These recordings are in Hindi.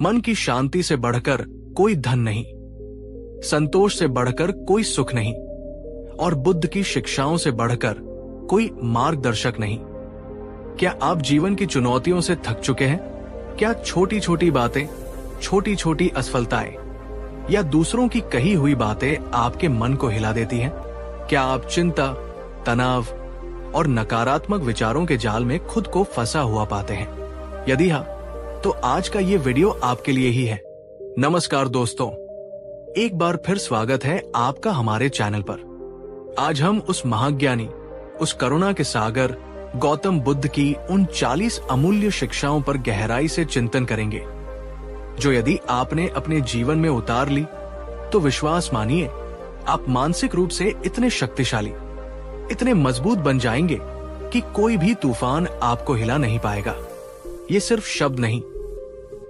मन की शांति से बढ़कर कोई धन नहीं, संतोष से बढ़कर कोई सुख नहीं, और बुद्ध की शिक्षाओं से बढ़कर कोई मार्गदर्शक नहीं। क्या आप जीवन की चुनौतियों से थक चुके हैं? क्या छोटी छोटी बातें, छोटी छोटी असफलताएं या दूसरों की कही हुई बातें आपके मन को हिला देती हैं? क्या आप चिंता, तनाव और नकारात्मक विचारों के जाल में खुद को फंसा हुआ पाते हैं? यदि हाँ, तो आज का ये वीडियो आपके लिए ही है। नमस्कार दोस्तों, एक बार फिर स्वागत है आपका हमारे चैनल पर। आज हम उस महाज्ञानी, उस करुणा के सागर गौतम बुद्ध की उन 40 अमूल्य शिक्षाओं पर गहराई से चिंतन करेंगे, जो यदि आपने अपने जीवन में उतार ली तो विश्वास मानिए, आप मानसिक रूप से इतने शक्तिशाली, इतने मजबूत बन जाएंगे कि कोई भी तूफान आपको हिला नहीं पाएगा। ये सिर्फ शब्द नहीं,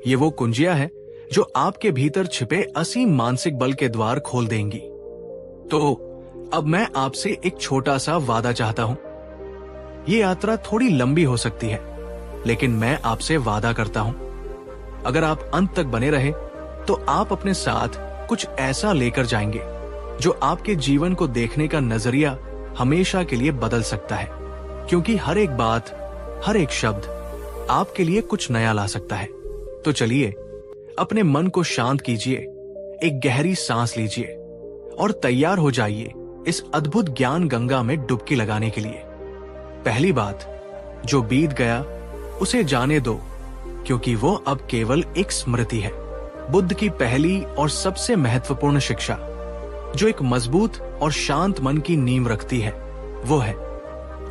ये वो कुंजियां हैं जो आपके भीतर छिपे असीम मानसिक बल के द्वार खोल देंगी। तो अब मैं आपसे एक छोटा सा वादा चाहता हूं। ये यात्रा थोड़ी लंबी हो सकती है, लेकिन मैं आपसे वादा करता हूं, अगर आप अंत तक बने रहे तो आप अपने साथ कुछ ऐसा लेकर जाएंगे जो आपके जीवन को देखने का नजरिया हमेशा के लिए बदल सकता है। क्योंकि हर एक बात, हर एक शब्द आपके लिए कुछ नया ला सकता है। तो चलिए, अपने मन को शांत कीजिए, एक गहरी सांस लीजिए और तैयार हो जाइए इस अद्भुत ज्ञान गंगा में डुबकी लगाने के लिए। पहली बात, जो बीत गया उसे जाने दो, क्योंकि वो अब केवल एक स्मृति है। बुद्ध की पहली और सबसे महत्वपूर्ण शिक्षा, जो एक मजबूत और शांत मन की नींव रखती है, वो है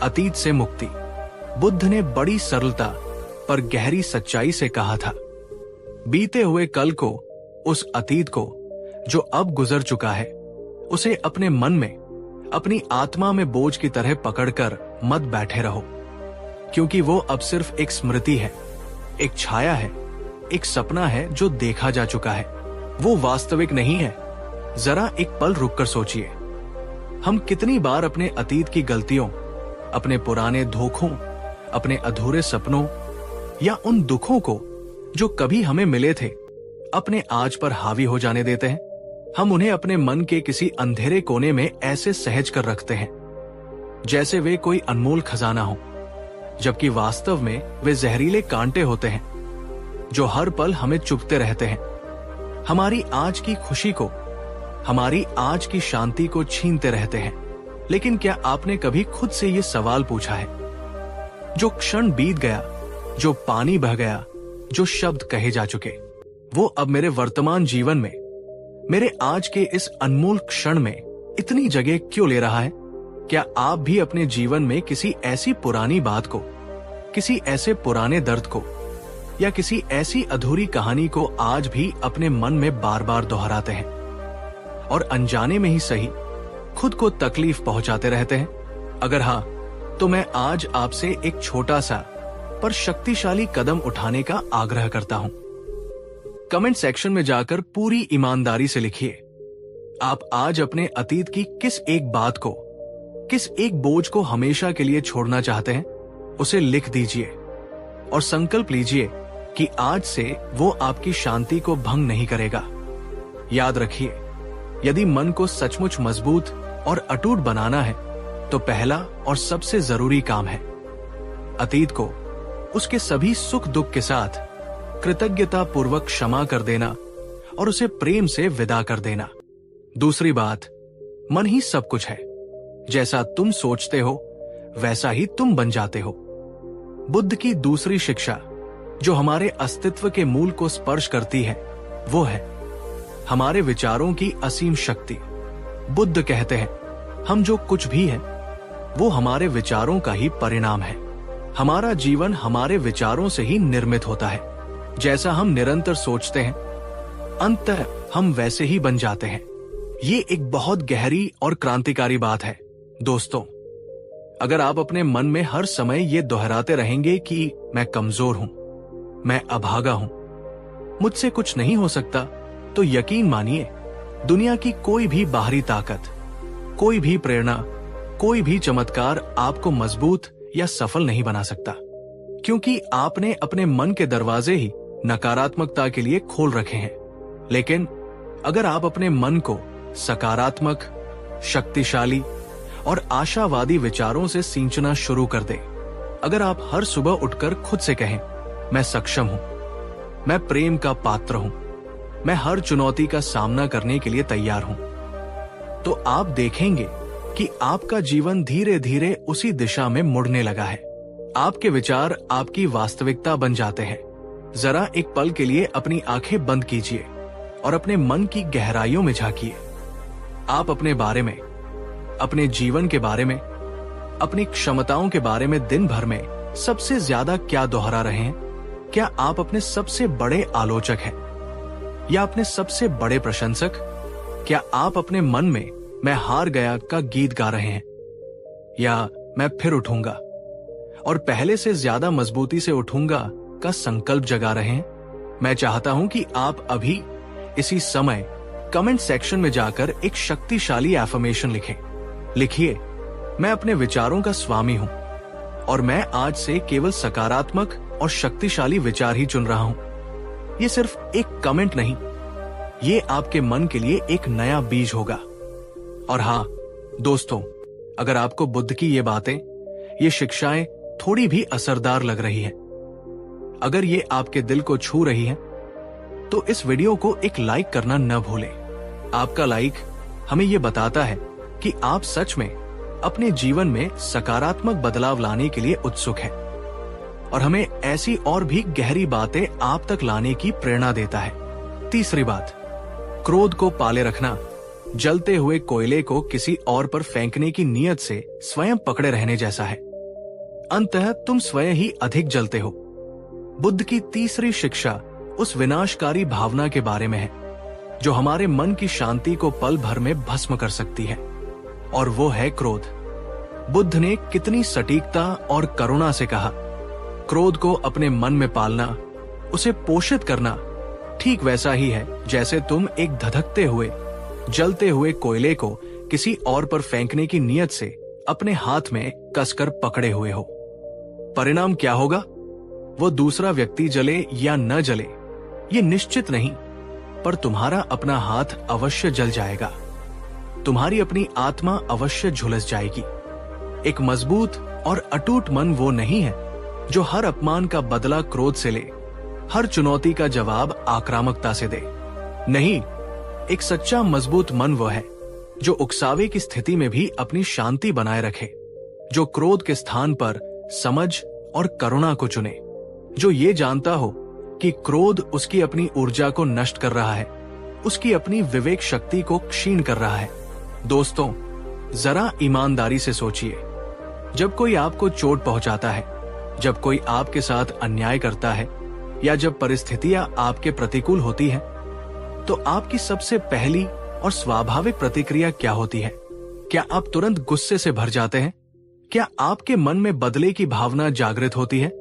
अतीत से मुक्ति। बुद्ध ने बड़ी सरलता पर गहरी सच्चाई से कहा था, बीते हुए कल को, उस अतीत को जो अब गुजर चुका है, उसे अपने मन में, अपनी आत्मा में बोझ की तरह पकड़कर मत बैठे रहो, क्योंकि वो अब सिर्फ एक स्मृति है, एक छाया है, एक सपना है जो देखा जा चुका है। वो वास्तविक नहीं है। जरा एक पल रुककर सोचिए, हम कितनी बार अपने अतीत की गलतियों, अपने पुराने धोखों, अपने अधूरे सपनों या उन दुखों को जो कभी हमें मिले थे, अपने आज पर हावी हो जाने देते हैं। हम उन्हें अपने मन के किसी अंधेरे कोने में ऐसे सहज कर रखते हैं जैसे वे कोई अनमोल खजाना हो, जबकि वास्तव में वे जहरीले कांटे होते हैं जो हर पल हमें चुभते रहते हैं, हमारी आज की खुशी को, हमारी आज की शांति को छीनते रहते हैं। लेकिन क्या आपने कभी खुद से ये सवाल पूछा है, जो क्षण बीत गया, जो पानी बह गया, जो शब्द कहे जा चुके, वो अब मेरे वर्तमान जीवन में, मेरे आज के इस अनमोल क्षण में इतनी जगह क्यों ले रहा है? क्या आप भी अपने जीवन में किसी ऐसी पुरानी बात को, किसी ऐसे पुराने दर्द को या किसी ऐसी अधूरी कहानी को आज भी अपने मन में बार बार दोहराते हैं और अनजाने में ही सही खुद को तकलीफ पहुंचाते रहते हैं? अगर हाँ, तो मैं आज आपसे एक छोटा सा पर शक्तिशाली कदम उठाने का आग्रह करता हूं। कमेंट सेक्शन में जाकर पूरी ईमानदारी से लिखिए, आप आज अपने अतीत की किस एक बात को, किस एक बोझ को हमेशा के लिए छोड़ना चाहते हैं, उसे लिख दीजिए और संकल्प लीजिए कि आज से वो आपकी शांति को भंग नहीं करेगा। याद रखिए, यदि मन को सचमुच मजबूत और अटूट बनाना है तो पहला और सबसे जरूरी काम है अतीत को उसके सभी सुख दुख के साथ कृतज्ञता पूर्वक क्षमा कर देना और उसे प्रेम से विदा कर देना। दूसरी बात, मन ही सब कुछ है। जैसा तुम सोचते हो वैसा ही तुम बन जाते हो। बुद्ध की दूसरी शिक्षा, जो हमारे अस्तित्व के मूल को स्पर्श करती है, वो है हमारे विचारों की असीम शक्ति। बुद्ध कहते हैं, हम जो कुछ भी हैं, वो हमारे विचारों का ही परिणाम है। हमारा जीवन हमारे विचारों से ही निर्मित होता है। जैसा हम निरंतर सोचते हैं, अंततः हम वैसे ही बन जाते हैं। ये एक बहुत गहरी और क्रांतिकारी बात है। दोस्तों, अगर आप अपने मन में हर समय ये दोहराते रहेंगे कि मैं कमजोर हूं, मैं अभागा हूं, मुझसे कुछ नहीं हो सकता, तो यकीन मानिए, दुनिया की कोई भी बाहरी ताकत, कोई भी प्रेरणा, कोई भी चमत्कार आपको मजबूत या सफल नहीं बना सकता, क्योंकि आपने अपने मन के दरवाजे ही नकारात्मकता के लिए खोल रखे हैं। लेकिन अगर आप अपने मन को सकारात्मक, शक्तिशाली और आशावादी विचारों से सींचना शुरू कर दें, अगर आप हर सुबह उठकर खुद से कहें, मैं सक्षम हूं, मैं प्रेम का पात्र हूं, मैं हर चुनौती का सामना करने के लिए तैयार हूं, तो आप देखेंगे कि आपका जीवन धीरे धीरे उसी दिशा में मुड़ने लगा है। आपके विचार आपकी वास्तविकता बन जाते हैं। जरा एक पल के लिए अपनी आंखें बंद कीजिए और अपने मन की गहराइयों में झांकिए। आप अपने बारे में, अपने जीवन के बारे में, अपनी क्षमताओं के बारे में दिन भर में सबसे ज्यादा क्या दोहरा रहे हैं? क्या आप अपने सबसे बड़े आलोचक हैं या अपने सबसे बड़े प्रशंसक? क्या आप अपने मन में मैं हार गया का गीत गा रहे हैं या मैं फिर उठूंगा और पहले से ज्यादा मजबूती से उठूंगा का संकल्प जगा रहे हैं? मैं चाहता हूं कि आप अभी इसी समय कमेंट सेक्शन में जाकर एक शक्तिशाली एफर्मेशन लिखें। लिखिए, मैं अपने विचारों का स्वामी हूं और मैं आज से केवल सकारात्मक और शक्तिशाली विचार ही चुन रहा हूं। ये सिर्फ एक कमेंट नहीं, ये आपके मन के लिए एक नया बीज होगा। और हाँ दोस्तों, अगर आपको बुद्ध की ये बातें, ये शिक्षाएं थोड़ी भी असरदार लग रही हैं, अगर ये आपके दिल को छू रही हैं, तो इस वीडियो को एक लाइक करना न भूलें। आपका लाइक हमें ये बताता है कि आप सच में अपने जीवन में सकारात्मक बदलाव लाने के लिए उत्सुक हैं और हमें ऐसी और भी गहरी बातें आप तक लाने की प्रेरणा देता है। तीसरी बात, क्रोध को पाले रखना जलते हुए कोयले को किसी और पर फेंकने की नीयत से स्वयं पकड़े रहने जैसा है। अंततः तुम स्वयं ही अधिक जलते हो। बुद्ध की तीसरी शिक्षा उस विनाशकारी भावना के बारे में है जो हमारे मन की शांति को पल भर में भस्म कर सकती है, और वो है क्रोध। बुद्ध ने कितनी सटीकता और करुणा से कहा, क्रोध को अपने मन में पालना, उसे पोषित करना ठीक वैसा ही है जैसे तुम एक धधकते हुए, जलते हुए कोयले को किसी और पर फेंकने की नीयत से अपने हाथ में कसकर पकड़े हुए हो। परिणाम क्या होगा? वो दूसरा व्यक्ति जले या न जले ये निश्चित नहीं, पर तुम्हारा अपना हाथ अवश्य जल जाएगा, तुम्हारी अपनी आत्मा अवश्य झुलस जाएगी। एक मजबूत और अटूट मन वो नहीं है जो हर अपमान का बदला क्रोध से ले, हर चुनौती का जवाब आक्रामकता से दे। नहीं, एक सच्चा मजबूत मन वो है जो उकसावे की स्थिति में भी अपनी शांति बनाए रखे, जो क्रोध के स्थान पर समझ और करुणा को चुने, जो ये जानता हो कि क्रोध उसकी अपनी ऊर्जा को नष्ट कर रहा है, उसकी अपनी विवेक शक्ति को क्षीण कर रहा है। दोस्तों, जरा ईमानदारी से सोचिए, जब कोई आपको चोट पहुंचाता है, जब कोई आपके साथ अन्याय करता है या जब परिस्थितियां आपके प्रतिकूल होती हैं, तो आपकी सबसे पहली और स्वाभाविक प्रतिक्रिया क्या होती है? क्या आप तुरंत गुस्से से भर जाते हैं? क्या आपके मन में बदले की भावना जागृत होती है?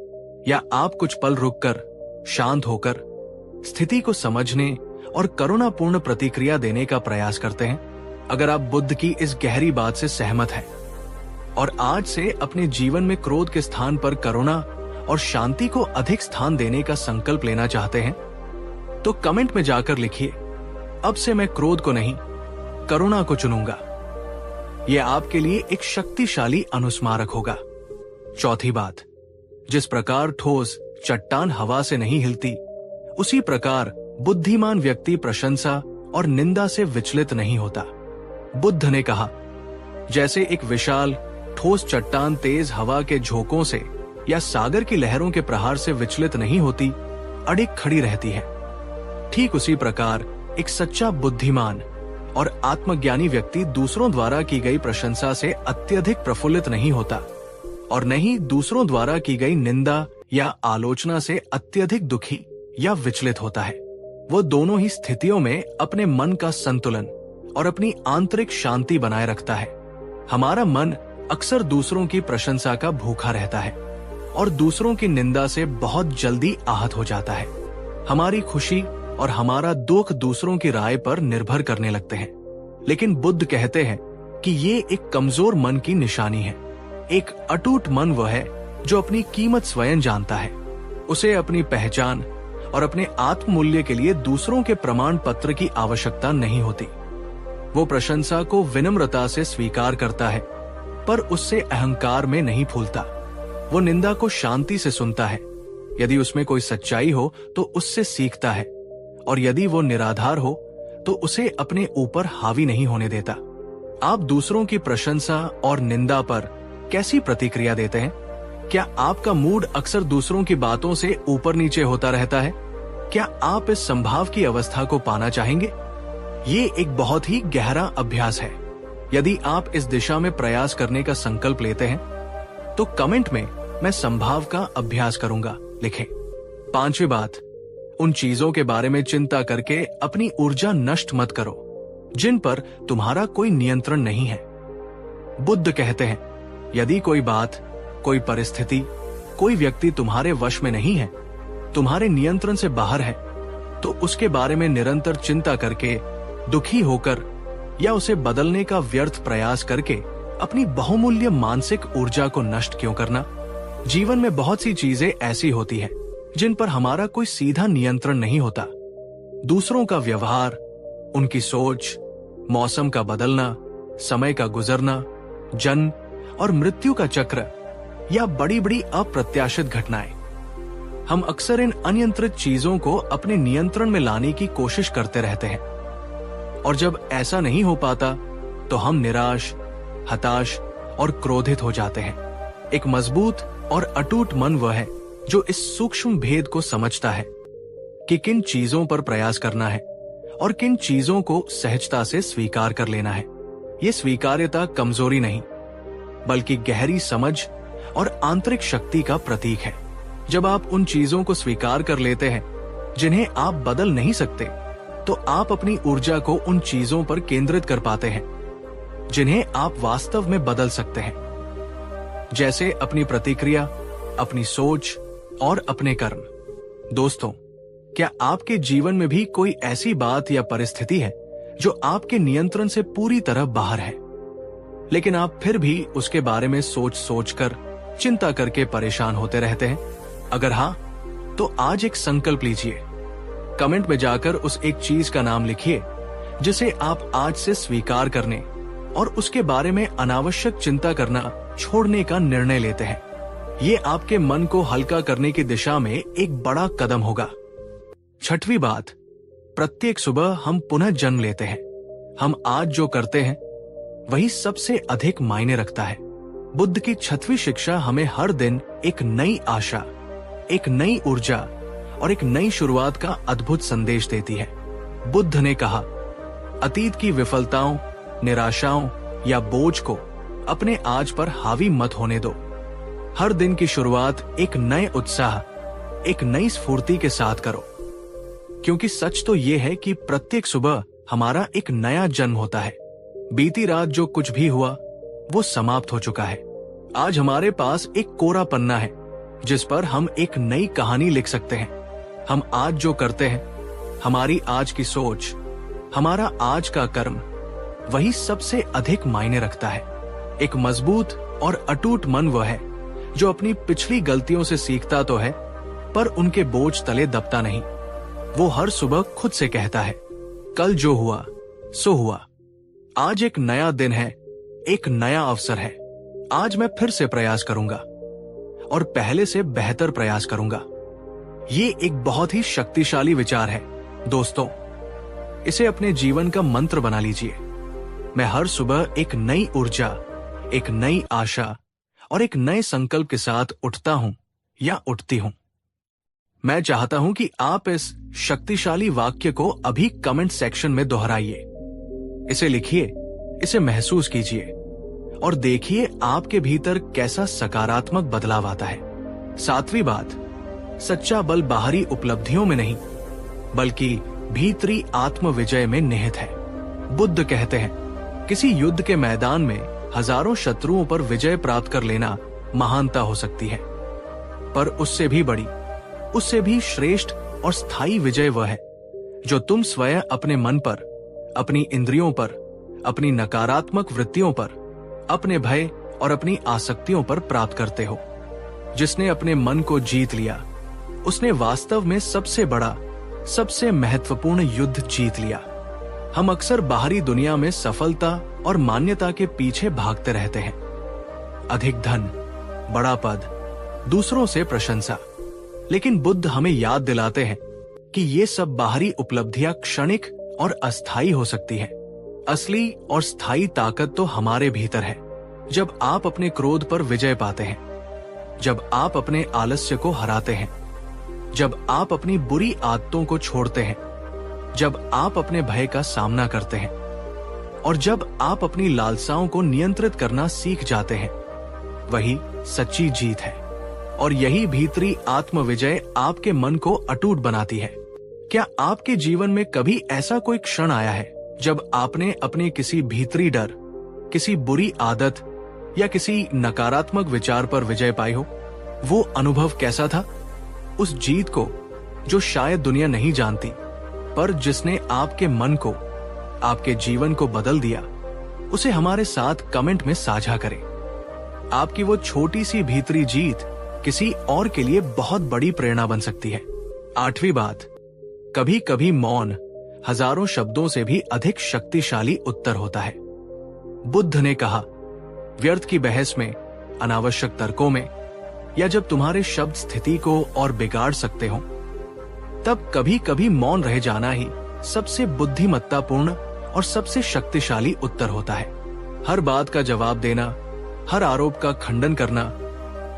या आप कुछ पल रुककर, शांत होकर स्थिति को समझने और करुणापूर्ण प्रतिक्रिया देने का प्रयास करते हैं? अगर आप बुद्ध की इस गहरी बात से सहमत हैं और आज से अपने जीवन में क्रोध के स्थान पर करुणा और शांति को अधिक स्थान देने का संकल्प लेना चाहते हैं, तो कमेंट में जाकर लिखिए, अब से मैं क्रोध को नहीं, करुणा को चुनूंगा। यह आपके लिए एक शक्तिशाली अनुस्मारक होगा। चौथी बात, जिस प्रकार ठोस चट्टान हवा से नहीं हिलती, उसी प्रकार बुद्धिमान व्यक्ति प्रशंसा और निंदा से विचलित नहीं होता। बुद्ध ने कहा, जैसे एक विशाल ठोस चट्टान तेज हवा के झोंकों से या सागर की लहरों के प्रहार से विचलित नहीं होती, अडिग खड़ी रहती है, ठीक उसी प्रकार एक सच्चा बुद्धिमान और आत्मज्ञानी व्यक्ति दूसरों द्वारा की गई प्रशंसा से अत्यधिक प्रफुल्लित नहीं होता और न ही दूसरों द्वारा की गई निंदा या आलोचना से अत्यधिक दुखी या विचलित होता है। वो दोनों ही स्थितियों में अपने मन का संतुलन और अपनी आंतरिक शांति बनाए रखता है। हमारा मन अक्सर दूसरों की प्रशंसा का भूखा रहता है और दूसरों की निंदा से बहुत जल्दी आहत हो जाता है। हमारी खुशी और हमारा दुख दूसरों की राय पर निर्भर करने लगते हैं। लेकिन बुद्ध कहते हैं कि ये एक कमजोर मन की निशानी है। एक अटूट मन वह है जो अपनी कीमत स्वयं जानता है, उसे अपनी पहचान और अपने आत्ममूल्य के लिए दूसरों के प्रमाण पत्र की आवश्यकता नहीं होती। वो प्रशंसा को विनम्रता से स्वीकार करता है, पर उससे अहंकार में नहीं फूलता। वो निंदा को शांति से सुनता है। यदि उसमें कोई सच्चाई हो तो उससे सीखता है, और यदि वो निराधार हो तो उसे अपने ऊपर हावी नहीं होने देता। आप दूसरों की प्रशंसा और निंदा पर कैसी प्रतिक्रिया देते हैं? क्या आपका मूड अक्सर दूसरों की बातों से ऊपर नीचे होता रहता है? क्या आप इस संभाव की अवस्था को पाना चाहेंगे? ये एक बहुत ही गहरा अभ्यास है। यदि आप इस दिशा में प्रयास करने का संकल्प लेते हैं तो कमेंट में मैं संभाव का अभ्यास करूंगा लिखें। 5वीं बात, उन चीजों के बारे में चिंता करके अपनी ऊर्जा नष्ट मत करो जिन पर तुम्हारा कोई नियंत्रण नहीं है। बुद्ध कहते हैं, यदि कोई बात, कोई परिस्थिति, कोई व्यक्ति तुम्हारे वश में नहीं है, तुम्हारे नियंत्रण से बाहर है, तो उसके बारे में निरंतर चिंता करके, दुखी होकर या उसे बदलने का व्यर्थ प्रयास करके अपनी बहुमूल्य मानसिक ऊर्जा को नष्ट क्यों करना? जीवन में बहुत सी चीजें ऐसी होती हैं जिन पर हमारा कोई सीधा नियंत्रण नहीं होता। दूसरों का व्यवहार, उनकी सोच, मौसम का बदलना, समय का गुजरना, जन्म और मृत्यु का चक्र या बड़ी बड़ी अप्रत्याशित घटनाएं। हम अक्सर इन अनियंत्रित चीजों को अपने नियंत्रण में लाने की कोशिश करते रहते हैं, और जब ऐसा नहीं हो पाता तो हम निराश, हताश और क्रोधित हो जाते हैं। एक मजबूत और अटूट मन वह है जो इस सूक्ष्म भेद को समझता है कि किन चीजों पर प्रयास करना है और किन चीजों को सहजता से स्वीकार कर लेना है। ये स्वीकार्यता कमजोरी नहीं, बल्कि गहरी समझ और आंतरिक शक्ति का प्रतीक है। जब आप उन चीजों को स्वीकार कर लेते हैं जिन्हें आप बदल नहीं सकते, तो आप अपनी ऊर्जा को उन चीजों पर केंद्रित कर पाते हैं जिन्हें आप वास्तव में बदल सकते हैं, जैसे अपनी प्रतिक्रिया, अपनी सोच और अपने कर्म। दोस्तों, क्या आपके जीवन में भी कोई ऐसी बात या परिस्थिति है जो आपके नियंत्रण से पूरी तरह बाहर है, लेकिन आप फिर भी उसके बारे में सोच कर, चिंता करके परेशान होते रहते हैं? अगर हाँ, तो आज एक संकल्प लीजिए। कमेंट में जाकर उस एक चीज का नाम लिखिए जिसे आप आज से स्वीकार करने और उसके बारे में अनावश्यक चिंता करना छोड़ने का निर्णय लेते हैं। ये आपके मन को हल्का करने की दिशा में एक बड़ा कदम होगा। 6वीं बात, प्रत्येक सुबह हम पुनः जन्म लेते हैं। हम आज जो करते हैं वही सबसे अधिक मायने रखता है। बुद्ध की 6वीं शिक्षा हमें हर दिन एक नई आशा, एक नई ऊर्जा और एक नई शुरुआत का अद्भुत संदेश देती है। बुद्ध ने कहा, अतीत की विफलताओं, निराशाओं या बोझ को अपने आज पर हावी मत होने दो। हर दिन की शुरुआत एक नए उत्साह, एक नई स्फूर्ति के साथ करो, क्योंकि सच तो यह है कि प्रत्येक सुबह हमारा एक नया जन्म होता है। बीती रात जो कुछ भी हुआ वो समाप्त हो चुका है। आज हमारे पास एक कोरा पन्ना है जिस पर हम एक नई कहानी लिख सकते हैं। हम आज जो करते हैं, हमारी आज की सोच, हमारा आज का कर्म, वही सबसे अधिक मायने रखता है। एक मजबूत और अटूट मन वह है जो अपनी पिछली गलतियों से सीखता तो है, पर उनके बोझ तले दबता नहीं। वो हर सुबह खुद से कहता है, कल जो हुआ सो हुआ। आज एक नया दिन है, एक नया अवसर है। आज मैं फिर से प्रयास करूंगा और पहले से बेहतर प्रयास करूंगा। ये एक बहुत ही शक्तिशाली विचार है दोस्तों। इसे अपने जीवन का मंत्र बना लीजिए। मैं हर सुबह एक नई ऊर्जा, एक नई आशा और एक नए संकल्प के साथ उठता हूं या उठती हूं। मैं चाहता हूं कि आप इस शक्तिशाली वाक्य को अभी कमेंट सेक्शन में दोहराइए। इसे लिखिए, इसे महसूस कीजिए और देखिए आपके भीतर कैसा सकारात्मक बदलाव आता है। 7वीं बात, सच्चा बल बाहरी उपलब्धियों में नहीं बल्कि भीतरी आत्म विजय में निहित है। बुद्ध कहते हैं, किसी युद्ध के मैदान में हजारों शत्रुओं पर विजय प्राप्त कर लेना महानता हो सकती है, पर उससे भी बड़ी, उससे भी श्रेष्ठ और स्थायी विजय वह है जो तुम स्वयं अपने मन पर, अपनी इंद्रियों पर, अपनी नकारात्मक वृत्तियों पर, अपने भय और अपनी आसक्तियों पर प्राप्त करते हो। जिसने अपने मन को जीत लिया उसने वास्तव में सबसे बड़ा, सबसे महत्वपूर्ण युद्ध जीत लिया। हम अक्सर बाहरी दुनिया में सफलता और मान्यता के पीछे भागते रहते हैं। अधिक धन, बड़ा पद, दूसरों से प्रशंसा। लेकिन बुद्ध हमें याद दिलाते हैं कि ये सब बाहरी उपलब्धियां क्षणिक और अस्थायी हो सकती हैं। असली और स्थायी ताकत तो हमारे भीतर है। जब आप अपने क्रोध पर विजय पाते हैं, जब आप अपने आलस्य को हराते हैं, जब आप अपनी बुरी आदतों को छोड़ते हैं, जब आप अपने भय का सामना करते हैं और जब आप अपनी लालसाओं को नियंत्रित करना सीख जाते हैं, वही सच्ची जीत है। और यही भीतरी आत्मविजय आपके मन को अटूट बनाती है। क्या आपके जीवन में कभी ऐसा कोई क्षण आया है जब आपने अपने किसी भीतरी डर, किसी बुरी आदत या किसी नकारात्मक विचार पर विजय पाई हो? वो अनुभव कैसा था? उस जीत को जो शायद दुनिया नहीं जानती, पर जिसने आपके मन को, आपके जीवन को बदल दिया, उसे हमारे साथ कमेंट में साझा करें। आपकी वो छोटी सी भीतरी जीत किसी और के लिए बहुत बड़ी प्रेरणा बन सकती है। 8वीं बात, कभी कभी मौन हजारों शब्दों से भी अधिक शक्तिशाली उत्तर होता है। बुद्ध ने कहा, व्यर्थ की बहस में, अनावश्यक तर्कों में, या जब तुम्हारे शब्द स्थिति को और बिगाड़ सकते हो, तब कभी कभी मौन रह जाना ही सबसे बुद्धिमत्तापूर्ण और सबसे शक्तिशाली उत्तर होता है। हर बात का जवाब देना, हर आरोप का खंडन करना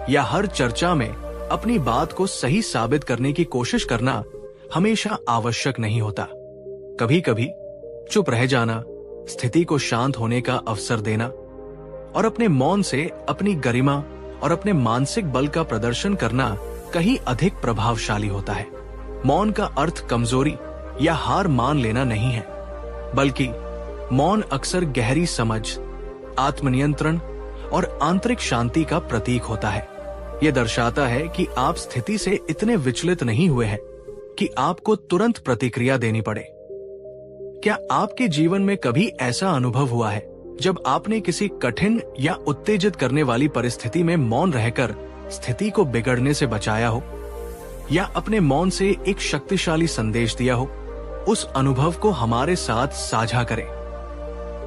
या हर चर्चा में अपनी बात को सही साबित करने की कोशिश करना हमेशा आवश्यक नहीं होता। कभी कभी चुप रह जाना, स्थिति को शांत होने का अवसर देना और अपने मौन से अपनी गरिमा और अपने मानसिक बल का प्रदर्शन करना कहीं अधिक प्रभावशाली होता है। मौन का अर्थ कमजोरी या हार मान लेना नहीं है, बल्कि मौन अक्सर गहरी समझ, आत्मनियंत्रण और आंतरिक शांति का प्रतीक होता है। यह दर्शाता है कि आप स्थिति से इतने विचलित नहीं हुए हैं कि आपको तुरंत प्रतिक्रिया देनी पड़े। क्या आपके जीवन में कभी ऐसा अनुभव हुआ है जब आपने किसी कठिन या उत्तेजित करने वाली परिस्थिति में मौन रहकर स्थिति को बिगड़ने से बचाया हो, या अपने मौन से एक शक्तिशाली संदेश दिया हो? उस अनुभव को हमारे साथ साझा करें।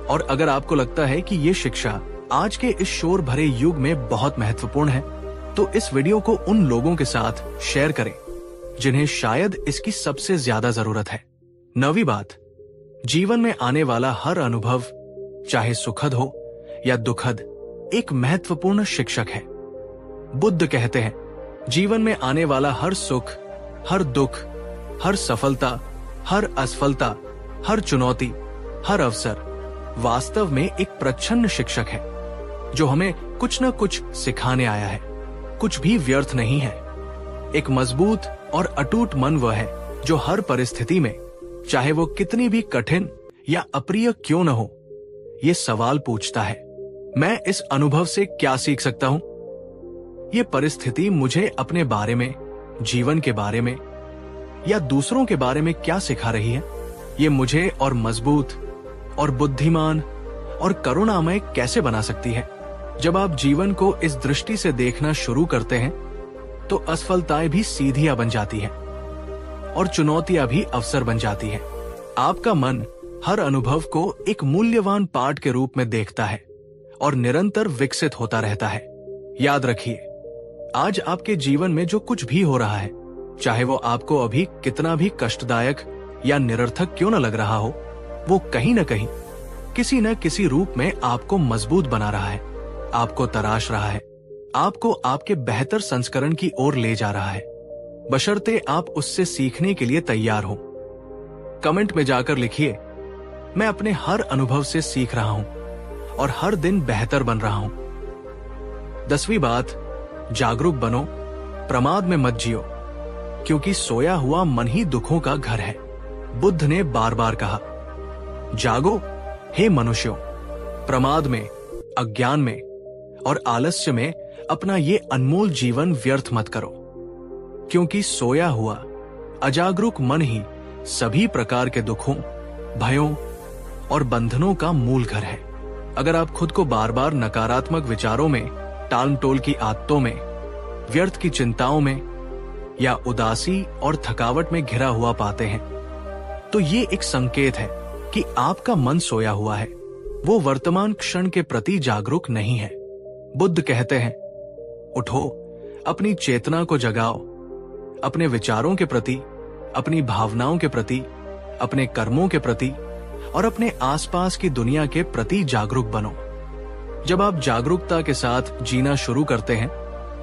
और अगर आपको लगता है कि ये शिक्षा आज के इस शोर भरे युग में बहुत महत्वपूर्ण है, तो इस वीडियो को उन लोगों के साथ शेयर करें जिन्हें शायद इसकी सबसे ज्यादा जरूरत है। 9वीं बात, जीवन में आने वाला हर अनुभव, चाहे सुखद हो या दुखद, एक महत्वपूर्ण शिक्षक है। बुद्ध कहते हैं, जीवन में आने वाला हर सुख, हर दुख, हर सफलता, हर असफलता, हर चुनौती, हर अवसर वास्तव में एक प्रच्छन्न शिक्षक है जो हमें कुछ न कुछ सिखाने आया है। कुछ भी व्यर्थ नहीं है। एक मजबूत और अटूट मन वह है जो हर परिस्थिति में, चाहे वो कितनी भी कठिन या अप्रिय क्यों न हो, ये सवाल पूछता है, मैं इस अनुभव से क्या सीख सकता हूं? ये परिस्थिति मुझे अपने बारे में, जीवन के बारे में या दूसरों के बारे में क्या सिखा रही है? ये मुझे और मजबूत और बुद्धिमान और करुणामय कैसे बना सकती है? जब आप जीवन को इस दृष्टि से देखना शुरू करते हैं, तो असफलताएं भी सीधियां बन जाती हैं और चुनौतियां भी अवसर बन जाती हैं। आपका मन हर अनुभव को एक मूल्यवान पाठ के रूप में देखता है और निरंतर विकसित होता रहता है। याद रखिए, आज आपके जीवन में जो कुछ भी हो रहा है, चाहे वो आपको अभी कितना भी कष्टदायक या निरर्थक क्यों न लग रहा हो, वो कहीं न कहीं, किसी न किसी रूप में आपको मजबूत बना रहा है, आपको तराश रहा है, आपको आपके बेहतर संस्करण की ओर ले जा रहा है, बशर्ते आप उससे सीखने के लिए तैयार हो। कमेंट में जाकर लिखिए, मैं अपने हर अनुभव से सीख रहा हूं और हर दिन बेहतर बन रहा हूं। 10वीं बात, जागरूक बनो, प्रमाद में मत जियो, क्योंकि सोया हुआ मन ही दुखों का घर है। बुद्ध ने बार बार कहा, जागो हे मनुष्यों, प्रमाद में, अज्ञान में और आलस्य में अपना ये अनमोल जीवन व्यर्थ मत करो, क्योंकि सोया हुआ अजागरूक मन ही सभी प्रकार के दुखों, भयों और बंधनों का मूल घर है। अगर आप खुद को बार बार नकारात्मक विचारों में, टालमटोल की आदतों में, व्यर्थ की चिंताओं में या उदासी और थकावट में घिरा हुआ पाते हैं, तो ये एक संकेत है कि आपका मन सोया हुआ है, वो वर्तमान क्षण के प्रति जागरूक नहीं है। बुद्ध कहते हैं, उठो, अपनी चेतना को जगाओ, अपने विचारों के प्रति, अपनी भावनाओं के प्रति, अपने कर्मों के प्रति और अपने आसपास की दुनिया के प्रति जागरूक बनो। जब आप जागरूकता के साथ जीना शुरू करते हैं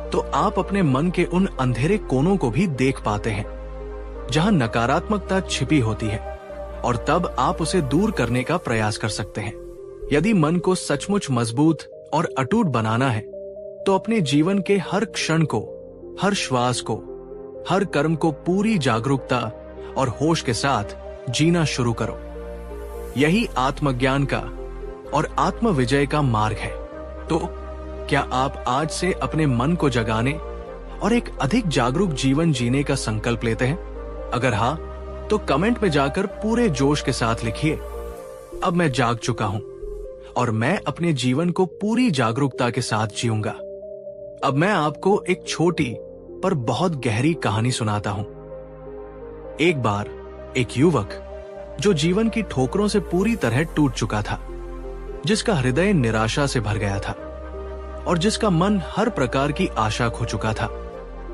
तो आप अपने मन के उन अंधेरे कोनों को भी देख पाते हैं जहां नकारात्मकता छिपी होती है, और तब आप उसे दूर करने का प्रयास कर सकते हैं। यदि मन को सचमुच मजबूत और अटूट बनाना है तो अपने जीवन के हर क्षण को, हर श्वास को, हर कर्म को पूरी जागरूकता और होश के साथ जीना शुरू करो। यही आत्मज्ञान का और आत्म विजय का मार्ग है। तो क्या आप आज से अपने मन को जगाने और एक अधिक जागरूक जीवन जीने का संकल्प लेते हैं? अगर हाँ, तो कमेंट में जाकर पूरे जोश के साथ लिखिए, अब मैं जाग चुका हूं और मैं अपने जीवन को पूरी जागरूकता के साथ जीऊंगा। अब मैं आपको एक छोटी पर बहुत गहरी कहानी सुनाता हूं। एक बार एक युवक जो जीवन की ठोकरों से पूरी तरह टूट चुका था, जिसका हृदय निराशा से भर गया था और जिसका मन हर प्रकार की आशा खो चुका था,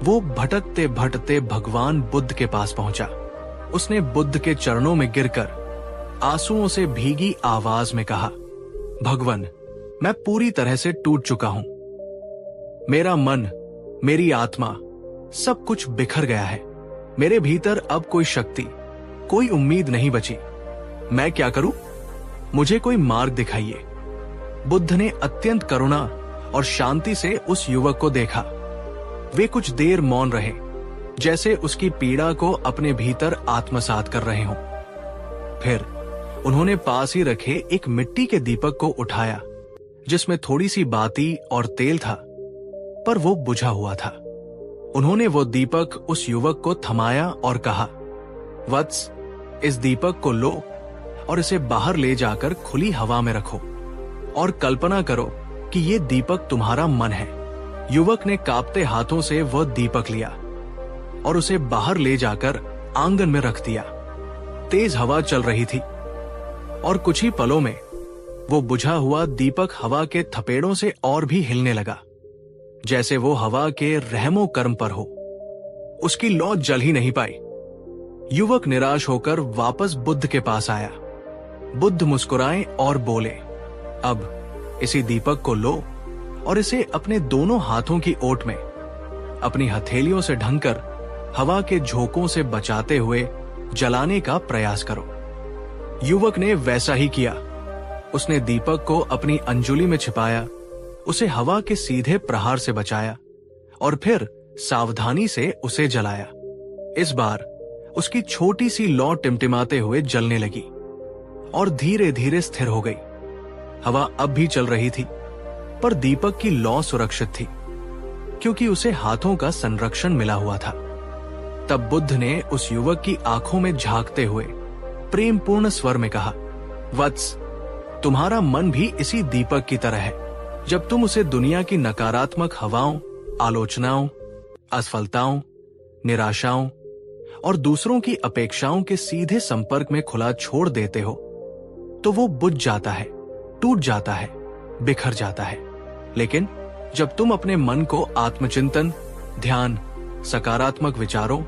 वो भटकते भटकते भगवान बुद्ध के पास पहुंचा। उसने बुद्ध के चरणों में गिरकर आंसुओं से भीगी आवाज में कहा, भगवान, मैं पूरी तरह से टूट चुका हूं। मेरा मन, मेरी आत्मा, सब कुछ बिखर गया है। मेरे भीतर अब कोई शक्ति, कोई उम्मीद नहीं बची। मैं क्या करूं? मुझे कोई मार्ग दिखाइए। बुद्ध ने अत्यंत करुणा और शांति से उस युवक को देखा। वे कुछ देर मौन रहे, जैसे उसकी पीड़ा को अपने भीतर आत्मसात कर रहे हों। फिर उन्होंने पास ही रखे एक मिट्टी के दीपक को उठाया, जिसमें थोड़ी सी बाती और तेल था, पर वो बुझा हुआ था। उन्होंने वो दीपक उस युवक को थमाया और कहा, वत्स, इस दीपक को लो और इसे बाहर ले जाकर खुली हवा में रखो और कल्पना करो कि ये दीपक तुम्हारा मन है। युवक ने कांपते हाथों से वह दीपक लिया और उसे बाहर ले जाकर आंगन में रख दिया। तेज हवा चल रही थी और कुछ ही पलों में वो बुझा हुआ दीपक हवा के थपेड़ों से और भी हिलने लगा, जैसे वो हवा के रहमो कर्म पर हो। उसकी लौ जल ही नहीं पाई। युवक निराश होकर वापस बुद्ध के पास आया। बुद्ध मुस्कुराए और बोले, अब इसी दीपक को लो और इसे अपने दोनों हाथों की ओट में अपनी हथेलियों से ढंककर हवा के झोंकों से बचाते हुए जलाने का प्रयास करो। युवक ने वैसा ही किया। उसने दीपक को अपनी अंजुली में छिपाया, उसे हवा के सीधे प्रहार से बचाया और फिर सावधानी से उसे जलाया। इस बार उसकी छोटी सी लौ टिमटिमाते हुए जलने लगी और धीरे धीरे स्थिर हो गई। हवा अब भी चल रही थी, पर दीपक की लौ सुरक्षित थी, क्योंकि उसे हाथों का संरक्षण मिला हुआ था। तब बुद्ध ने उस युवक की आंखों में झांकते हुए प्रेमपूर्ण स्वर में कहा, वत्स, तुम्हारा मन भी इसी दीपक की तरह है। जब तुम उसे दुनिया की नकारात्मक हवाओं, आलोचनाओं, असफलताओं, निराशाओं और दूसरों की अपेक्षाओं के सीधे संपर्क में खुला छोड़ देते हो, तो वो बुझ जाता है, टूट जाता है, बिखर जाता है। लेकिन जब तुम अपने मन को आत्मचिंतन, ध्यान, सकारात्मक विचारों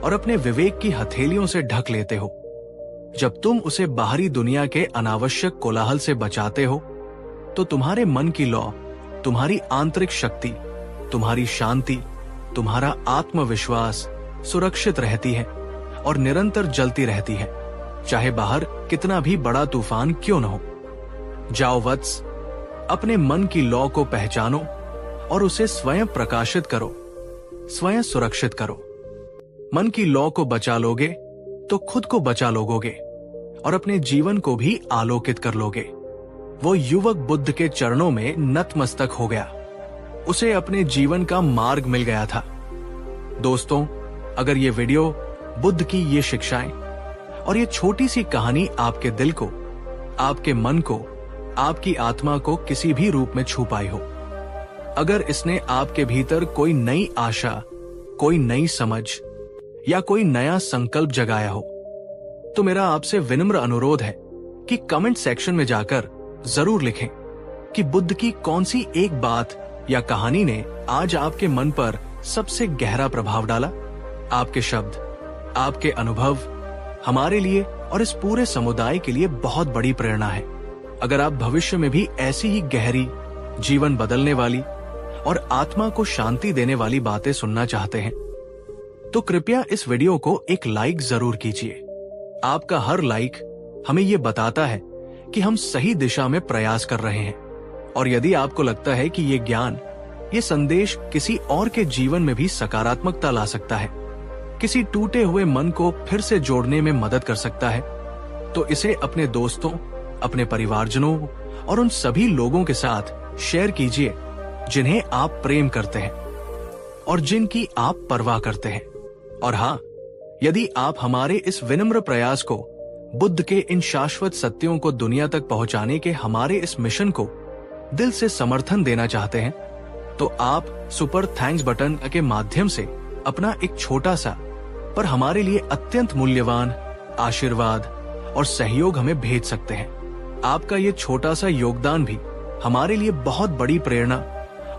और अपने विवेक की हथेलियों से ढक लेते हो, जब तुम उसे बाहरी दुनिया के अनावश्यक कोलाहल से बचाते हो, तो तुम्हारे मन की लौ, तुम्हारी आंतरिक शक्ति, तुम्हारी शांति, तुम्हारा आत्मविश्वास सुरक्षित रहती है और निरंतर जलती रहती है, चाहे बाहर कितना भी बड़ा तूफान क्यों न हो। जाओ वत्स, अपने मन की लौ को पहचानो और उसे स्वयं प्रकाशित करो, स्वयं सुरक्षित करो। मन की लौ को बचा लोगे तो खुद को बचा लोगे और अपने जीवन को भी आलोकित कर लोगे। वो युवक बुद्ध के चरणों में नतमस्तक हो गया। उसे अपने जीवन का मार्ग मिल गया था। दोस्तों, अगर ये वीडियो, बुद्ध की ये शिक्षाएं और ये छोटी सी कहानी आपके दिल को, आपके मन को, आपकी आत्मा को किसी भी रूप में छू पाई हो, अगर इसने आपके भीतर कोई नई आशा, कोई नई समझ या कोई नया संकल्प जगाया हो, तो मेरा आपसे विनम्र अनुरोध है कि कमेंट सेक्शन में जाकर जरूर लिखें कि बुद्ध की कौन सी एक बात या कहानी ने आज आपके मन पर सबसे गहरा प्रभाव डाला। आपके शब्द, आपके अनुभव हमारे लिए और इस पूरे समुदाय के लिए बहुत बड़ी प्रेरणा है। अगर आप भविष्य में भी ऐसी ही गहरी, जीवन बदलने वाली और आत्मा को शांति देने वाली बातें सुनना चाहते हैं, तो कृपया इस वीडियो को एक लाइक जरूर कीजिए। आपका हर लाइक हमें ये बताता है कि हम सही दिशा में प्रयास कर रहे हैं। और यदि आपको लगता है कि ये ज्ञान, ये संदेश किसी और के जीवन में भी सकारात्मकता ला सकता है, किसी टूटे हुए मन को फिर से जोड़ने में मदद कर सकता है, तो इसे अपने दोस्तों, अपने परिवारजनों और उन सभी लोगों के साथ शेयर कीजिए जिन्हें आप प्रेम करते हैं और जिनकी आप परवाह करते हैं। और हाँ, यदि आप हमारे इस विनम्र प्रयास को, बुद्ध के इन शाश्वत सत्यों को दुनिया तक पहुंचाने के हमारे इस मिशन को दिल से समर्थन देना चाहते हैं, तो आप सुपर थैंक्स बटन के माध्यम से अपना एक छोटा सा पर हमारे लिए अत्यंत मूल्यवान आशीर्वाद और सहयोग हमें भेज सकते हैं। आपका ये छोटा सा योगदान भी हमारे लिए बहुत बड़ी प्रेरणा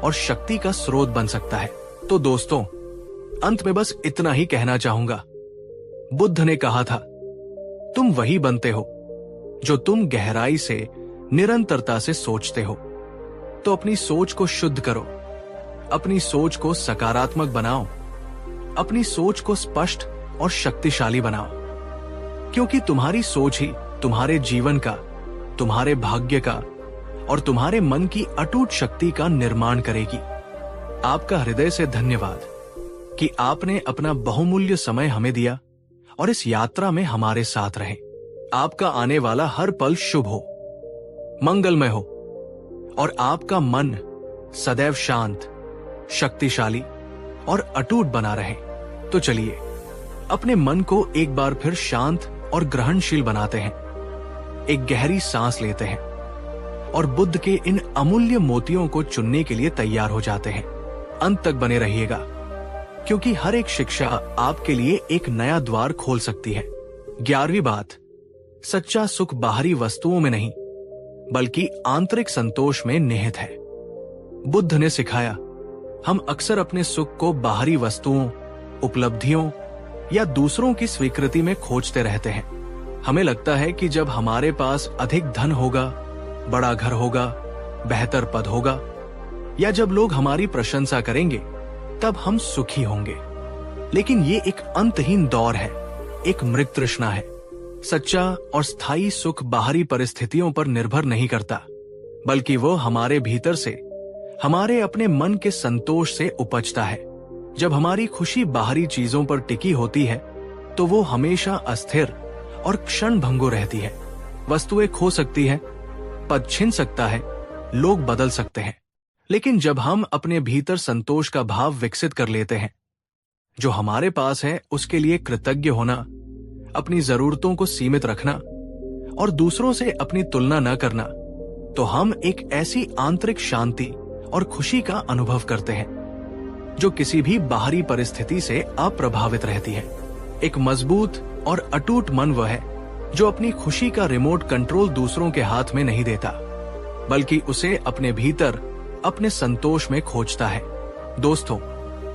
और शक्ति का स्रोत बन सकता है। तो दोस्तों, अंत में बस इतना ही कहना चाहूंगा। बुद्ध ने कहा था, तुम वही बनते हो जो तुम गहराई से, निरंतरता से सोचते हो। तो अपनी सोच को शुद्ध करो, अपनी सोच को सकारात्मक बनाओ, अपनी सोच को स्पष्ट और शक्तिशाली बनाओ, क्योंकि तुम्हारी सोच ही तुम्हारे जीवन का, तुम्हारे भाग्य का और तुम्हारे मन की अटूट शक्ति का निर्माण करेगी। आपका हृदय से धन्यवाद कि आपने अपना बहुमूल्य समय हमें दिया और इस यात्रा में हमारे साथ रहे। आपका आने वाला हर पल शुभ हो, मंगलमय हो और आपका मन सदैव शांत, शक्तिशाली और अटूट बना रहे। तो चलिए अपने मन को एक बार फिर शांत और ग्रहणशील बनाते हैं, एक गहरी सांस लेते हैं और बुद्ध के इन अमूल्य मोतियों को चुनने के लिए तैयार हो जाते हैं। अंत तक बने रहिएगा, क्योंकि हर एक शिक्षा आपके लिए एक नया द्वार खोल सकती है। 11वीं बात, सच्चा सुख बाहरी वस्तुओं में नहीं बल्कि आंतरिक संतोष में निहित है। बुद्ध ने सिखाया, हम अक्सर अपने सुख को बाहरी वस्तुओं, उपलब्धियों या दूसरों की स्वीकृति में खोजते रहते हैं। हमें लगता है कि जब हमारे पास अधिक धन होगा, बड़ा घर होगा, बेहतर पद होगा या जब लोग हमारी प्रशंसा करेंगे, तब हम सुखी होंगे। लेकिन ये एक अंतहीन दौर है, एक मृत तृष्णा है। सच्चा और स्थायी सुख बाहरी परिस्थितियों पर निर्भर नहीं करता, बल्कि वो हमारे भीतर से, हमारे अपने मन के संतोष से उपजता है। जब हमारी खुशी बाहरी चीजों पर टिकी होती है, तो वो हमेशा अस्थिर और क्षणभंगुर रहती है। वस्तुएं खो सकती हैं, पद छिन सकता है, लोग बदल सकते हैं, लेकिन जब हम अपने भीतर संतोष का भाव विकसित कर लेते हैं, जो हमारे पास है उसके लिए कृतज्ञ होना, अपनी जरूरतों को सीमित रखना और दूसरों से अपनी तुलना न करना, तो हम एक ऐसी आंतरिक शांति और खुशी का अनुभव करते हैं जो किसी भी बाहरी परिस्थिति से अप्रभावित रहती है। एक मजबूत और अटूट मन वह है जो अपनी खुशी का रिमोट कंट्रोल दूसरों के हाथ में नहीं देता, बल्कि उसे अपने भीतर, अपने संतोष में खोजता है। दोस्तों,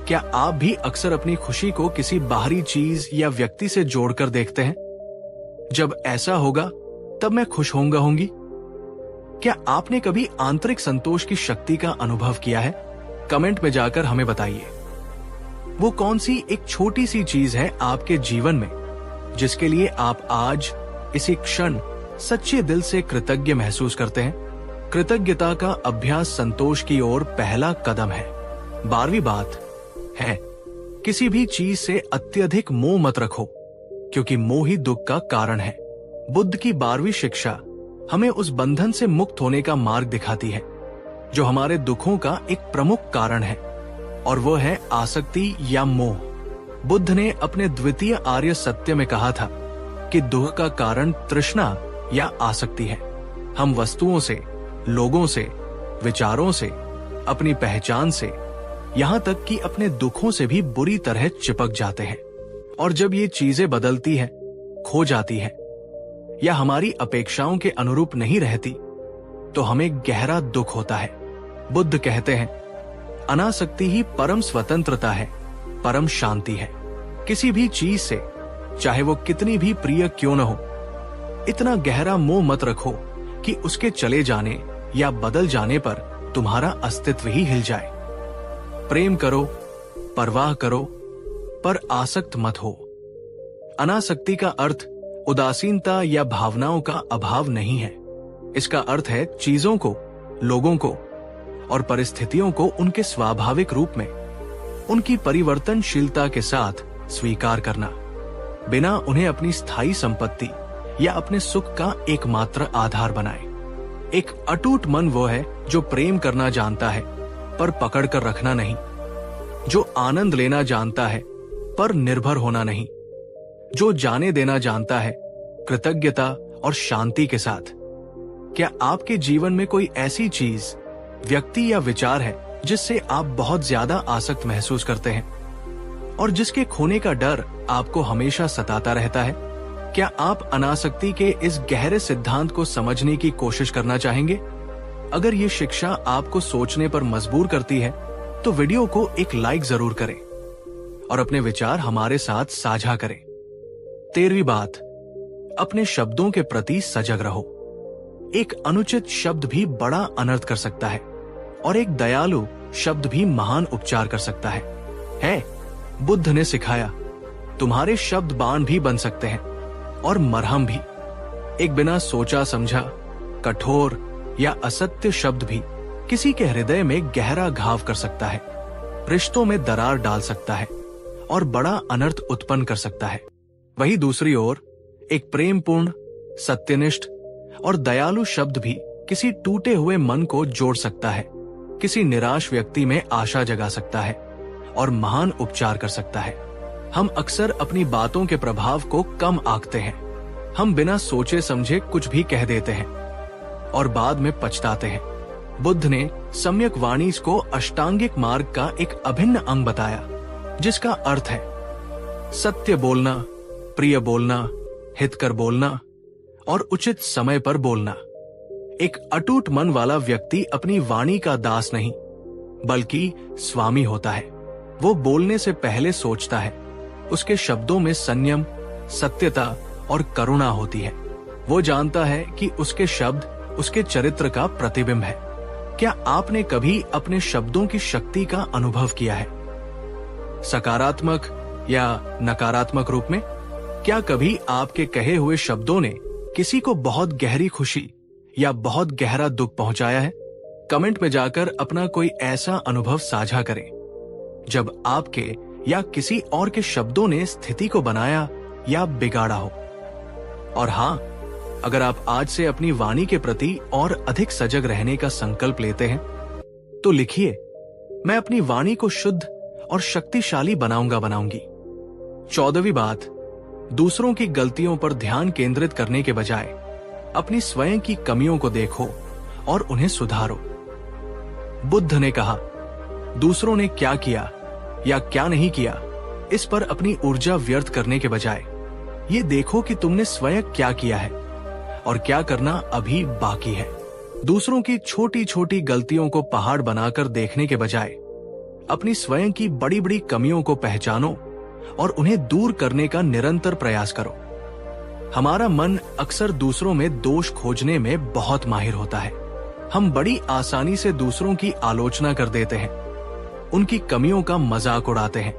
क्या आप भी अक्सर अपनी खुशी को किसी बाहरी चीज या व्यक्ति से जोड़कर देखते हैं? जब ऐसा होगा तब मैं खुश होंगी। क्या आपने कभी आंतरिक संतोष की शक्ति का अनुभव किया है? कमेंट में जाकर हमें बताइए। वो कौन सी एक छोटी सी चीज है आपके जीवन में जिसके लिए आप आज इसी क्षण सच्चे दिल से कृतज्ञ महसूस करते हैं? कृतज्ञता का अभ्यास संतोष की ओर पहला कदम है। 12वीं बात है, किसी भी चीज से अत्यधिक मोह मत रखो, क्योंकि मोह ही दुख का कारण है। बुद्ध की 12वीं शिक्षा हमें उस बंधन से मुक्त होने का मार्ग दिखाती है जो हमारे दुखों का एक प्रमुख कारण है, और वो है आसक्ति या मोह। बुद्ध ने अपने द्वितीय आर्य सत्य में कहा था कि दुख का कारण तृष्णा या आसक्ति है। हम वस्तुओं से, लोगों से, विचारों से, अपनी पहचान से यहाँ तक कि अपने दुखों से भी बुरी तरह चिपक जाते हैं। और जब ये चीजें बदलती है, खो जाती है या हमारी अपेक्षाओं के अनुरूप नहीं रहती, तो हमें गहरा दुख होता है। बुद्ध कहते हैं, अनासक्ति ही परम स्वतंत्रता है, परम शांति है। किसी भी चीज से, चाहे वो कितनी भी प्रिय क्यों न हो, इतना गहरा मोह मत रखो कि उसके चले जाने या बदल जाने पर तुम्हारा अस्तित्व ही हिल जाए। प्रेम करो, परवाह करो, पर आसक्त मत हो। अनासक्ति का अर्थ उदासीनता या भावनाओं का अभाव नहीं है। इसका अर्थ है चीजों को, लोगों को और परिस्थितियों को उनके स्वाभाविक रूप में, उनकी परिवर्तनशीलता के साथ स्वीकार करना, बिना उन्हें अपनी स्थायी संपत्ति या अपने सुख का एकमात्र आधार बनाए। एक अटूट मन वो है जो प्रेम करना जानता है पर पकड़ कर रखना नहीं, जो आनंद लेना जानता है पर निर्भर होना नहीं, जो जाने देना जानता है कृतज्ञता और शांति के साथ। क्या आपके जीवन में कोई ऐसी चीज, व्यक्ति या विचार है जिससे आप बहुत ज्यादा आसक्त महसूस करते हैं और जिसके खोने का डर आपको हमेशा सताता रहता है? क्या आप अनासक्ति के इस गहरे सिद्धांत को समझने की कोशिश करना चाहेंगे? अगर ये शिक्षा आपको सोचने पर मजबूर करती है तो वीडियो को एक लाइक जरूर करें और अपने विचार हमारे साथ साझा करें। 13वीं बात, अपने शब्दों के प्रति सजग रहो। एक अनुचित शब्द भी बड़ा अनर्थ कर सकता है और एक दयालु शब्द भी महान उपचार कर सकता है। बुद्ध ने सिखाया, तुम्हारे शब्द बाण भी बन सकते हैं और मरहम भी। एक बिना सोचा समझा, कठोर या असत्य शब्द भी किसी के हृदय में गहरा घाव कर सकता है, रिश्तों में दरार डाल सकता है और बड़ा अनर्थ उत्पन्न कर सकता है। वहीं दूसरी ओर एक प्रेमपूर्ण, सत्यनिष्ठ और दयालु शब्द भी किसी टूटे हुए मन को जोड़ सकता है, किसी निराश व्यक्ति में आशा जगा सकता है और महान उपचार कर सकता है। हम अक्सर अपनी बातों के प्रभाव को कम आंकते हैं। हम बिना सोचे समझे कुछ भी कह देते हैं और बाद में पछताते हैं। बुद्ध ने सम्यक वाणी को अष्टांगिक मार्ग का एक अभिन्न अंग बताया, जिसका अर्थ है सत्य बोलना, प्रिय बोलना, हितकर बोलना और उचित समय पर बोलना। एक अटूट मन वाला व्यक्ति अपनी वाणी का दास नहीं बल्कि स्वामी होता है। वो बोलने से पहले सोचता है। उसके शब्दों में संयम, सत्यता और करुणा होती है। वो जानता है कि उसके शब्द उसके चरित्र का प्रतिबिंब है। क्या आपने कभी अपने शब्दों की शक्ति का अनुभव किया है, सकारात्मक या नकारात्मक रूप में? क्या कभी आपके कहे हुए शब्दों ने किसी को बहुत गहरी खुशी या बहुत गहरा दुख पहुंचाया है? कमेंट में जाकर अपना कोई ऐसा अनुभव साझा करें जब आपके या किसी और के शब्दों ने स्थिति को बनाया या बिगाड़ा हो। और हाँ, अगर आप आज से अपनी वाणी के प्रति और अधिक सजग रहने का संकल्प लेते हैं तो लिखिए, मैं अपनी वाणी को शुद्ध और शक्तिशाली बनाऊंगी। 14वीं बात, दूसरों की गलतियों पर ध्यान केंद्रित करने के बजाय अपनी स्वयं की कमियों को देखो और उन्हें सुधारो। बुद्ध ने कहा, दूसरों ने क्या किया या क्या नहीं किया, इस पर अपनी ऊर्जा व्यर्थ करने के बजाय ये देखो कि तुमने स्वयं क्या किया है और क्या करना अभी बाकी है। दूसरों की छोटी छोटी गलतियों को पहाड़ बनाकर देखने के बजाय अपनी स्वयं की बड़ी बड़ी कमियों को पहचानो और उन्हें दूर करने का निरंतर प्रयास करो। हमारा मन अक्सर दूसरों में दोष खोजने में बहुत माहिर होता है। हम बड़ी आसानी से दूसरों की आलोचना कर देते हैं, उनकी कमियों का मजाक उड़ाते हैं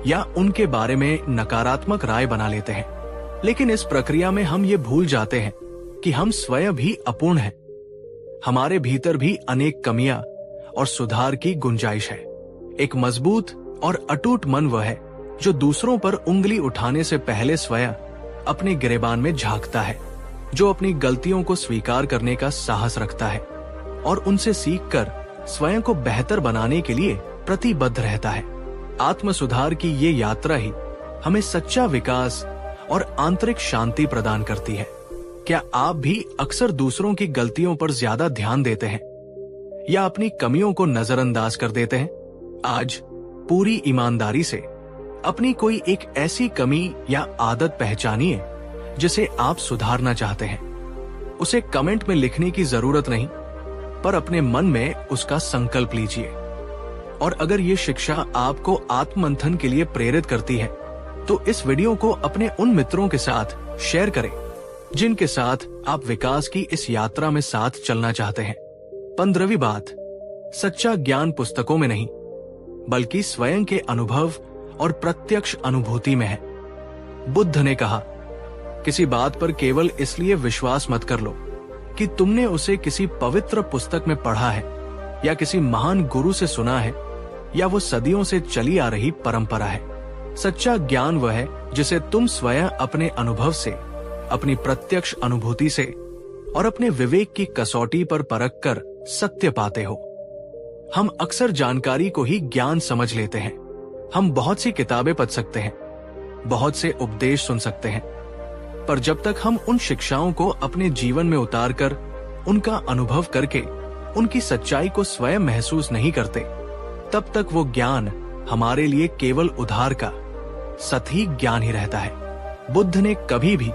या उनके बारे में नकारात्मक राय बना लेते हैं। लेकिन इस प्रक्रिया में हम ये भूल जाते हैं कि हम स्वयं भी अपूर्ण हैं। हमारे भीतर भी अनेक कमियां और सुधार की गुंजाइश है। एक मजबूत और अटूट मन वह है जो दूसरों पर उंगली उठाने से पहले स्वयं अपने गिरेबान में झांकता है, जो अपनी गलतियों को स्वीकार करने का साहस रखता है और उनसे सीखकर स्वयं को बेहतर बनाने के लिए प्रतिबद्ध रहता है। आत्म सुधार की ये यात्रा ही हमें सच्चा विकास और आंतरिक शांति प्रदान करती है। क्या आप भी अक्सर दूसरों की गलतियों पर ज्यादा ध्यान देते हैं या अपनी कमियों को नजरअंदाज कर देते हैं? आज पूरी ईमानदारी से अपनी कोई एक ऐसी कमी या आदत पहचानिए जिसे आप सुधारना चाहते हैं। उसे कमेंट में लिखने की जरूरत नहीं, पर अपने मन में उसका संकल्प लीजिए। और अगर ये शिक्षा आपको आत्ममंथन के लिए प्रेरित करती है तो इस वीडियो को अपने उन मित्रों के साथ शेयर करें जिनके साथ आप विकास की इस यात्रा में साथ चलना चाहते हैं। 15वीं बात, सच्चा ज्ञान पुस्तकों में नहीं बल्कि स्वयं के अनुभव और प्रत्यक्ष अनुभूति में है। बुद्ध ने कहा, किसी बात पर केवल इसलिए विश्वास मत कर लो कि तुमने उसे किसी पवित्र पुस्तक में पढ़ा है या किसी महान गुरु से सुना है या वो सदियों से चली आ रही परंपरा है। सच्चा ज्ञान वह है जिसे तुम स्वयं अपने अनुभव से, अपनी प्रत्यक्ष अनुभूति से और अपने विवेक की कसौटी पर परख कर सत्य पाते हो। हम अक्सर जानकारी को ही ज्ञान समझ लेते हैं। हम बहुत सी किताबें पढ़ सकते हैं, बहुत से उपदेश सुन सकते हैं, पर जब तक हम उन शिक्षाओं को अपने जीवन में उतारकर उनका अनुभव करके उनकी सच्चाई को स्वयं महसूस नहीं करते, तब तक वो ज्ञान हमारे लिए केवल उधार का सतही ज्ञान ही रहता है। बुद्ध ने कभी भी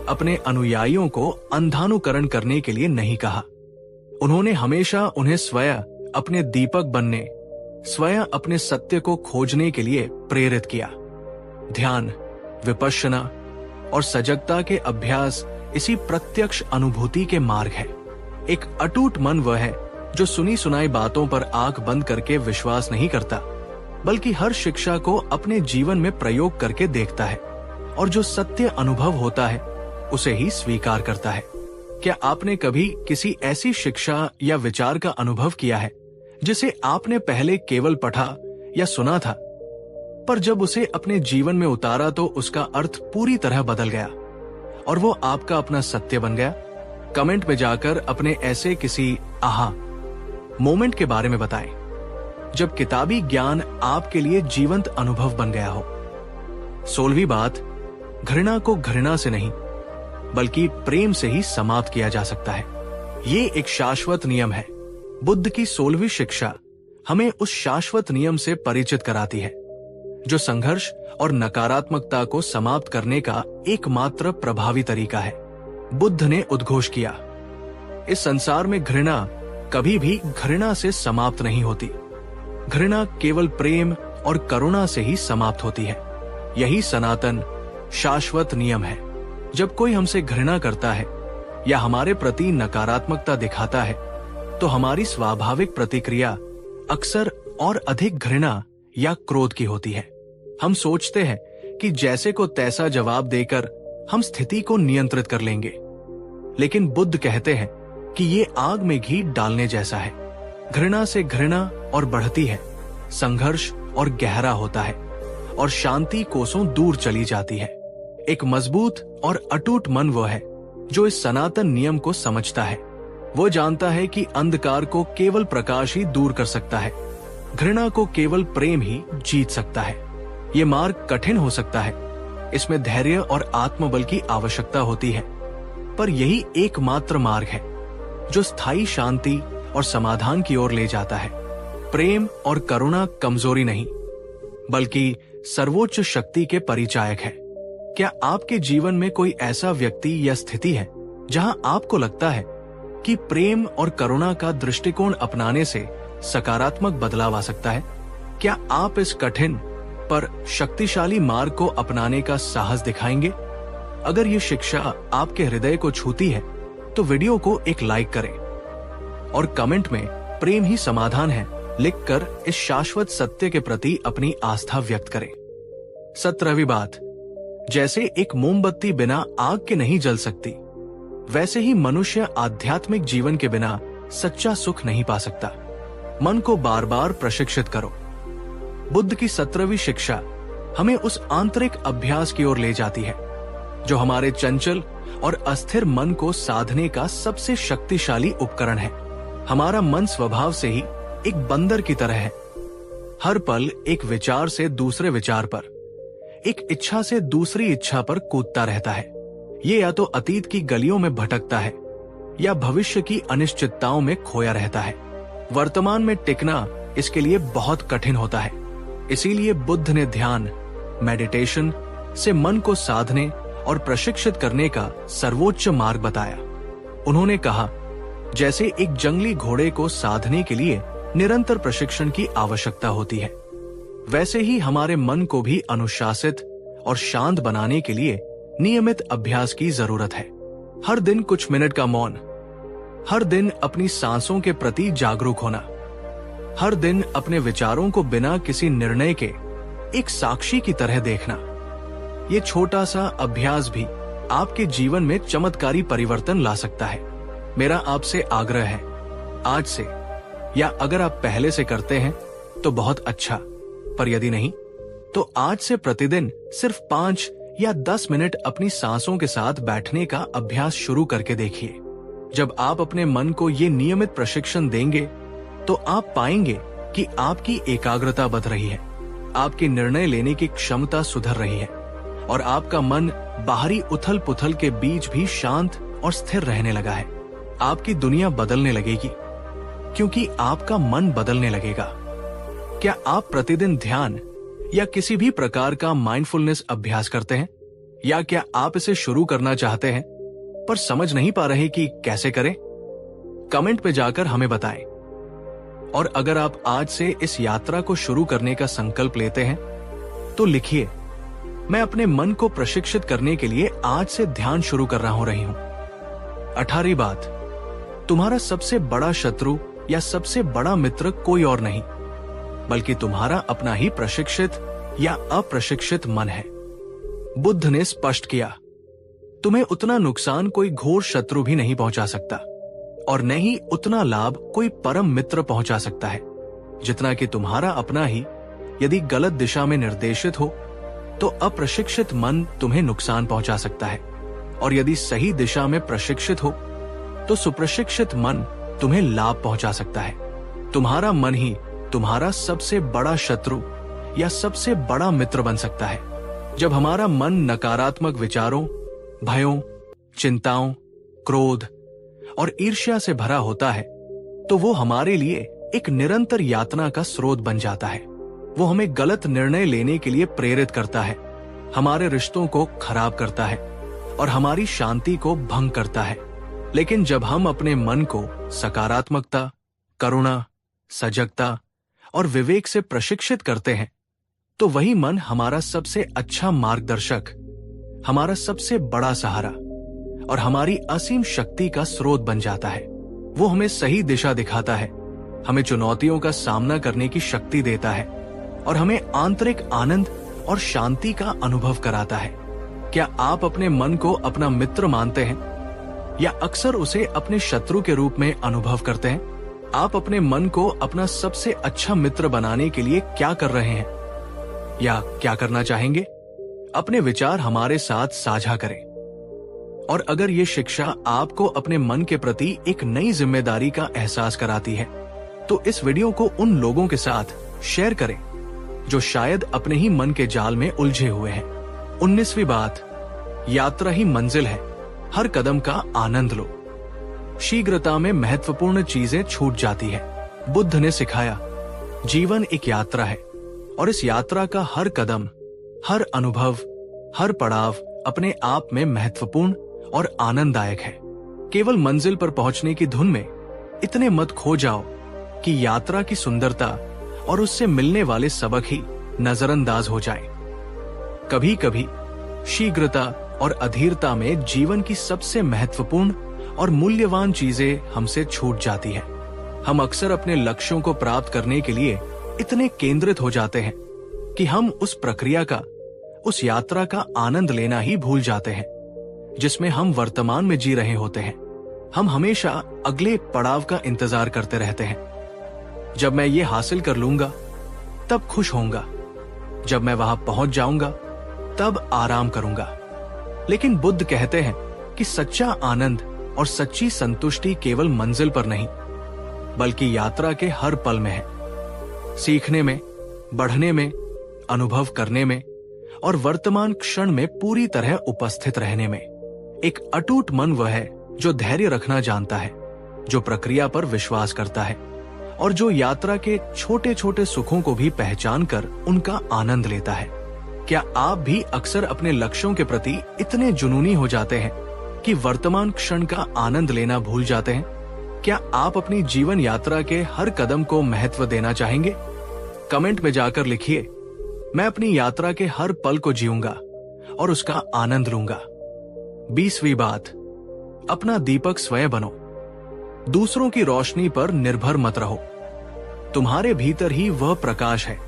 अपने अनुयायियों को अंधानुकरण करने के लिए नहीं कहा। उन्होंने हमेशा उन्हें स्वयं अपने दीपक बनने, स्वयं अपने सत्य को खोजने के लिए प्रेरित किया। ध्यान, विपश्यना और सजगता के अभ्यास इसी प्रत्यक्ष अनुभूति के मार्ग है। एक अटूट मन वह है जो सुनी सुनाई बातों पर आंख बंद करके विश्वास नहीं करता, बल्कि हर शिक्षा को अपने जीवन में प्रयोग करके देखता है और जो सत्य अनुभव होता है उसे ही स्वीकार करता है। क्या आपने कभी किसी ऐसी शिक्षा या विचार का अनुभव किया है जिसे आपने पहले केवल पढ़ा या सुना था, पर जब उसे अपने जीवन में उतारा तो उसका अर्थ पूरी तरह बदल गया और वो आपका अपना सत्य बन गया? कमेंट में जाकर अपने ऐसे किसी आहा मोमेंट के बारे में बताएं जब किताबी ज्ञान आपके लिए जीवंत अनुभव बन गया हो। 16वीं बात, घृणा को घृणा से नहीं बल्कि प्रेम से ही समाप्त किया जा सकता है। ये एक शाश्वत नियम है। बुद्ध की 16वीं शिक्षा हमें उस शाश्वत नियम से परिचित कराती है जो संघर्ष और नकारात्मकता को समाप्त करने का एकमात्र प्रभावी तरीका है। बुद्ध ने उद्घोष किया, इस संसार में घृणा कभी भी घृणा से समाप्त नहीं होती। घृणा केवल प्रेम और करुणा से ही समाप्त होती है। यही सनातन शाश्वत नियम है। जब कोई हमसे घृणा करता है या हमारे प्रति नकारात्मकता दिखाता है तो हमारी स्वाभाविक प्रतिक्रिया अक्सर और अधिक घृणा या क्रोध की होती है। हम सोचते हैं कि जैसे को तैसा जवाब देकर हम स्थिति को नियंत्रित कर लेंगे, लेकिन बुद्ध कहते हैं कि ये आग में घी डालने जैसा है। घृणा से घृणा और बढ़ती है, संघर्ष और गहरा होता है और शांति कोसों दूर चली जाती है। एक मजबूत और अटूट मन वो है जो इस सनातन नियम को समझता है। वो जानता है कि अंधकार को केवल प्रकाश ही दूर कर सकता है, घृणा को केवल प्रेम ही जीत सकता है। ये मार्ग कठिन हो सकता है, इसमें धैर्य और आत्मबल की आवश्यकता होती है, पर यही एकमात्र मार्ग है जो स्थायी शांति और समाधान की ओर ले जाता है। प्रेम और करुणा कमजोरी नहीं बल्कि सर्वोच्च शक्ति के परिचायक है। क्या आपके जीवन में कोई ऐसा व्यक्ति या स्थिति है जहां आपको लगता है कि प्रेम और करुणा का दृष्टिकोण अपनाने से सकारात्मक बदलाव आ सकता है? क्या आप इस कठिन पर शक्तिशाली मार्ग को अपनाने का साहस दिखाएंगे? अगर ये शिक्षा आपके हृदय को छूती है तो वीडियो को एक लाइक करें और कमेंट में प्रेम ही समाधान है लिखकर इस शाश्वत सत्य के प्रति अपनी आस्था व्यक्त करें। 17वीं बात, जैसे एक मोमबत्ती बिना आग के नहीं जल सकती, वैसे ही मनुष्य आध्यात्मिक जीवन के बिना सच्चा सुख नहीं पा सकता। मन को बार बार प्रशिक्षित करो। बुद्ध की 17वीं शिक्षा हमें उस आंतरिक अभ्यास की ओर ले जाती है जो हमारे चंचल और अस्थिर मन को साधने का सबसे शक्तिशाली उपकरण है। हमारा मन स्वभाव से ही एक बंदर की तरह है। हर पल एक विचार से दूसरे विचार पर, एक इच्छा से दूसरी इच्छा पर कूदता रहता है। ये या तो अतीत की गलियों में भटकता है या भविष्य की अनिश्चितताओं में खोया रहता है। वर्तमान में टिकना इसके लिए बहुत कठिन होता है। इसीलिए बुद्ध ने ध्यान, मेडिटेशन से मन को साधने और प्रशिक्षित करने का सर्वोच्च मार्ग बताया। उन्होंने कहा, जैसे एक जंगली घोड़े को साधने के लिए निरंतर प्रशिक्षण की आवश्यकता होती है, वैसे ही हमारे मन को भी अनुशासित और शांत बनाने के लिए नियमित अभ्यास की जरूरत है। हर दिन कुछ मिनट का मौन, हर दिन अपनी सांसों के प्रति जागरूक होना, हर दिन अपने विचारों को बिना किसी निर्णय के एक साक्षी की तरह देखना। ये छोटा सा अभ्यास भी आपके जीवन में चमत्कारी परिवर्तन ला सकता है। मेरा आपसे आग्रह है, आज से, या अगर आप पहले से करते हैं तो बहुत अच्छा, पर यदि नहीं तो आज से प्रतिदिन सिर्फ 5 या 10 मिनट अपनी सांसों के साथ बैठने का अभ्यास शुरू करके देखिए। जब आप अपने मन को ये नियमित प्रशिक्षण देंगे तो आप पाएंगे कि आपकी एकाग्रता बढ़ रही है, आपकी निर्णय लेने की क्षमता सुधर रही है और आपका मन बाहरी उथल पुथल के बीच भी शांत और स्थिर रहने लगा है। आपकी दुनिया बदलने लगेगी क्योंकि आपका मन बदलने लगेगा। क्या आप प्रतिदिन ध्यान या किसी भी प्रकार का माइंडफुलनेस अभ्यास करते हैं, या क्या आप इसे शुरू करना चाहते हैं पर समझ नहीं पा रहे कि कैसे करें? कमेंट पे जाकर हमें बताएं। और अगर आप आज से इस यात्रा को शुरू करने का संकल्प लेते हैं तो लिखिए, मैं अपने मन को प्रशिक्षित करने के लिए आज से ध्यान शुरू कर रही हूं। 18वीं बात, तुम्हारा सबसे बड़ा शत्रु या सबसे बड़ा मित्र कोई और नहीं बल्कि तुम्हारा अपना ही प्रशिक्षित या अप्रशिक्षित मन है। बुद्ध ने स्पष्ट किया, तुम्हें उतना नुकसान कोई घोर शत्रु भी नहीं पहुंचा सकता और न ही उतना लाभ कोई परम मित्र पहुंचा सकता है जितना कि तुम्हारा अपना ही यदि गलत दिशा में निर्देशित हो तो अप्रशिक्षित मन तुम्हें नुकसान पहुंचा सकता है, और यदि सही दिशा में प्रशिक्षित हो तो सुप्रशिक्षित मन तुम्हें लाभ पहुंचा सकता है। तुम्हारा मन ही तुम्हारा सबसे बड़ा शत्रु या सबसे बड़ा मित्र बन सकता है। जब हमारा मन नकारात्मक विचारों, भयों, चिंताओं, क्रोध और ईर्ष्या से भरा होता है तो वो हमारे लिए एक निरंतर यातना का स्रोत बन जाता है। वो हमें गलत निर्णय लेने के लिए प्रेरित करता है, हमारे रिश्तों को खराब करता है और हमारी शांति को भंग करता है। लेकिन जब हम अपने मन को सकारात्मकता, करुणा, सजगता और विवेक से प्रशिक्षित करते हैं तो वही मन हमारा सबसे अच्छा मार्गदर्शक, हमारा सबसे बड़ा सहारा और हमारी असीम शक्ति का स्रोत बन जाता है। वो हमें सही दिशा दिखाता है, हमें चुनौतियों का सामना करने की शक्ति देता है और हमें आंतरिक आनंद और शांति का अनुभव कराता है। क्या आप अपने मन को अपना मित्र मानते हैं या अक्सर उसे अपने शत्रु के रूप में अनुभव करते हैं? आप अपने मन को अपना सबसे अच्छा मित्र बनाने के लिए क्या कर रहे हैं या क्या करना चाहेंगे? अपने विचार हमारे साथ साझा करें। और अगर ये शिक्षा आपको अपने मन के प्रति एक नई जिम्मेदारी का एहसास कराती है तो इस वीडियो को उन लोगों के साथ शेयर करें जो शायद अपने ही मन के जाल में उलझे हुए हैं। 19वीं बात, यात्रा ही मंजिल है, हर कदम का आनंद लो। शीघ्रता में महत्वपूर्ण चीजें छूट जाती है। बुद्ध ने सिखाया, जीवन एक यात्रा है और इस यात्रा का हर कदम, हर अनुभव, हर पड़ाव अपने आप में महत्वपूर्ण और आनंददायक है। केवल मंजिल पर पहुंचने की धुन में इतने मत खो जाओ कि यात्रा की सुंदरता और उससे मिलने वाले सबक ही नजरअंदाज हो जाए। कभी कभी शीघ्रता और अधीरता में जीवन की सबसे महत्वपूर्ण और मूल्यवान चीजें हमसे छूट जाती है। हम अक्सर अपने लक्ष्यों को प्राप्त करने के लिए इतने केंद्रित हो जाते हैं कि हम उस प्रक्रिया का, उस यात्रा का आनंद लेना ही भूल जाते हैं जिसमें हम वर्तमान में जी रहे होते हैं। हम हमेशा अगले पड़ाव का इंतजार करते रहते हैं। जब मैं ये हासिल कर लूंगा तब खुश होऊंगा, जब मैं वहां पहुंच जाऊंगा तब आराम करूंगा। लेकिन बुद्ध कहते हैं कि सच्चा आनंद और सच्ची संतुष्टि केवल मंजिल पर नहीं बल्कि यात्रा के हर पल में है। सीखने में, बढ़ने में, अनुभव करने में और वर्तमान क्षण में पूरी तरह उपस्थित रहने में। एक अटूट मन वह है जो धैर्य रखना जानता है, जो प्रक्रिया पर विश्वास करता है और जो यात्रा के छोटे छोटे सुखों को भी पहचान कर उनका आनंद लेता है। क्या आप भी अक्सर अपने लक्ष्यों के प्रति इतने जुनूनी हो जाते हैं कि वर्तमान क्षण का आनंद लेना भूल जाते हैं? क्या आप अपनी जीवन यात्रा के हर कदम को महत्व देना चाहेंगे? कमेंट में जाकर लिखिए, मैं अपनी यात्रा के हर पल को जीऊंगा और उसका आनंद लूंगा। 20वीं बात, अपना दीपक स्वयं बनो। दूसरों की रोशनी पर निर्भर मत रहो। तुम्हारे भीतर ही वह प्रकाश है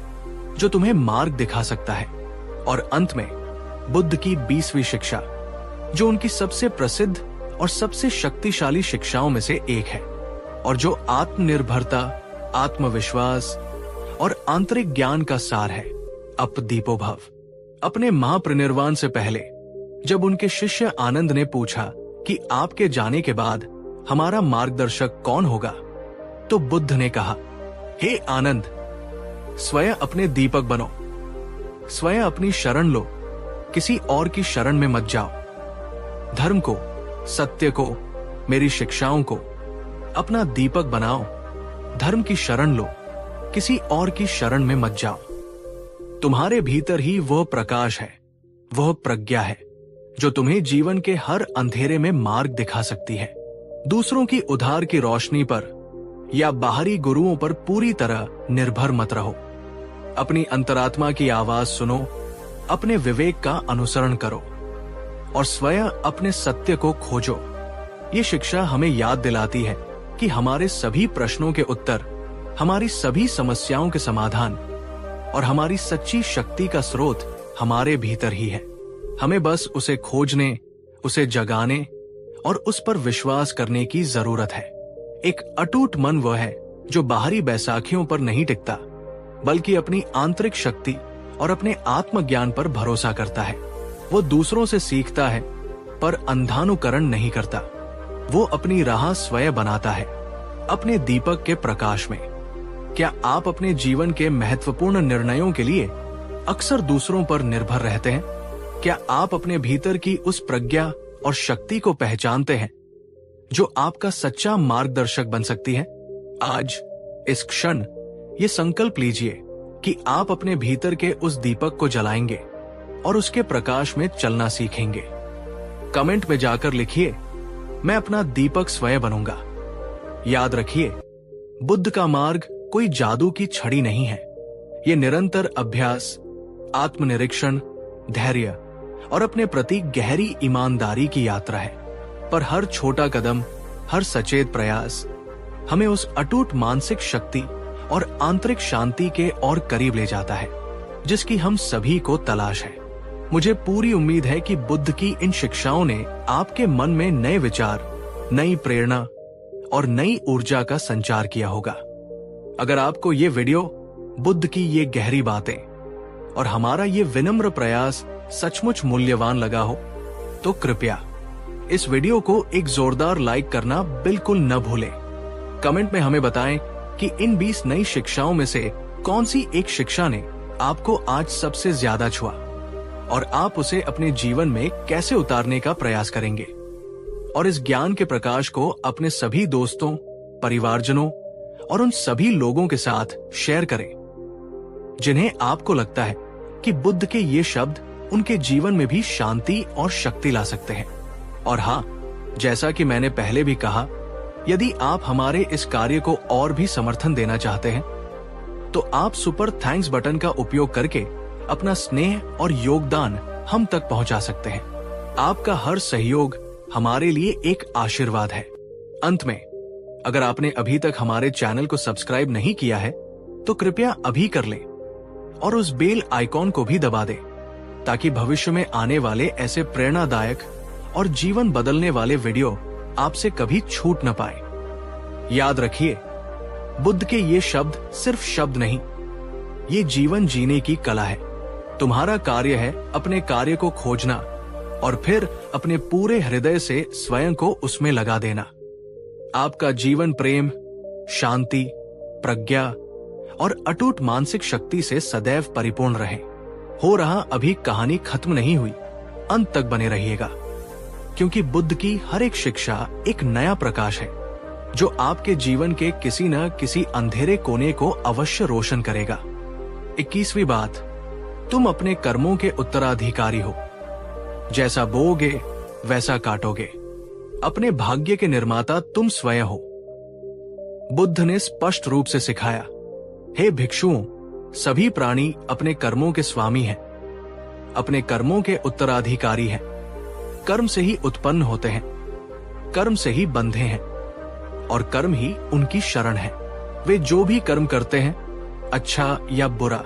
जो तुम्हें मार्ग दिखा सकता है। और अंत में बुद्ध की 20वीं शिक्षा, जो उनकी सबसे प्रसिद्ध और सबसे शक्तिशाली शिक्षाओं में से एक है, और जो आत्मनिर्भरता, आत्मविश्वास और आंतरिक ज्ञान का सार है। अप दीपो भव। अपने महापरिनिर्वाण से पहले जब उनके शिष्य आनंद ने पूछा कि आपके जाने के बाद हमारा मार्गदर्शक कौन होगा, तो बुद्ध ने कहा, हे आनंद, स्वयं अपने दीपक बनो। स्वयं अपनी शरण लो, किसी और की शरण में मत जाओ। धर्म को, सत्य को, मेरी शिक्षाओं को अपना दीपक बनाओ। धर्म की शरण लो, किसी और की शरण में मत जाओ। तुम्हारे भीतर ही वह प्रकाश है, वह प्रज्ञा है जो तुम्हें जीवन के हर अंधेरे में मार्ग दिखा सकती है। दूसरों की उधार की रोशनी पर या बाहरी गुरुओं पर पूरी तरह निर्भर मत रहो। अपनी अंतरात्मा की आवाज सुनो, अपने विवेक का अनुसरण करो और स्वयं अपने सत्य को खोजो। ये शिक्षा हमें याद दिलाती है कि हमारे सभी प्रश्नों के उत्तर, हमारी सभी समस्याओं के समाधान और हमारी सच्ची शक्ति का स्रोत हमारे भीतर ही है। हमें बस उसे खोजने, उसे जगाने और उस पर विश्वास करने की जरूरत है। एक अटूट मन वह है जो बाहरी बैसाखियों पर नहीं टिकता, बल्कि अपनी आंतरिक शक्ति और अपने आत्मज्ञान पर भरोसा करता है। वो दूसरों से सीखता है पर अंधानुकरण नहीं करता। वो अपनी राह स्वयं बनाता है, अपने दीपक के प्रकाश में। क्या आप अपने जीवन के महत्वपूर्ण निर्णयों के लिए अक्सर दूसरों पर निर्भर रहते हैं? क्या आप अपने भीतर की उस प्रज्ञा और शक्ति को पहचानते हैं जो आपका सच्चा मार्गदर्शक बन सकती है? आज इस क्षण ये संकल्प लीजिए कि आप अपने भीतर के उस दीपक को जलाएंगे और उसके प्रकाश में चलना सीखेंगे। कमेंट में जाकर लिखिए, मैं अपना दीपक स्वयं बनूंगा। याद रखिए, बुद्ध का मार्ग कोई जादू की छड़ी नहीं है। ये निरंतर अभ्यास, आत्मनिरीक्षण, धैर्य और अपने प्रति गहरी ईमानदारी की यात्रा है। पर हर छोटा कदम, हर सचेत प्रयास हमें उस अटूट मानसिक शक्ति और आंतरिक शांति के और करीब ले जाता है जिसकी हम सभी को तलाश है। मुझे पूरी उम्मीद है कि बुद्ध की इन शिक्षाओं ने आपके मन में नए विचार, नई प्रेरणा और नई ऊर्जा का संचार किया होगा। अगर आपको ये वीडियो, बुद्ध की ये गहरी बातें और हमारा ये विनम्र प्रयास सचमुच मूल्यवान लगा हो, तो कृपया इस वीडियो को एक जोरदार लाइक करना बिल्कुल न भूलें। कमेंट में हमें बताएं कि इन 20 नई शिक्षाओं में से कौन सी एक शिक्षा ने आपको आज सबसे ज्यादा छुआ और आप उसे अपने जीवन में कैसे उतारने का प्रयास करेंगे। और इस ज्ञान के प्रकाश को अपने सभी दोस्तों, परिवारजनों और उन सभी लोगों के साथ शेयर करें जिन्हें आपको लगता है कि बुद्ध के ये शब्द उनके जीवन में भी शांति और शक्ति ला सकते हैं। और हाँ, जैसा कि मैंने पहले भी कहा, यदि आप हमारे इस कार्य को और भी समर्थन देना चाहते हैं तो आप सुपर थैंक्स बटन का उपयोग करके अपना स्नेह और योगदान हम तक पहुंचा सकते हैं। आपका हर सहयोग हमारे लिए एक आशीर्वाद है। अंत में, अगर आपने अभी तक हमारे चैनल को सब्सक्राइब नहीं किया है तो कृपया अभी कर लें और उस बेल आइकॉन को भी दबा दें ताकि भविष्य में आने वाले ऐसे प्रेरणादायक और जीवन बदलने वाले वीडियो आपसे कभी छूट न पाए। याद रखिए, बुद्ध के ये शब्द सिर्फ शब्द नहीं, ये जीवन जीने की कला है। तुम्हारा कार्य है अपने कार्य को खोजना और फिर अपने पूरे हृदय से स्वयं को उसमें लगा देना। आपका जीवन प्रेम, शांति, प्रज्ञा और अटूट मानसिक शक्ति से सदैव परिपूर्ण रहे। हो रहा अभी कहानी खत्म नहीं हुई, अंत तक बने रहिएगा, क्योंकि बुद्ध की हर एक शिक्षा एक नया प्रकाश है जो आपके जीवन के किसी न किसी अंधेरे कोने को अवश्य रोशन करेगा। 21वीं बात, तुम अपने कर्मों के उत्तराधिकारी हो। जैसा बोओगे वैसा काटोगे। अपने भाग्य के निर्माता तुम स्वयं हो। बुद्ध ने स्पष्ट रूप से सिखाया, हे भिक्षुओं, सभी प्राणी अपने कर्मों के स्वामी हैं, अपने कर्मों के उत्तराधिकारी हैं। कर्म से ही उत्पन्न होते हैं, कर्म से ही बंधे हैं और कर्म ही उनकी शरण है। वे जो भी कर्म करते हैं, अच्छा या बुरा,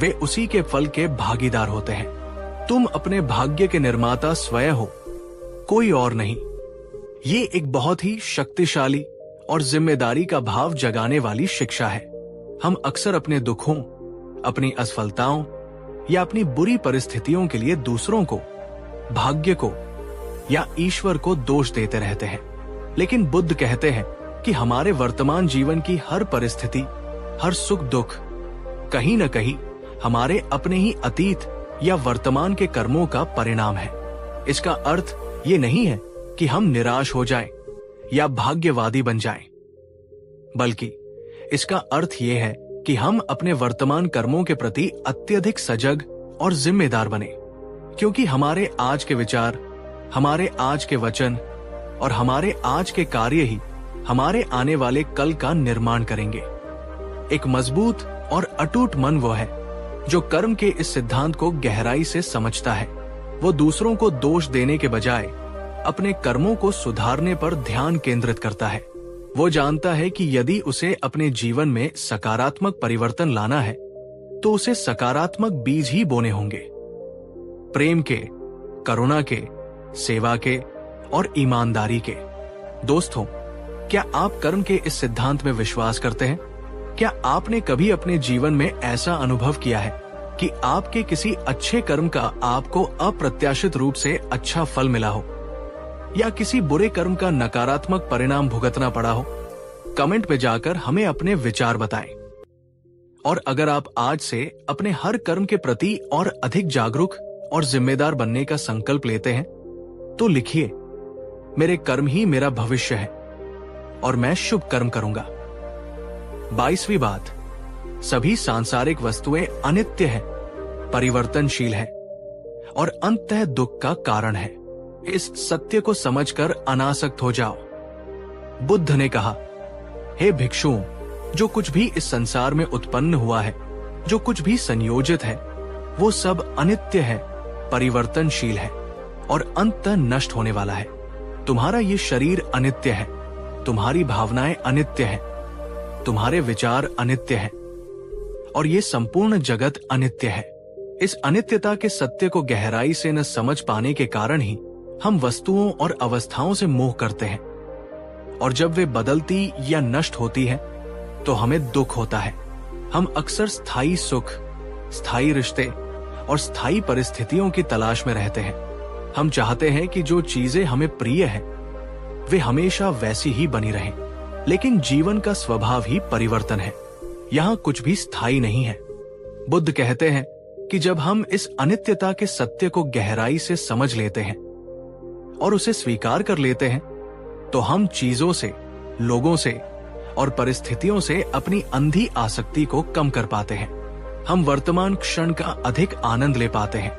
वे उसी के फल के भागीदार होते हैं। तुम अपने भाग्य के निर्माता स्वयं हो, कोई और नहीं। ये एक बहुत ही शक्तिशाली और जिम्मेदारी का भाव जगाने वाली शिक्षा है। हम अक्सर अपने दुखों, अपनी असफलताओं या अपनी बुरी परिस्थितियों के लिए दूसरों को, भाग्य को या ईश्वर को दोष देते रहते हैं। लेकिन बुद्ध कहते हैं कि हमारे वर्तमान जीवन की हर परिस्थिति, हर सुख दुख कहीं न कहीं हमारे अपने ही अतीत या वर्तमान के कर्मों का परिणाम है। इसका अर्थ ये नहीं है कि हम निराश हो जाएं या भाग्यवादी बन जाएं, बल्कि इसका अर्थ ये है कि हम अपने वर्तमान कर्मों के प्रति अत्यधिक सजग और जिम्मेदार बने, क्योंकि हमारे आज के विचार, हमारे आज के वचन और हमारे आज के कार्य ही हमारे आने वाले कल का निर्माण करेंगे। एक मजबूत और अटूट मन वो है जो कर्म के इस सिद्धांत को गहराई से समझता है। वो दूसरों को दोष देने के बजाय अपने कर्मों को सुधारने पर ध्यान केंद्रित करता है। वो जानता है कि यदि उसे अपने जीवन में सकारात्मक परिवर्तन लाना है तो उसे सकारात्मक बीज ही बोने होंगे। प्रेम के, करुणा के, सेवा के और ईमानदारी के। दोस्तों, क्या आप कर्म के इस सिद्धांत में विश्वास करते हैं? क्या आपने कभी अपने जीवन में ऐसा अनुभव किया है कि आपके किसी अच्छे कर्म का आपको अप्रत्याशित रूप से अच्छा फल मिला हो, या किसी बुरे कर्म का नकारात्मक परिणाम भुगतना पड़ा हो? कमेंट में जाकर हमें अपने विचार बताएं। और अगर आप आज से अपने हर कर्म के प्रति और अधिक जागरूक और जिम्मेदार बनने का संकल्प लेते हैं तो लिखिए, मेरे कर्म ही मेरा भविष्य है और मैं शुभ कर्म करूंगा। 22वीं बात, सभी सांसारिक वस्तुएं अनित्य हैं, परिवर्तनशील है और अंततः दुख का कारण है। इस सत्य को समझकर अनासक्त हो जाओ। बुद्ध ने कहा, हे भिक्षुओं, जो कुछ भी इस संसार में उत्पन्न हुआ है, जो कुछ भी संयोजित है, वो सब अनित्य है, परिवर्तनशील है और अंततः नष्ट होने वाला है। तुम्हारा ये शरीर अनित्य है, तुम्हारी भावनाएं अनित्य हैं, तुम्हारे विचार अनित्य हैं और ये संपूर्ण जगत अनित्य है। इस अनित्यता के सत्य को गहराई से न समझ पाने के कारण ही हम वस्तुओं और अवस्थाओं से मोह करते हैं, और जब वे बदलती या नष्ट होती हैं, तो हमें दुख होता है। हम अक्सर स्थायी सुख, स्थायी रिश्ते और स्थायी परिस्थितियों की तलाश में रहते हैं। हम चाहते हैं कि जो चीजें हमें प्रिय हैं, वे हमेशा वैसी ही बनी रहें, लेकिन जीवन का स्वभाव ही परिवर्तन है। यहाँ कुछ भी स्थायी नहीं है। बुद्ध कहते हैं कि जब हम इस अनित्यता के सत्य को गहराई से समझ लेते हैं और उसे स्वीकार कर लेते हैं, तो हम चीजों से, लोगों से और परिस्थितियों से अपनी अंधी आसक्ति को कम कर पाते हैं। हम वर्तमान क्षण का अधिक आनंद ले पाते हैं,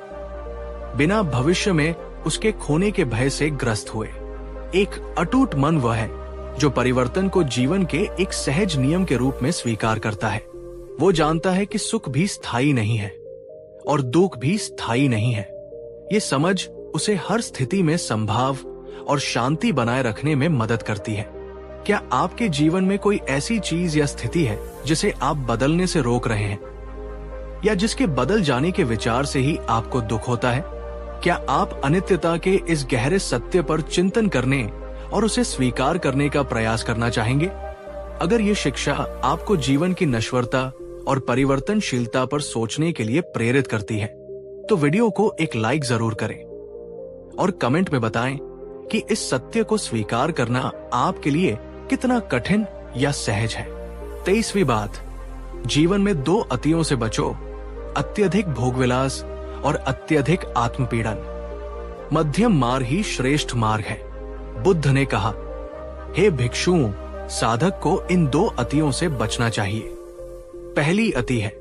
बिना भविष्य में उसके खोने के भय से ग्रस्त हुए। एक अटूट मन वह है जो परिवर्तन को जीवन के एक सहज नियम के रूप में स्वीकार करता है। वो जानता है कि सुख भी स्थायी नहीं है और दुख भी स्थायी नहीं है। ये समझ उसे हर स्थिति में संभाव और शांति बनाए रखने में मदद करती है। क्या आपके जीवन में कोई ऐसी चीज या स्थिति है जिसे आप बदलने से रोक रहे हैं, या जिसके बदल जाने के विचार से ही आपको दुख होता है? क्या आप अनित्यता के इस गहरे सत्य पर चिंतन करने और उसे स्वीकार करने का प्रयास करना चाहेंगे? अगर ये शिक्षा आपको जीवन की नश्वरता और परिवर्तनशीलता पर सोचने के लिए प्रेरित करती है, तो वीडियो को एक लाइक जरूर करें और कमेंट में बताएं कि इस सत्य को स्वीकार करना आपके लिए कितना कठिन या सहज है। 23वीं बात, जीवन में दो अतियों से बचो, अत्यधिक भोगविलास और अत्यधिक आत्मपीड़न। मध्यम मार्ग ही श्रेष्ठ मार्ग है। बुद्ध ने कहा, हे भिक्षुओं, साधक को इन दो अतियों से बचना चाहिए। पहली अति है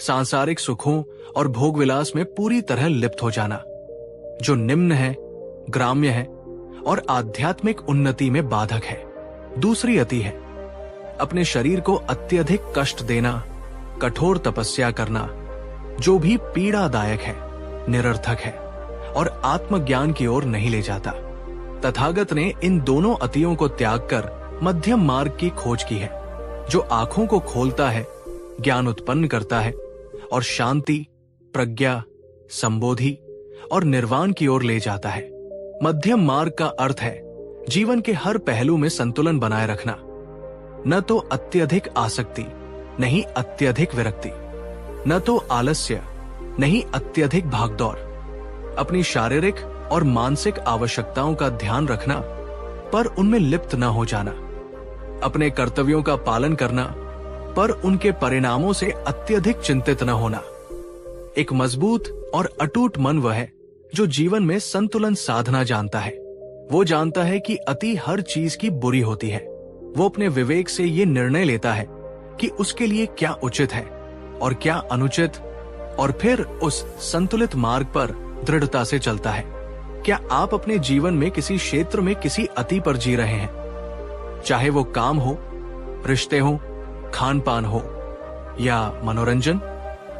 सांसारिक सुखों और भोग विलास में पूरी तरह लिप्त हो जाना, जो निम्न है, ग्राम्य है और आध्यात्मिक उन्नति में बाधक है। दूसरी अति है अपने शरीर को अत्यधिक कष्ट देना, कठोर तपस्या करना, जो भी पीड़ादायक है, निरर्थक है और आत्मज्ञान की ओर नहीं ले जाता। तथागत ने इन दोनों अतियों को त्याग कर मध्यम मार्ग की खोज की है, जो आंखों को खोलता है, ज्ञान उत्पन्न करता है और शांति, प्रज्ञा, संबोधि और निर्वाण की ओर ले जाता है। मध्यम मार्ग का अर्थ है जीवन के हर पहलू में संतुलन बनाए रखना, न तो अत्यधिक आसक्ति, नहीं अत्यधिक विरक्ति, न तो आलस्य, नहीं अत्यधिक भागदौड़, अपनी शारीरिक और मानसिक आवश्यकताओं का ध्यान रखना पर उनमें लिप्त न हो जाना, अपने कर्तव्यों का पालन करना पर उनके परिणामों से अत्यधिक चिंतित न होना। एक मजबूत और अटूट मन वह है जो जीवन में संतुलन साधना जानता है। वो जानता है कि अति हर चीज की बुरी होती है। वो अपने विवेक से ये निर्णय लेता है कि उसके लिए क्या उचित है और क्या अनुचित, और फिर उस संतुलित मार्ग पर दृढ़ता से चलता है। क्या आप अपने जीवन में किसी क्षेत्र में किसी अति पर जी रहे हैं? चाहे वो काम हो, रिश्ते हो, खान पान हो या मनोरंजन।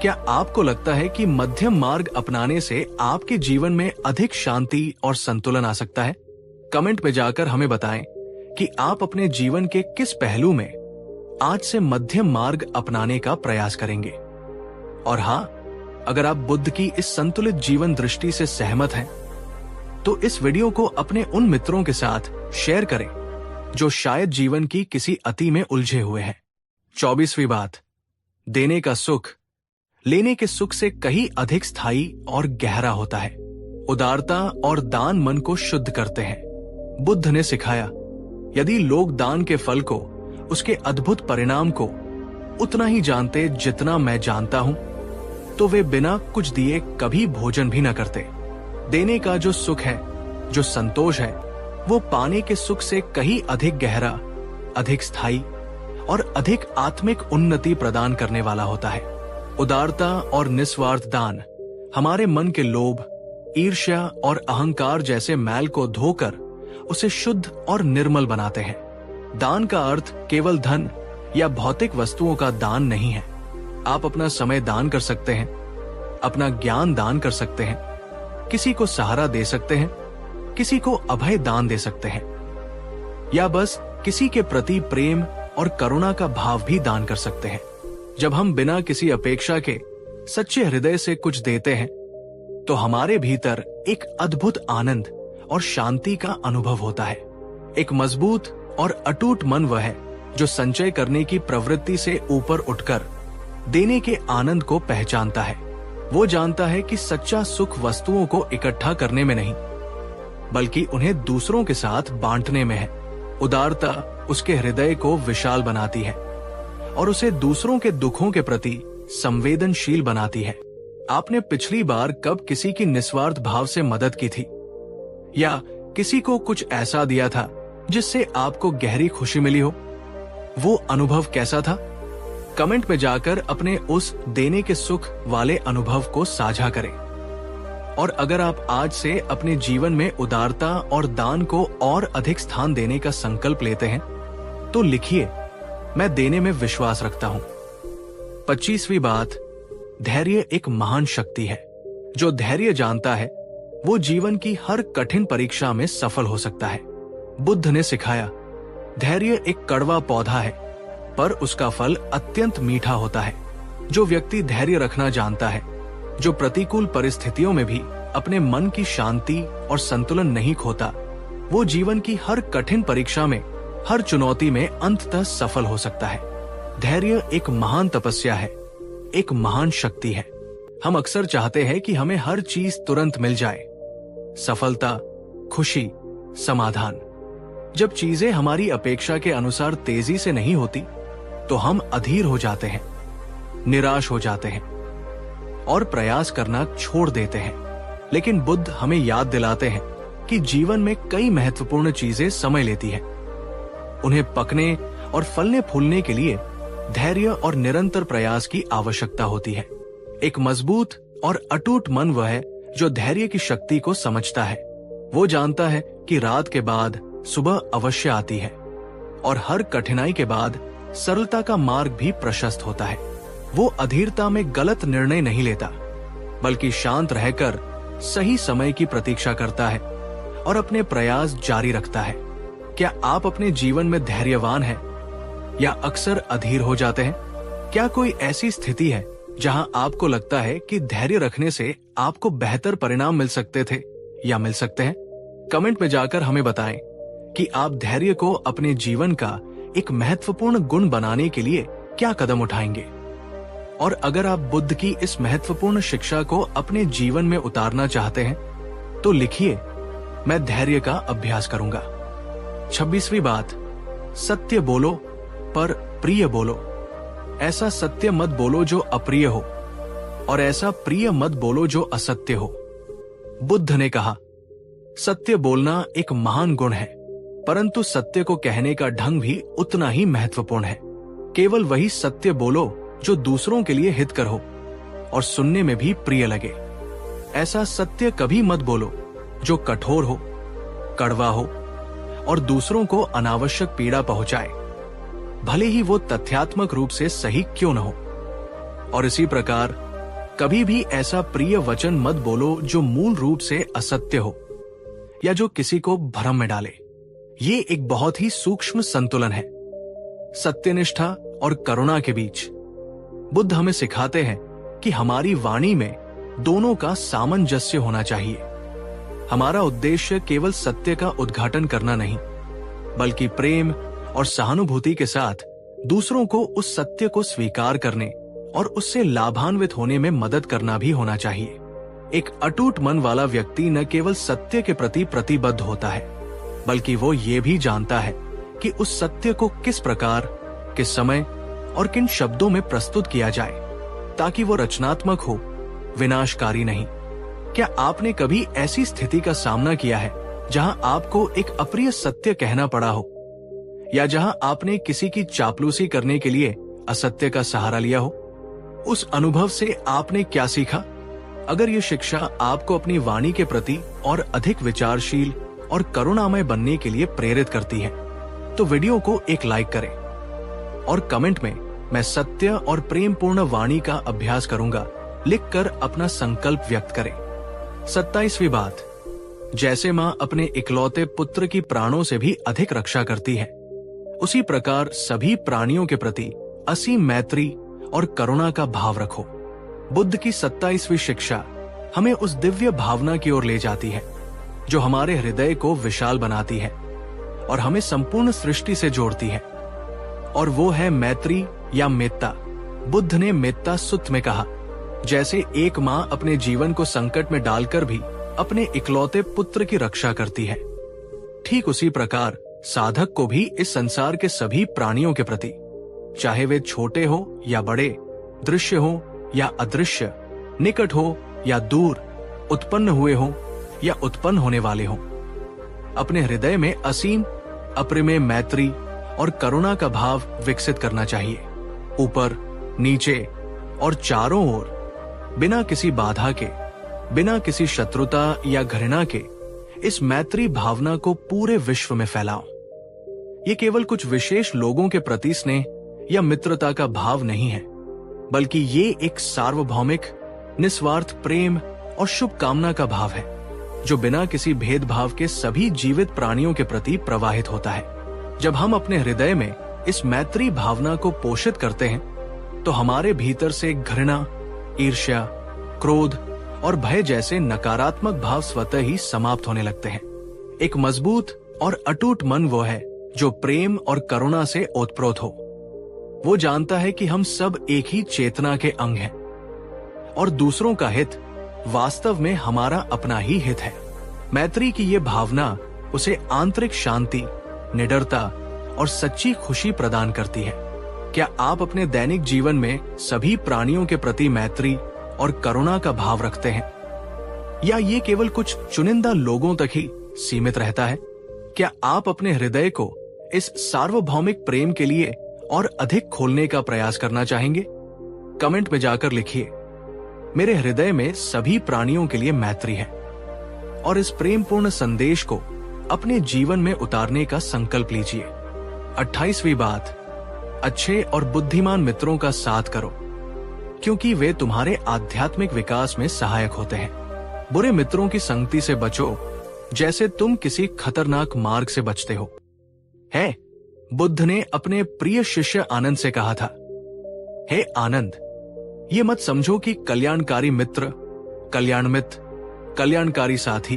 क्या आपको लगता है कि मध्यम मार्ग अपनाने से आपके जीवन में अधिक शांति और संतुलन आ सकता है? कमेंट में जाकर हमें बताएं कि आप अपने जीवन के किस पहलू में आज से मध्यम मार्ग अपनाने का प्रयास करेंगे। और हाँ, अगर आप बुद्ध की इस संतुलित जीवन दृष्टि से सहमत हैं, तो इस वीडियो को अपने उन मित्रों के साथ शेयर करें जो शायद जीवन की किसी अति में उलझे हुए हैं। 24वीं बात, देने का सुख लेने के सुख से कहीं अधिक स्थायी और गहरा होता है। उदारता और दान मन को शुद्ध करते हैं। बुद्ध ने सिखाया, यदि लोग दान के फल को, उसके अद्भुत परिणाम को उतना ही जानते जितना मैं जानता हूं, तो वे बिना कुछ दिए कभी भोजन भी न करते। देने का जो सुख है, जो संतोष है, वो पाने के सुख से कहीं अधिक गहरा, अधिक स्थायी और अधिक आत्मिक उन्नति प्रदान करने वाला होता है। उदारता और निस्वार्थ दान हमारे मन के लोभ, ईर्ष्या और अहंकार जैसे मैल को धोकर उसे शुद्ध और निर्मल बनाते हैं। दान का अर्थ केवल धन या भौतिक वस्तुओं का दान नहीं है। आप अपना समय दान कर सकते हैं, अपना ज्ञान दान कर सकते हैं, किसी को सहारा दे सकते हैं, किसी को अभय दान दे सकते हैं, या बस किसी के प्रति प्रेम और करुणा का भाव भी दान कर सकते हैं। जब हम बिना किसी अपेक्षा के सच्चे हृदय से कुछ देते हैं, तो हमारे भीतर एक अद्भुत आनंद और शांति का अनुभव होता है। एक मजबूत और अटूट मन वह है जो संचय करने की प्रवृत्ति से ऊपर उठकर देने के आनंद को पहचानता है। वो जानता है कि सच्चा सुख वस्तुओं को इकट्ठा करने में नहीं, बल्कि उन्हें दूसरों के साथ बांटने में है। उदारता उसके हृदय को विशाल बनाती है और उसे दूसरों के दुखों के प्रति संवेदनशील बनाती है। आपने पिछली बार कब किसी की निस्वार्थ भाव से मदद की थी, या किसी को कुछ ऐसा दिया था जिससे आपको गहरी खुशी मिली हो? वो अनुभव कैसा था? कमेंट में जाकर अपने उस देने के सुख वाले अनुभव को साझा करें। और अगर आप आज से अपने जीवन में उदारता और दान को और अधिक स्थान देने का संकल्प लेते हैं, तो लिखिए, मैं देने में विश्वास रखता हूं। 25वीं बात, धैर्य एक महान शक्ति है। जो धैर्य जानता है, वो जीवन की हर कठिन परीक्षा में सफल हो सकता है। बुद्ध ने सिखाया, धैर्य एक कड़वा पौधा है, पर उसका फल अत्यंत मीठा होता है। जो व्यक्ति धैर्य रखना जानता है, जो प्रतिकूल परिस्थितियों में भी अपने मन की शांति और संतुलन नहीं खोता, वो जीवन की हर कठिन परीक्षा में, हर चुनौती में अंततः सफल हो सकता है। धैर्य एक महान तपस्या है, एक महान शक्ति है। हम अक्सर चाहते हैं कि हमें हर चीज तुरंत मिल जाए, सफलता, खुशी, समाधान। जब चीजें हमारी अपेक्षा के अनुसार तेजी से नहीं होती, तो हम अधीर हो जाते हैं, निराश हो जाते हैं और प्रयास करना छोड़ देते हैं। लेकिन बुद्ध हमें याद दिलाते हैं कि जीवन में कई महत्वपूर्ण चीजें समय लेती हैं। उन्हें पकने और फलने फूलने के लिए धैर्य और निरंतर प्रयास की आवश्यकता होती है। एक मजबूत और अटूट मन वह है जो धैर्य की शक्ति को समझता है। वो जानता है कि रात के बाद सुबह अवश्य आती है और हर कठिनाई के बाद सरलता का मार्ग भी प्रशस्त होता है। वो अधीरता में गलत निर्णय नहीं लेता, बल्कि शांत रहकर सही समय की प्रतीक्षा करता है और अपने प्रयास जारी रखता है। क्या आप अपने जीवन में धैर्यवान हैं या अक्सर अधीर हो जाते हैं? क्या कोई ऐसी स्थिति है जहां आपको लगता है कि धैर्य रखने से आपको बेहतर परिणाम मिल सकते थे या मिल सकते हैं? कमेंट में जाकर हमें बताएं कि आप धैर्य को अपने जीवन का एक महत्वपूर्ण गुण बनाने के लिए क्या कदम उठाएंगे। और अगर आप बुद्ध की इस महत्वपूर्ण शिक्षा को अपने जीवन में उतारना चाहते हैं तो लिखिए, मैं धैर्य का अभ्यास करूंगा। 26वीं बात, सत्य बोलो पर प्रिय बोलो। ऐसा सत्य मत बोलो जो अप्रिय हो और ऐसा प्रिय मत बोलो जो असत्य हो। बुद्ध ने कहा, सत्य बोलना एक महान गुण है, परंतु सत्य को कहने का ढंग भी उतना ही महत्वपूर्ण है। केवल वही सत्य बोलो जो दूसरों के लिए हितकर हो और सुनने में भी प्रिय लगे। ऐसा सत्य कभी मत बोलो जो कठोर हो, कड़वा हो और दूसरों को अनावश्यक पीड़ा पहुंचाए, भले ही वो तथ्यात्मक रूप से सही क्यों न हो। और इसी प्रकार कभी भी ऐसा प्रिय वचन मत बोलो जो मूल रूप से असत्य हो या जो किसी को भ्रम में डाले। ये एक बहुत ही सूक्ष्म संतुलन है सत्यनिष्ठा और करुणा के बीच। बुद्ध हमें सिखाते हैं कि हमारी वाणी में दोनों का सामंजस्य होना चाहिए। हमारा उद्देश्य केवल सत्य का उद्घाटन करना नहीं, बल्कि प्रेम और सहानुभूति के साथ दूसरों को उस सत्य को स्वीकार करने और उससे लाभान्वित होने में मदद करना भी होना चाहिए। एक अटूट मन वाला व्यक्ति न केवल सत्य के प्रति प्रतिबद्ध होता है, बल्कि वो ये भी जानता है कि उस सत्य को किस प्रकार, किस समय और किन शब्दों में प्रस्तुत किया जाए ताकि वो रचनात्मक हो, विनाशकारी नहीं। क्या आपने कभी ऐसी स्थिति का सामना किया है जहां आपको एक अप्रिय सत्य कहना पड़ा हो, या जहां आपने किसी की चापलूसी करने के लिए असत्य का सहारा लिया हो? उस अनुभव से आपने क्या सीखा? अगर ये शिक्षा आपको अपनी वाणी के प्रति और अधिक विचारशील और करुणामय बनने के लिए प्रेरित करती है तो वीडियो को एक लाइक करें और कमेंट में मैं सत्य और प्रेम पूर्ण वाणी का अभ्यास करूंगा लिखकर अपना संकल्प व्यक्त करें। 27वीं बात, जैसे माँ अपने इकलौते पुत्र की प्राणों से भी अधिक रक्षा करती है, उसी प्रकार सभी प्राणियों के प्रति असीम मैत्री और करुणा का भाव रखो। बुद्ध की 27वीं शिक्षा हमें उस दिव्य भावना की ओर ले जाती है जो हमारे हृदय को विशाल बनाती है और हमें संपूर्ण सृष्टि से जोड़ती है, और वो है मैत्री या मेत्ता। बुद्ध ने मेत्ता सुत्त में कहा, जैसे एक माँ अपने जीवन को संकट में डालकर भी अपने इकलौते पुत्र की रक्षा करती है, ठीक उसी प्रकार साधक को भी इस संसार के सभी प्राणियों के प्रति, चाहे वे छोटे हो या बड़े, दृश्य हो या अदृश्य, निकट हो या दूर, उत्पन्न हुए हो या उत्पन्न होने वाले हों, अपने हृदय में असीम अप्रिमेय मैत्री और करुणा का भाव विकसित करना चाहिए। ऊपर, नीचे और चारों ओर, बिना किसी बाधा के, बिना किसी शत्रुता या घृणा के इस मैत्री भावना को पूरे विश्व में फैलाओ। ये केवल कुछ विशेष लोगों के प्रति स्नेह या मित्रता का भाव नहीं है, बल्कि ये एक सार्वभौमिक, निस्वार्थ प्रेम और शुभकामना का भाव है जो बिना किसी भेदभाव के सभी जीवित प्राणियों के प्रति प्रवाहित होता है। जब हम अपने हृदय में इस मैत्री भावना को पोषित करते हैं तो हमारे भीतर से घृणा, ईर्ष्या, क्रोध और भय जैसे नकारात्मक भाव स्वतः ही समाप्त होने लगते हैं। एक मजबूत और अटूट मन वो है जो प्रेम और करुणा से ओतप्रोत हो। वो जानता है कि हम सब एक ही चेतना के अंग हैं और दूसरों का हित वास्तव में हमारा अपना ही हित है। मैत्री की ये भावना उसे आंतरिक शांति, निडरता और सच्ची खुशी प्रदान करती है। क्या आप अपने दैनिक जीवन में सभी प्राणियों के प्रति मैत्री और करुणा का भाव रखते हैं, या ये केवल कुछ चुनिंदा लोगों तक ही सीमित रहता है? क्या आप अपने हृदय को इस सार्वभौमिक प्रेम के लिए और अधिक खोलने का प्रयास करना चाहेंगे? कमेंट में जाकर लिखिए, मेरे हृदय में सभी प्राणियों के लिए मैत्री है। और इस प्रेमपूर्ण संदेश को अपने जीवन में उतारने का संकल्प लीजिए। 28वीं बात, अच्छे और बुद्धिमान मित्रों का साथ करो, क्योंकि वे तुम्हारे आध्यात्मिक विकास में सहायक होते हैं। बुरे मित्रों की संगति से बचो, जैसे तुम किसी खतरनाक मार्ग से बचते हो। बुद्ध ने अपने प्रिय शिष्य आनंद से कहा था, हे आनंद, ये मत समझो कि कल्याणकारी मित्र, कल्याण मित्र, कल्याणकारी साथी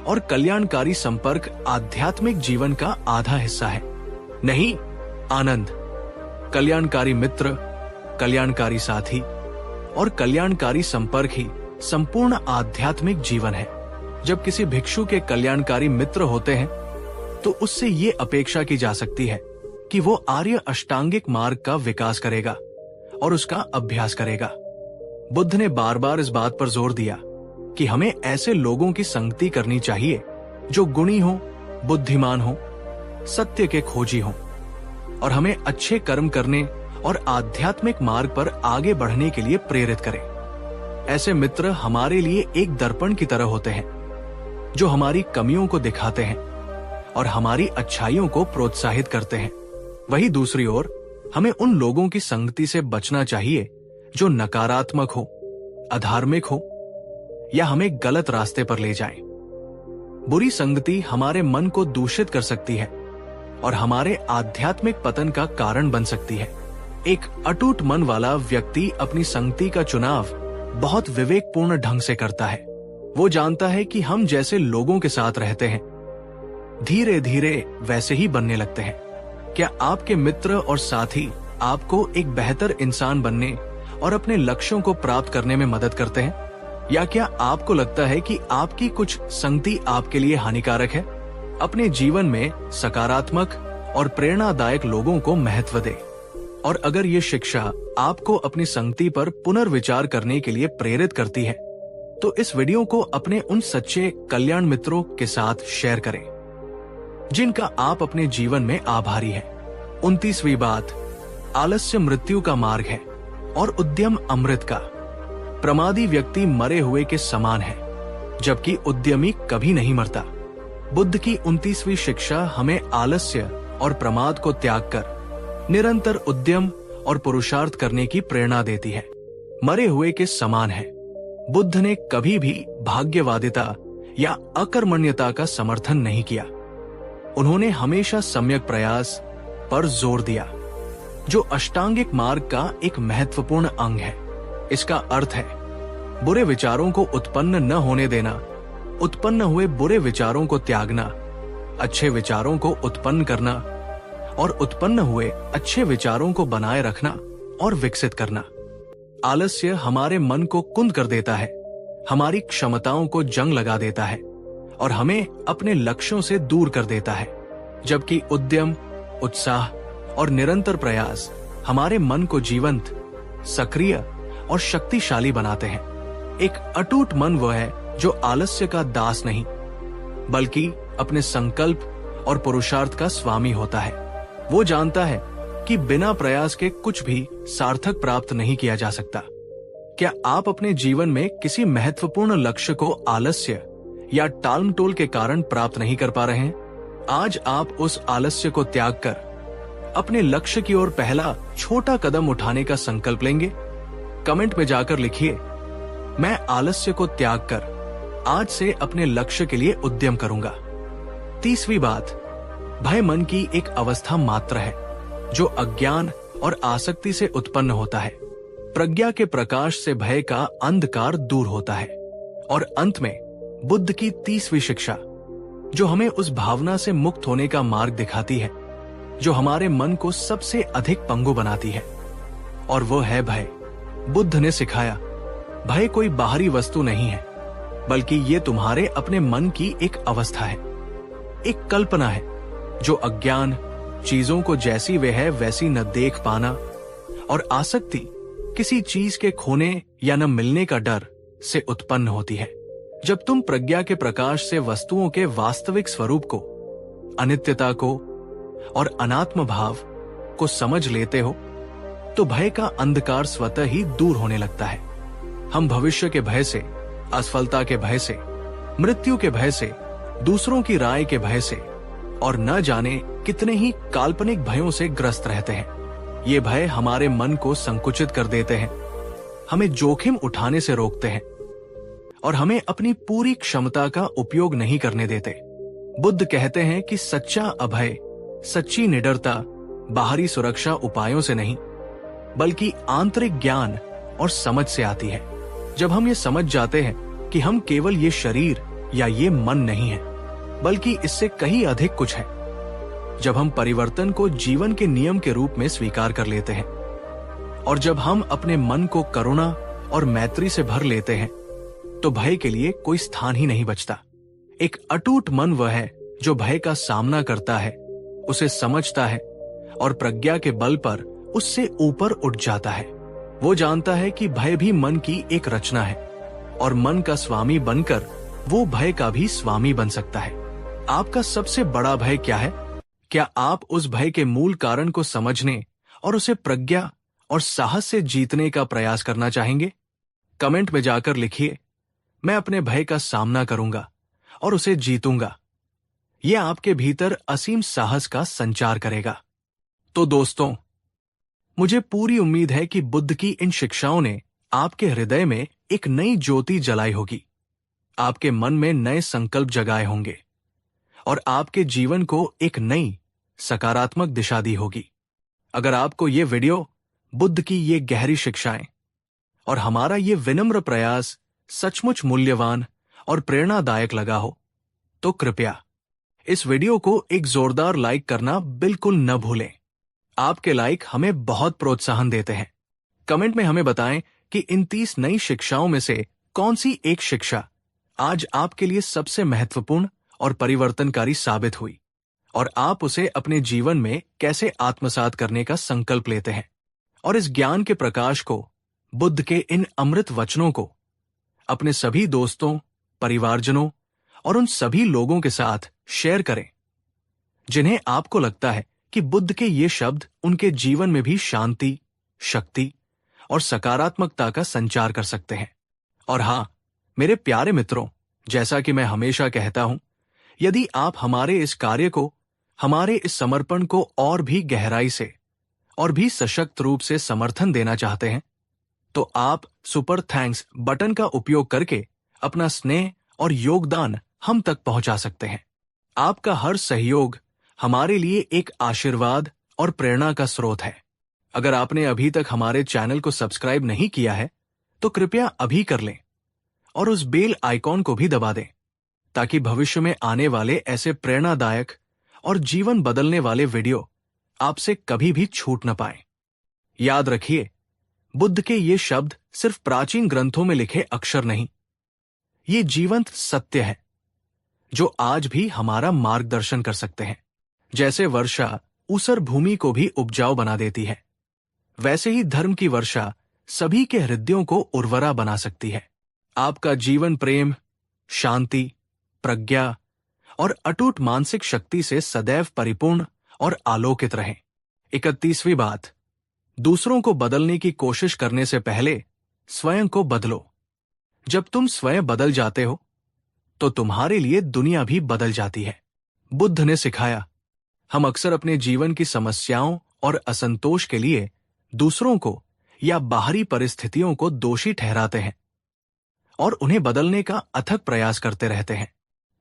और कल्याणकारी संपर्क आध्यात्मिक जीवन का आधा हिस्सा है। नहीं आनंद, कल्याणकारी मित्र, कल्याणकारी साथी और कल्याणकारी संपर्क ही संपूर्ण आध्यात्मिक जीवन है। जब किसी भिक्षु के कल्याणकारी मित्र होते हैं तो उससे ये अपेक्षा की जा सकती है कि वो आर्य अष्टांगिक मार्ग का विकास करेगा और उसका अभ्यास करेगा। बुद्ध ने बार बार इस बात पर जोर दिया कि हमें ऐसे लोगों की संगति करनी चाहिए जो गुणी हो, बुद्धिमान हो, सत्य के खोजी हो और हमें अच्छे कर्म करने और आध्यात्मिक मार्ग पर आगे बढ़ने के लिए प्रेरित करें। ऐसे मित्र हमारे लिए एक दर्पण की तरह होते हैं, जो हमारी कमियों को दिखाते हैं और हमारी अच्छाइयों को प्रोत्साहित करते हैं। वहीं दूसरी ओर हमें उन लोगों की संगति से बचना चाहिए जो नकारात्मक हो, अधार्मिक हो या हमें गलत रास्ते पर ले जाए। बुरी संगति हमारे मन को दूषित कर सकती है और हमारे आध्यात्मिक पतन का कारण बन सकती है। एक अटूट मन वाला व्यक्ति अपनी संगति का चुनाव बहुत विवेकपूर्ण ढंग से करता है। वो जानता है कि हम जैसे लोगों के साथ रहते हैं, धीरे धीरे वैसे ही बनने लगते हैं। क्या आपके मित्र और साथी आपको एक बेहतर इंसान बनने और अपने लक्ष्यों को प्राप्त करने में मदद करते हैं, या क्या आपको लगता है कि आपकी कुछ संगति आपके लिए हानिकारक है? अपने जीवन में सकारात्मक और प्रेरणादायक लोगों को महत्व दें। और अगर ये शिक्षा आपको अपनी संगति पर पुनर्विचार करने के लिए प्रेरित करती है, तो इस वीडियो को अपने उन सच्चे कल्याण मित्रों के साथ शेयर करें जिनका आप अपने जीवन में आभारी हैं। 29वीं बात, आलस्य मृत्यु का मार्ग है और उद्यम अमृत का। प्रमादी व्यक्ति मरे हुए के समान है, जबकि उद्यमी कभी नहीं मरता। बुद्ध की 29वीं शिक्षा हमें आलस्य और प्रमाद को त्याग कर निरंतर उद्यम और पुरुषार्थ करने की प्रेरणा देती है। मरे हुए के समान है। बुद्ध ने कभी भी भाग्यवादिता या अकर्मण्यता का समर्थन नहीं किया। उन्होंने हमेशा सम्यक प्रयास पर जोर दिया, जो अष्टांगिक मार्ग का एक महत्वपूर्ण अंग है। इसका अर्थ है बुरे विचारों को उत्पन्न न होने देना, उत्पन्न हुए बुरे विचारों को त्यागना, अच्छे विचारों को उत्पन्न करना और उत्पन्न हुए अच्छे विचारों को बनाए रखना और विकसित करना। आलस्य हमारे मन को कुंद कर देता है, हमारी क्षमताओं को जंग लगा देता है और हमें अपने लक्ष्यों से दूर कर देता है, जबकि उद्यम, उत्साह और निरंतर प्रयास हमारे मन को जीवंत, सक्रिय और शक्तिशाली बनाते हैं। एक अटूट मन वह है जो आलस्य का दास नहीं, बल्कि अपने संकल्प और पुरुषार्थ का स्वामी होता है। वो जानता है कि बिना प्रयास के कुछ भी सार्थक प्राप्त नहीं किया जा सकता। क्या आप अपने जीवन में किसी महत्वपूर्ण लक्ष्य को आलस्य या टालमटोल के कारण प्राप्त नहीं कर पा रहे हैं? आज आप उस आलस्य को त्याग कर अपने लक्ष्य की ओर पहला छोटा कदम उठाने का संकल्प लेंगे? कमेंट में जाकर लिखिए, मैं आलस्य को त्याग कर आज से अपने लक्ष्य के लिए उद्यम करूंगा। 30वीं बात, भय मन की एक अवस्था मात्र है जो अज्ञान और आसक्ति से उत्पन्न होता है। प्रज्ञा के प्रकाश से भय का अंधकार दूर होता है। और अंत में बुद्ध की 30वीं शिक्षा, जो हमें उस भावना से मुक्त होने का मार्ग दिखाती है जो हमारे मन को सबसे अधिक पंगु बनाती है, और वो है भय। बुद्ध ने सिखाया, भय कोई बाहरी वस्तु नहीं है, बल्कि ये तुम्हारे अपने मन की एक अवस्था है, एक कल्पना है जो अज्ञान, चीजों को जैसी वे है वैसी न देख पाना और आसक्ति, किसी चीज के खोने या न मिलने का डर से उत्पन्न होती है। जब तुम प्रज्ञा के प्रकाश से वस्तुओं के वास्तविक स्वरूप को, अनित्यता को और अनात्म भाव को समझ लेते हो तो भय का अंधकार स्वतः ही दूर होने लगता है। हम भविष्य के भय से, असफलता के भय से, मृत्यु के भय से, दूसरों की राय के भय से और न जाने कितने ही काल्पनिक भयों से ग्रस्त रहते हैं। ये भय हमारे मन को संकुचित कर देते हैं, हमें जोखिम उठाने से रोकते हैं और हमें अपनी पूरी क्षमता का उपयोग नहीं करने देते। बुद्ध कहते हैं कि सच्चा अभय, सच्ची निडरता बाहरी सुरक्षा उपायों से नहीं बल्कि आंतरिक ज्ञान और समझ से आती है। जब हम ये समझ जाते हैं कि हम केवल ये शरीर या ये मन नहीं है बल्कि इससे कहीं अधिक कुछ है, जब हम परिवर्तन को जीवन के नियम के रूप में स्वीकार कर लेते हैं और जब हम अपने मन को करुणा और मैत्री से भर लेते हैं तो भय के लिए कोई स्थान ही नहीं बचता। एक अटूट मन वह है जो भय का सामना करता है, उसे समझता है और प्रज्ञा के बल पर उससे ऊपर उठ जाता है। वो जानता है कि भय भी मन की एक रचना है और मन का स्वामी बनकर वो भय का भी स्वामी बन सकता है। आपका सबसे बड़ा भय क्या है? क्या आप उस भय के मूल कारण को समझने और उसे प्रज्ञा और साहस से जीतने का प्रयास करना चाहेंगे? कमेंट में जाकर लिखिए, मैं अपने भय का सामना करूंगा और उसे जीतूंगा। यह आपके भीतर असीम साहस का संचार करेगा। तो दोस्तों, मुझे पूरी उम्मीद है कि बुद्ध की इन शिक्षाओं ने आपके हृदय में एक नई ज्योति जलाई होगी, आपके मन में नए संकल्प जगाए होंगे और आपके जीवन को एक नई सकारात्मक दिशा दी होगी। अगर आपको ये वीडियो, बुद्ध की ये गहरी शिक्षाएं और हमारा ये विनम्र प्रयास सचमुच मूल्यवान और प्रेरणादायक लगा हो तो कृपया इस वीडियो को एक जोरदार लाइक करना बिल्कुल न भूलें। आपके लाइक हमें बहुत प्रोत्साहन देते हैं। कमेंट में हमें बताएं कि इन 30 नई शिक्षाओं में से कौन सी एक शिक्षा आज आपके लिए सबसे महत्वपूर्ण और परिवर्तनकारी साबित हुई और आप उसे अपने जीवन में कैसे आत्मसात करने का संकल्प लेते हैं और इस ज्ञान के प्रकाश को, बुद्ध के इन अमृत वचनों को अपने सभी दोस्तों, परिवारजनों और उन सभी लोगों के साथ शेयर करें जिन्हें आपको लगता है कि बुद्ध के ये शब्द उनके जीवन में भी शांति, शक्ति और सकारात्मकता का संचार कर सकते हैं। और हाँ, मेरे प्यारे मित्रों, जैसा कि मैं हमेशा कहता हूं, यदि आप हमारे इस कार्य को, हमारे इस समर्पण को और भी गहराई से और भी सशक्त रूप से समर्थन देना चाहते हैं तो आप सुपर थैंक्स बटन का उपयोग करके अपना स्नेह और योगदान हम तक पहुंचा सकते हैं। आपका हर सहयोग हमारे लिए एक आशीर्वाद और प्रेरणा का स्रोत है। अगर आपने अभी तक हमारे चैनल को सब्सक्राइब नहीं किया है तो कृपया अभी कर लें और उस बेल आइकॉन को भी दबा दें ताकि भविष्य में आने वाले ऐसे प्रेरणादायक और जीवन बदलने वाले वीडियो आपसे कभी भी छूट न पाए। याद रखिए, बुद्ध के ये शब्द सिर्फ प्राचीन ग्रंथों में लिखे अक्षर नहीं, ये जीवंत सत्य है जो आज भी हमारा मार्गदर्शन कर सकते हैं। जैसे वर्षा ऊसर भूमि को भी उपजाऊ बना देती है, वैसे ही धर्म की वर्षा सभी के हृदयों को उर्वरा बना सकती है। आपका जीवन प्रेम, शांति, प्रज्ञा और अटूट मानसिक शक्ति से सदैव परिपूर्ण और आलोकित रहे। 31वीं बात, दूसरों को बदलने की कोशिश करने से पहले स्वयं को बदलो। जब तुम स्वयं बदल जाते हो तो तुम्हारे लिए दुनिया भी बदल जाती है। बुद्ध ने सिखाया, हम अक्सर अपने जीवन की समस्याओं और असंतोष के लिए दूसरों को या बाहरी परिस्थितियों को दोषी ठहराते हैं और उन्हें बदलने का अथक प्रयास करते रहते हैं।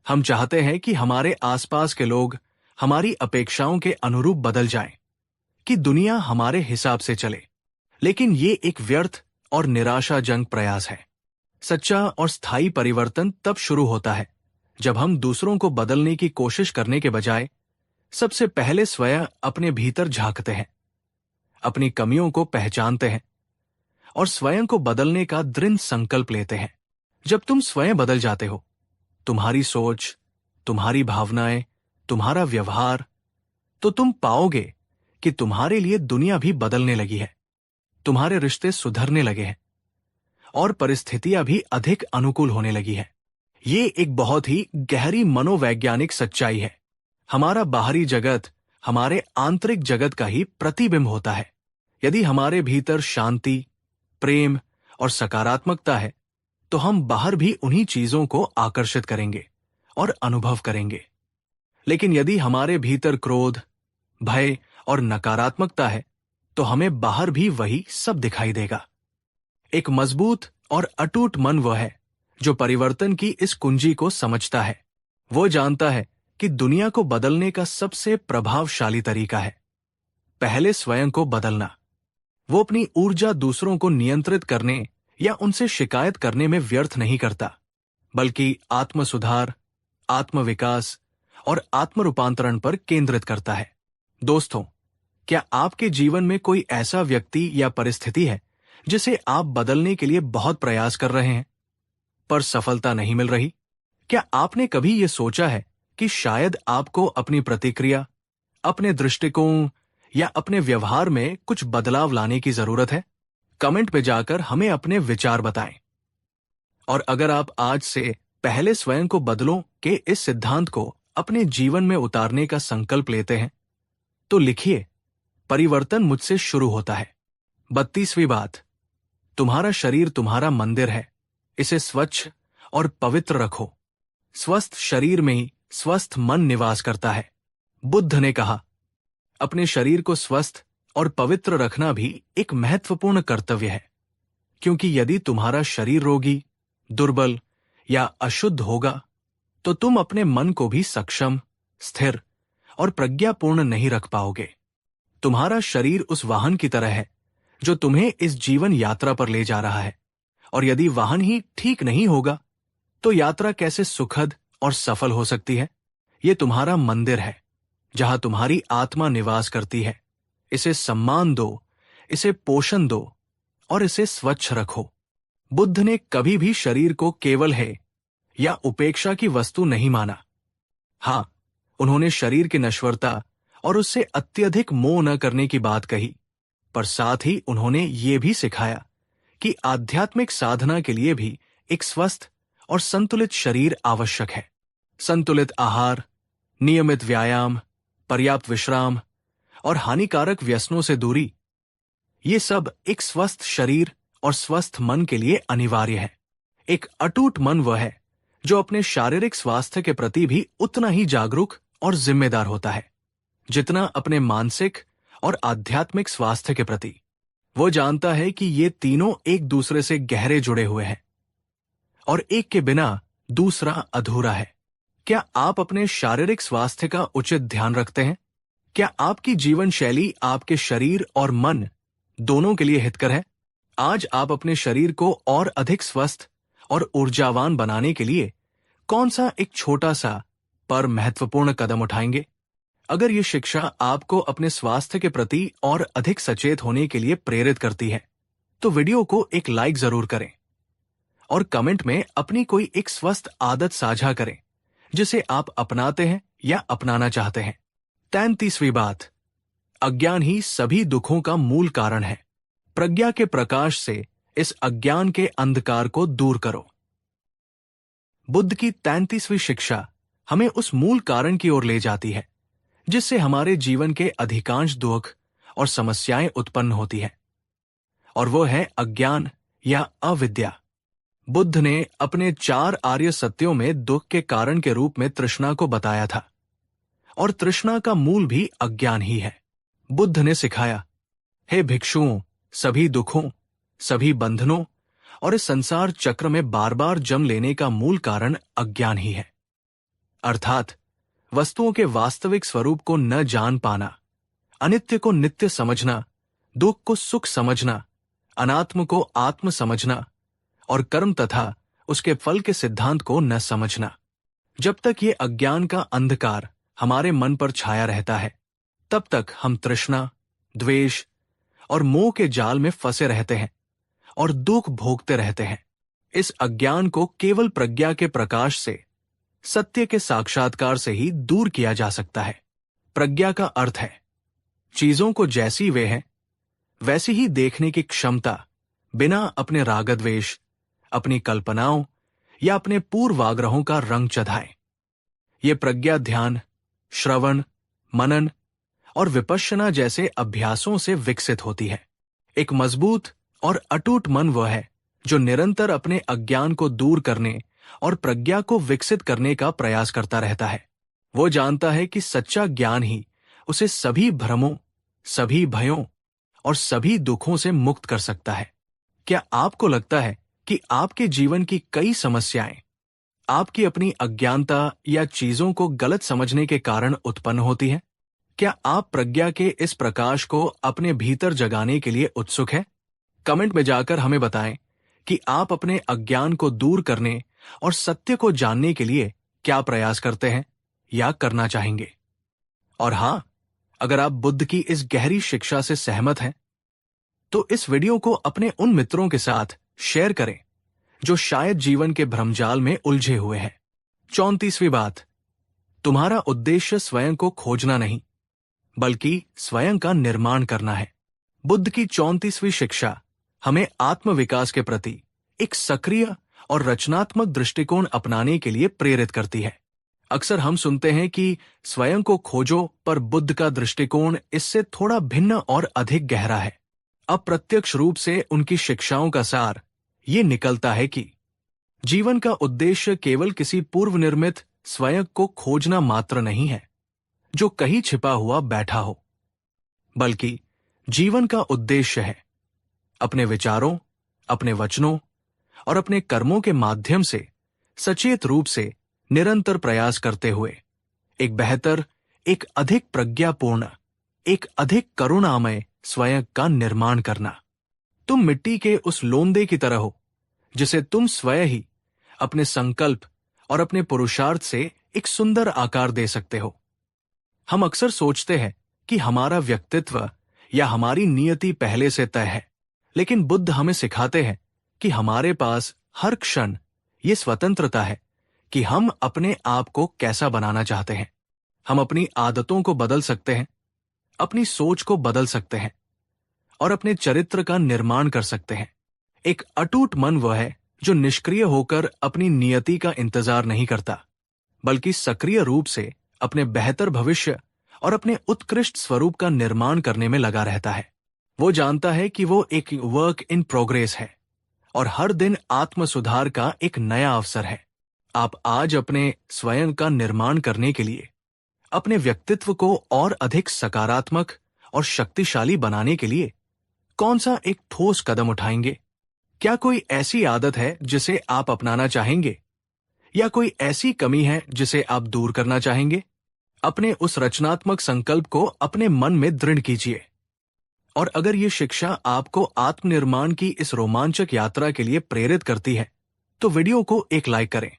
हम चाहते हैं कि हमारे आसपास के लोग हमारी अपेक्षाओं के अनुरूप बदल जाएं, कि दुनिया हमारे हिसाब से चले, लेकिन ये एक व्यर्थ और निराशाजनक प्रयास है। सच्चा और स्थायी परिवर्तन तब शुरू होता है जब हम दूसरों को बदलने की कोशिश करने के बजाय सबसे पहले स्वयं अपने भीतर झांकते हैं, अपनी कमियों को पहचानते हैं और स्वयं को बदलने का दृढ़ संकल्प लेते हैं। जब तुम स्वयं बदल जाते हो, तुम्हारी सोच, तुम्हारी भावनाएं, तुम्हारा व्यवहार, तो तुम पाओगे कि तुम्हारे लिए दुनिया भी बदलने लगी है, तुम्हारे रिश्ते सुधरने लगे हैं और परिस्थितियां भी अधिक अनुकूल होने लगी है। ये एक बहुत ही गहरी मनोवैज्ञानिक सच्चाई है। हमारा बाहरी जगत हमारे आंतरिक जगत का ही प्रतिबिंब होता है। यदि हमारे भीतर शांति, प्रेम और सकारात्मकता है तो हम बाहर भी उन्हीं चीजों को आकर्षित करेंगे और अनुभव करेंगे। लेकिन यदि हमारे भीतर क्रोध, भय और नकारात्मकता है तो हमें बाहर भी वही सब दिखाई देगा। एक मजबूत और अटूट मन वह है जो परिवर्तन की इस कुंजी को समझता है। वो जानता है कि दुनिया को बदलने का सबसे प्रभावशाली तरीका है पहले स्वयं को बदलना। वो अपनी ऊर्जा दूसरों को नियंत्रित करने या उनसे शिकायत करने में व्यर्थ नहीं करता, बल्कि आत्म सुधार, आत्म विकास और आत्म रूपांतरण पर केंद्रित करता है। दोस्तों, क्या आपके जीवन में कोई ऐसा व्यक्ति या परिस्थिति है जिसे आप बदलने के लिए बहुत प्रयास कर रहे हैं पर सफलता नहीं मिल रही? क्या आपने कभी ये सोचा है कि शायद आपको अपनी प्रतिक्रिया, अपने दृष्टिकोण या अपने व्यवहार में कुछ बदलाव लाने की जरूरत है? कमेंट पे जाकर हमें अपने विचार बताएं। और अगर आप आज से पहले स्वयं को बदलो के इस सिद्धांत को अपने जीवन में उतारने का संकल्प लेते हैं तो लिखिए, परिवर्तन मुझसे शुरू होता है। 32वीं बात, तुम्हारा शरीर तुम्हारा मंदिर है, इसे स्वच्छ और पवित्र रखो। स्वस्थ शरीर में ही स्वस्थ मन निवास करता है। बुद्ध ने कहा, अपने शरीर को स्वस्थ और पवित्र रखना भी एक महत्वपूर्ण कर्तव्य है, क्योंकि यदि तुम्हारा शरीर रोगी, दुर्बल या अशुद्ध होगा तो तुम अपने मन को भी सक्षम, स्थिर और प्रज्ञापूर्ण नहीं रख पाओगे। तुम्हारा शरीर उस वाहन की तरह है जो तुम्हें इस जीवन यात्रा पर ले जा रहा है, और यदि वाहन ही ठीक नहीं होगा तो यात्रा कैसे सुखद और सफल हो सकती है? ये तुम्हारा मंदिर है जहां तुम्हारी आत्मा निवास करती है। इसे सम्मान दो, इसे पोषण दो और इसे स्वच्छ रखो। बुद्ध ने कभी भी शरीर को केवल है या उपेक्षा की वस्तु नहीं माना। हाँ, उन्होंने शरीर की नश्वरता और उससे अत्यधिक मोह न करने की बात कही, पर साथ ही उन्होंने ये भी सिखाया कि आध्यात्मिक साधना के लिए भी एक स्वस्थ और संतुलित शरीर आवश्यक है। संतुलित आहार, नियमित व्यायाम, पर्याप्त विश्राम और हानिकारक व्यसनों से दूरी, ये सब एक स्वस्थ शरीर और स्वस्थ मन के लिए अनिवार्य है। एक अटूट मन वह है जो अपने शारीरिक स्वास्थ्य के प्रति भी उतना ही जागरूक और जिम्मेदार होता है जितना अपने मानसिक और आध्यात्मिक स्वास्थ्य के प्रति। वो जानता है कि ये तीनों एक दूसरे से गहरे जुड़े हुए हैं और एक के बिना दूसरा अधूरा है। क्या आप अपने शारीरिक स्वास्थ्य का उचित ध्यान रखते हैं? क्या आपकी जीवन शैली आपके शरीर और मन दोनों के लिए हितकर है? आज आप अपने शरीर को और अधिक स्वस्थ और ऊर्जावान बनाने के लिए कौन सा एक छोटा सा पर महत्वपूर्ण कदम उठाएंगे? अगर ये शिक्षा आपको अपने स्वास्थ्य के प्रति और अधिक सचेत होने के लिए प्रेरित करती है तो वीडियो को एक लाइक जरूर करें और कमेंट में अपनी कोई एक स्वस्थ आदत साझा करें जिसे आप अपनाते हैं या अपनाना चाहते हैं। 33वीं बात, अज्ञान ही सभी दुखों का मूल कारण है। प्रज्ञा के प्रकाश से इस अज्ञान के अंधकार को दूर करो। बुद्ध की 33वीं शिक्षा हमें उस मूल कारण की ओर ले जाती है जिससे हमारे जीवन के अधिकांश दुख और समस्याएं उत्पन्न होती हैं, और वो है अज्ञान या अविद्या। बुद्ध ने अपने 4 आर्य सत्यों में दुख के कारण के रूप में तृष्णा को बताया था, और तृष्णा का मूल भी अज्ञान ही है। बुद्ध ने सिखाया, हे भिक्षुओं, सभी दुखों, सभी बंधनों और इस संसार चक्र में बार बार जन्म लेने का मूल कारण अज्ञान ही है। अर्थात वस्तुओं के वास्तविक स्वरूप को न जान पाना, अनित्य को नित्य समझना, दुख को सुख समझना, अनात्म को आत्म समझना और कर्म तथा उसके फल के सिद्धांत को न समझना। जब तक ये अज्ञान का अंधकार हमारे मन पर छाया रहता है तब तक हम तृष्णा, द्वेष और मोह के जाल में फंसे रहते हैं और दुख भोगते रहते हैं। इस अज्ञान को केवल प्रज्ञा के प्रकाश से, सत्य के साक्षात्कार से ही दूर किया जा सकता है। प्रज्ञा का अर्थ है चीजों को जैसी वे हैं वैसी ही देखने की क्षमता, बिना अपने रागद्वेष, अपनी कल्पनाओं या अपने पूर्वाग्रहों का रंग चढ़ाए। ये प्रज्ञा ध्यान, श्रवण, मनन और विपश्यना जैसे अभ्यासों से विकसित होती है। एक मजबूत और अटूट मन वह है जो निरंतर अपने अज्ञान को दूर करने और प्रज्ञा को विकसित करने का प्रयास करता रहता है। वो जानता है कि सच्चा ज्ञान ही उसे सभी भ्रमों, सभी भयों और सभी दुखों से मुक्त कर सकता है। क्या आपको लगता है कि आपके जीवन की कई समस्याएं आपकी अपनी अज्ञानता या चीजों को गलत समझने के कारण उत्पन्न होती हैं? क्या आप प्रज्ञा के इस प्रकाश को अपने भीतर जगाने के लिए उत्सुक हैं? कमेंट में जाकर हमें बताएं कि आप अपने अज्ञान को दूर करने और सत्य को जानने के लिए क्या प्रयास करते हैं या करना चाहेंगे। और हां, अगर आप बुद्ध की इस गहरी शिक्षा से सहमत हैं, तो इस वीडियो को अपने उन मित्रों के साथ शेयर करें जो शायद जीवन के भ्रमजाल में उलझे हुए हैं। 34वीं बात, तुम्हारा उद्देश्य स्वयं को खोजना नहीं, बल्कि स्वयं का निर्माण करना है। बुद्ध की 34वीं शिक्षा हमें आत्मविकास के प्रति एक सक्रिय और रचनात्मक दृष्टिकोण अपनाने के लिए प्रेरित करती है। अक्सर हम सुनते हैं कि स्वयं को खोजो, पर बुद्ध का दृष्टिकोण इससे थोड़ा भिन्न और अधिक गहरा है। अप्रत्यक्ष रूप से उनकी शिक्षाओं का सार ये निकलता है कि जीवन का उद्देश्य केवल किसी पूर्व निर्मित स्वयं को खोजना मात्र नहीं है जो कहीं छिपा हुआ बैठा हो, बल्कि जीवन का उद्देश्य है अपने विचारों, अपने वचनों और अपने कर्मों के माध्यम से सचेत रूप से निरंतर प्रयास करते हुए एक बेहतर, एक अधिक प्रज्ञापूर्ण, एक अधिक करुणामय स्वयं का निर्माण करना। तुम मिट्टी के उस लोंदे की तरह हो जिसे तुम स्वयं ही अपने संकल्प और अपने पुरुषार्थ से एक सुंदर आकार दे सकते हो। हम अक्सर सोचते हैं कि हमारा व्यक्तित्व या हमारी नियति पहले से तय है, लेकिन बुद्ध हमें सिखाते हैं कि हमारे पास हर क्षण ये स्वतंत्रता है कि हम अपने आप को कैसा बनाना चाहते हैं। हम अपनी आदतों को बदल सकते हैं, अपनी सोच को बदल सकते हैं और अपने चरित्र का निर्माण कर सकते हैं। एक अटूट मन वह है जो निष्क्रिय होकर अपनी नियति का इंतजार नहीं करता, बल्कि सक्रिय रूप से अपने बेहतर भविष्य और अपने उत्कृष्ट स्वरूप का निर्माण करने में लगा रहता है। वो जानता है कि वो एक वर्क इन प्रोग्रेस है और हर दिन आत्म सुधार का एक नया अवसर है। आप आज अपने स्वयं का निर्माण करने के लिए, अपने व्यक्तित्व को और अधिक सकारात्मक और शक्तिशाली बनाने के लिए कौन सा एक ठोस कदम उठाएंगे? क्या कोई ऐसी आदत है जिसे आप अपनाना चाहेंगे, या कोई ऐसी कमी है जिसे आप दूर करना चाहेंगे? अपने उस रचनात्मक संकल्प को अपने मन में दृढ़ कीजिए। और अगर ये शिक्षा आपको आत्मनिर्माण की इस रोमांचक यात्रा के लिए प्रेरित करती है, तो वीडियो को एक लाइक करें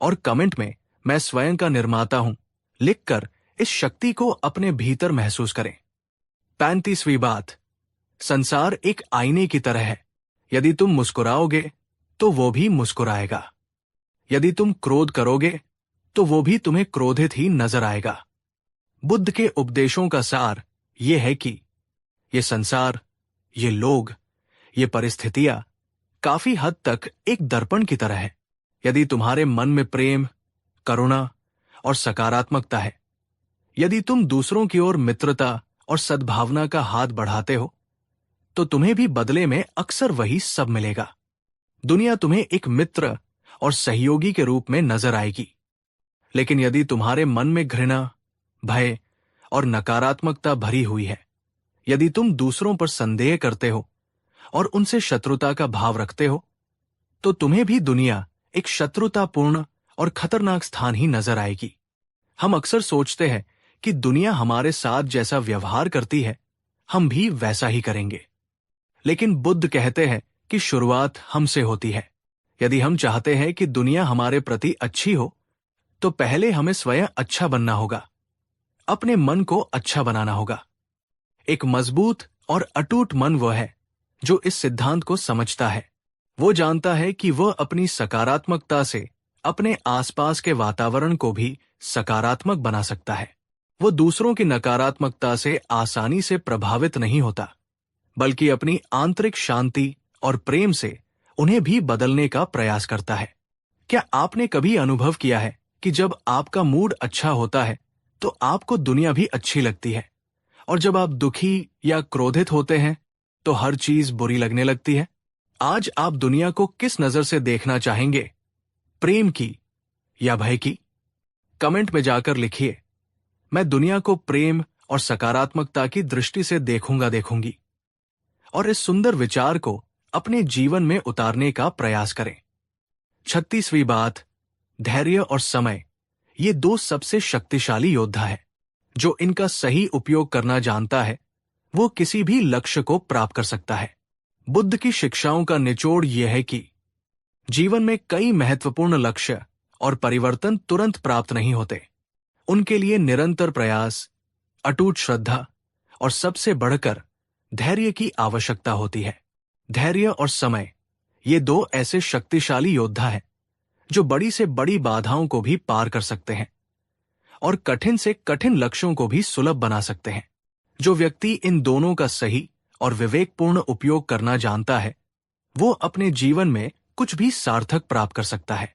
और कमेंट में मैं स्वयं का निर्माता हूं लिखकर इस शक्ति को अपने भीतर महसूस करें। 35वीं बात, संसार एक आईने की तरह है। यदि तुम मुस्कुराओगे तो वो भी मुस्कुराएगा। यदि तुम क्रोध करोगे तो वो भी तुम्हें क्रोधित ही नजर आएगा। बुद्ध के उपदेशों का सार ये है कि ये संसार, ये लोग, ये परिस्थितियां काफी हद तक एक दर्पण की तरह है। यदि तुम्हारे मन में प्रेम, करुणा और सकारात्मकता है, यदि तुम दूसरों की ओर मित्रता और सद्भावना का हाथ बढ़ाते हो, तो तुम्हें भी बदले में अक्सर वही सब मिलेगा। दुनिया तुम्हें एक मित्र और सहयोगी के रूप में नजर आएगी। लेकिन यदि तुम्हारे मन में घृणा, भय और नकारात्मकता भरी हुई है, यदि तुम दूसरों पर संदेह करते हो और उनसे शत्रुता का भाव रखते हो, तो तुम्हें भी दुनिया एक शत्रुतापूर्ण और खतरनाक स्थान ही नजर आएगी। हम अक्सर सोचते हैं कि दुनिया हमारे साथ जैसा व्यवहार करती है, हम भी वैसा ही करेंगे। लेकिन बुद्ध कहते हैं कि शुरुआत हमसे होती है। यदि हम चाहते हैं कि दुनिया हमारे प्रति अच्छी हो, तो पहले हमें स्वयं अच्छा बनना होगा, अपने मन को अच्छा बनाना होगा। एक मजबूत और अटूट मन वह है जो इस सिद्धांत को समझता है। वो जानता है कि वह अपनी सकारात्मकता से अपने आसपास के वातावरण को भी सकारात्मक बना सकता है। वो दूसरों की नकारात्मकता से आसानी से प्रभावित नहीं होता, बल्कि अपनी आंतरिक शांति और प्रेम से उन्हें भी बदलने का प्रयास करता है। क्या आपने कभी अनुभव किया है कि जब आपका मूड अच्छा होता है तो आपको दुनिया भी अच्छी लगती है, और जब आप दुखी या क्रोधित होते हैं तो हर चीज बुरी लगने लगती है। आज आप दुनिया को किस नजर से देखना चाहेंगे, प्रेम की या भय की? कमेंट में जाकर लिखिए, मैं दुनिया को प्रेम और सकारात्मकता की दृष्टि से देखूंगी। और इस सुंदर विचार को अपने जीवन में उतारने का प्रयास करें। 36वीं बात, धैर्य और समय ये दो सबसे शक्तिशाली योद्धा है। जो इनका सही उपयोग करना जानता है वो किसी भी लक्ष्य को प्राप्त कर सकता है। बुद्ध की शिक्षाओं का निचोड़ यह है कि जीवन में कई महत्वपूर्ण लक्ष्य और परिवर्तन तुरंत प्राप्त नहीं होते। उनके लिए निरंतर प्रयास, अटूट श्रद्धा और सबसे बढ़कर धैर्य की आवश्यकता होती है। धैर्य और समय ये दो ऐसे शक्तिशाली योद्धा हैं जो बड़ी से बड़ी बाधाओं को भी पार कर सकते हैं और कठिन से कठिन लक्ष्यों को भी सुलभ बना सकते हैं। जो व्यक्ति इन दोनों का सही और विवेकपूर्ण उपयोग करना जानता है वो अपने जीवन में कुछ भी सार्थक प्राप्त कर सकता है।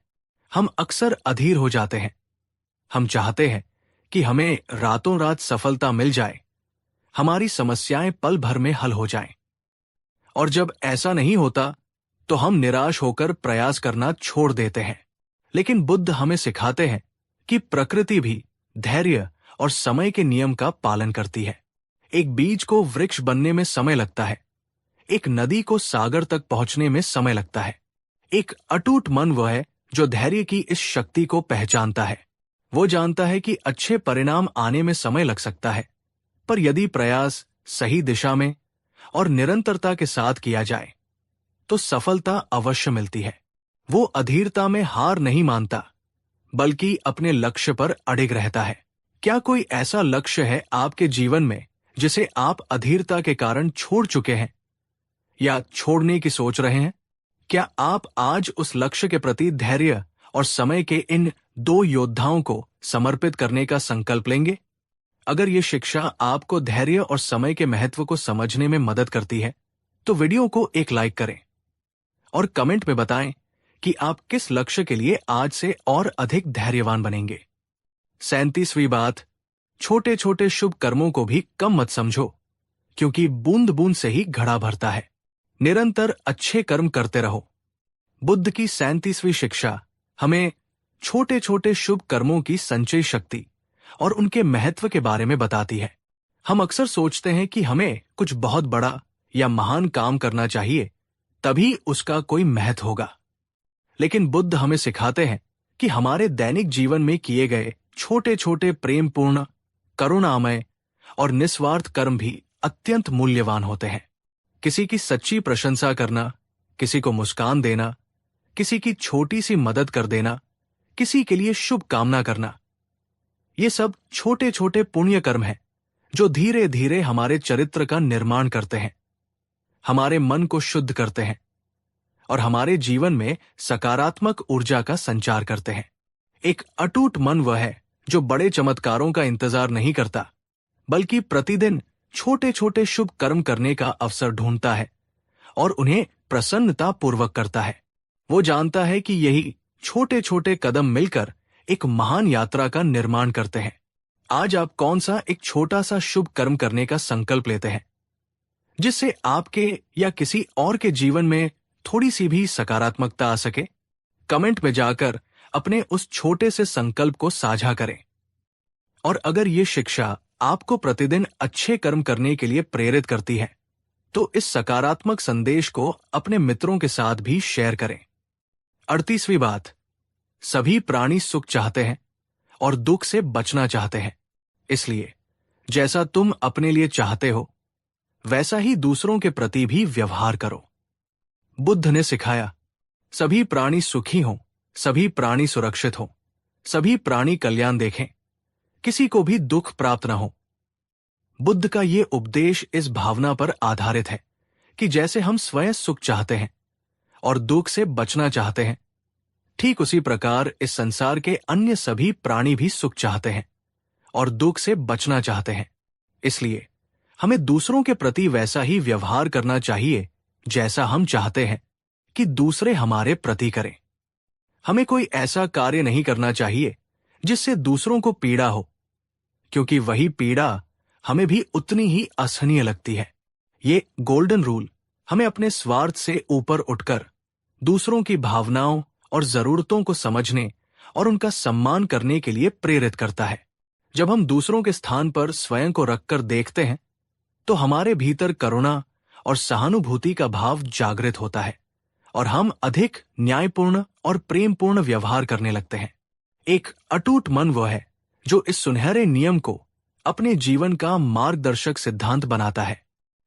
हम अक्सर अधीर हो जाते हैं। हम चाहते हैं कि हमें रातों रात सफलता मिल जाए, हमारी समस्याएं पल भर में हल हो जाएं। और जब ऐसा नहीं होता तो हम निराश होकर प्रयास करना छोड़ देते हैं। लेकिन बुद्ध हमें सिखाते हैं कि प्रकृति भी धैर्य और समय के नियम का पालन करती है। एक बीज को वृक्ष बनने में समय लगता है, एक नदी को सागर तक पहुंचने में समय लगता है। एक अटूट मन वह है जो धैर्य की इस शक्ति को पहचानता है। वो जानता है कि अच्छे परिणाम आने में समय लग सकता है, पर यदि प्रयास सही दिशा में और निरंतरता के साथ किया जाए तो सफलता अवश्य मिलती है। वो अधीरता में हार नहीं मानता, बल्कि अपने लक्ष्य पर अडिग रहता है। क्या कोई ऐसा लक्ष्य है आपके जीवन में जिसे आप अधीरता के कारण छोड़ चुके हैं या छोड़ने की सोच रहे हैं? क्या आप आज उस लक्ष्य के प्रति धैर्य और समय के इन दो योद्धाओं को समर्पित करने का संकल्प लेंगे? अगर ये शिक्षा आपको धैर्य और समय के महत्व को समझने में मदद करती है तो वीडियो को एक लाइक करें और कमेंट में बताएं कि आप किस लक्ष्य के लिए आज से और अधिक धैर्यवान बनेंगे। 37वीं बात, छोटे छोटे शुभ कर्मों को भी कम मत समझो, क्योंकि बूंद बूंद से ही घड़ा भरता है। निरंतर अच्छे कर्म करते रहो। बुद्ध की 37वीं शिक्षा हमें छोटे छोटे शुभ कर्मों की संचय शक्ति और उनके महत्व के बारे में बताती है। हम अक्सर सोचते हैं कि हमें कुछ बहुत बड़ा या महान काम करना चाहिए, तभी उसका कोई महत्व होगा। लेकिन बुद्ध हमें सिखाते हैं कि हमारे दैनिक जीवन में किए गए छोटे छोटे प्रेमपूर्ण, करुणामय और निस्वार्थ कर्म भी अत्यंत मूल्यवान होते हैं। किसी की सच्ची प्रशंसा करना, किसी को मुस्कान देना, किसी की छोटी सी मदद कर देना, किसी के लिए शुभ कामना करना, ये सब छोटे छोटे पुण्य कर्म हैं जो धीरे धीरे हमारे चरित्र का निर्माण करते हैं, हमारे मन को शुद्ध करते हैं और हमारे जीवन में सकारात्मक ऊर्जा का संचार करते हैं। एक अटूट मन वह है जो बड़े चमत्कारों का इंतजार नहीं करता, बल्कि प्रतिदिन छोटे छोटे शुभ कर्म करने का अवसर ढूंढता है और उन्हें प्रसन्नता पूर्वक करता है। वो जानता है कि यही छोटे छोटे कदम मिलकर एक महान यात्रा का निर्माण करते हैं। आज आप कौन सा एक छोटा सा शुभ कर्म करने का संकल्प लेते हैं जिससे आपके या किसी और के जीवन में थोड़ी सी भी सकारात्मकता आ सके? कमेंट में जाकर अपने उस छोटे से संकल्प को साझा करें। और अगर ये शिक्षा आपको प्रतिदिन अच्छे कर्म करने के लिए प्रेरित करती है तो इस सकारात्मक संदेश को अपने मित्रों के साथ भी शेयर करें। 38वीं बात, सभी प्राणी सुख चाहते हैं और दुख से बचना चाहते हैं। इसलिए जैसा तुम अपने लिए चाहते हो वैसा ही दूसरों के प्रति भी व्यवहार करो। बुद्ध ने सिखाया, सभी प्राणी सुखी हों, सभी प्राणी सुरक्षित हों, सभी प्राणी कल्याण देखें, किसी को भी दुख प्राप्त न हो। बुद्ध का ये उपदेश इस भावना पर आधारित है कि जैसे हम स्वयं सुख चाहते हैं और दुख से बचना चाहते हैं, ठीक उसी प्रकार इस संसार के अन्य सभी प्राणी भी सुख चाहते हैं और दुख से बचना चाहते हैं। इसलिए हमें दूसरों के प्रति वैसा ही व्यवहार करना चाहिए जैसा हम चाहते हैं कि दूसरे हमारे प्रति करें। हमें कोई ऐसा कार्य नहीं करना चाहिए जिससे दूसरों को पीड़ा हो। क्योंकि वही पीड़ा हमें भी उतनी ही असहनीय लगती है। ये गोल्डन रूल हमें अपने स्वार्थ से ऊपर उठकर दूसरों की भावनाओं और जरूरतों को समझने और उनका सम्मान करने के लिए प्रेरित करता है। जब हम दूसरों के स्थान पर स्वयं को रखकर देखते हैं तो हमारे भीतर करुणा और सहानुभूति का भाव जागृत होता है और हम अधिक न्यायपूर्ण और प्रेमपूर्ण व्यवहार करने लगते हैं। एक अटूट मन वह है जो इस सुनहरे नियम को अपने जीवन का मार्गदर्शक सिद्धांत बनाता है।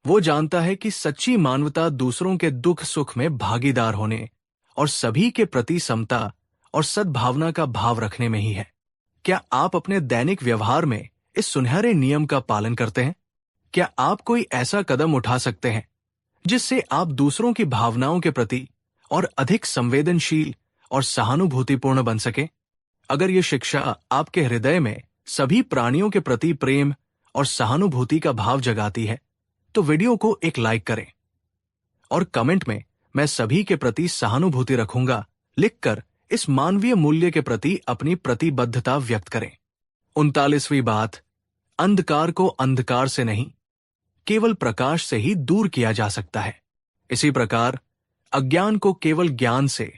वो जानता है कि सच्ची मानवता दूसरों के दुख सुख में भागीदार होने और सभी के प्रति समता और सद्भावना का भाव रखने में ही है। क्या आप अपने दैनिक व्यवहार में इस सुनहरे नियम का पालन करते हैं? क्या आप कोई ऐसा कदम उठा सकते हैं जिससे आप दूसरों की भावनाओं के प्रति और अधिक संवेदनशील और सहानुभूतिपूर्ण बन सके? अगर ये शिक्षा आपके हृदय में सभी प्राणियों के प्रति प्रेम और सहानुभूति का भाव जगाती है तो वीडियो को एक लाइक करें और कमेंट में मैं सभी के प्रति सहानुभूति रखूंगा लिखकर इस मानवीय मूल्य के प्रति अपनी प्रतिबद्धता व्यक्त करें। 39वीं बात, अंधकार को अंधकार से नहीं केवल प्रकाश से ही दूर किया जा सकता है। इसी प्रकार अज्ञान को केवल ज्ञान से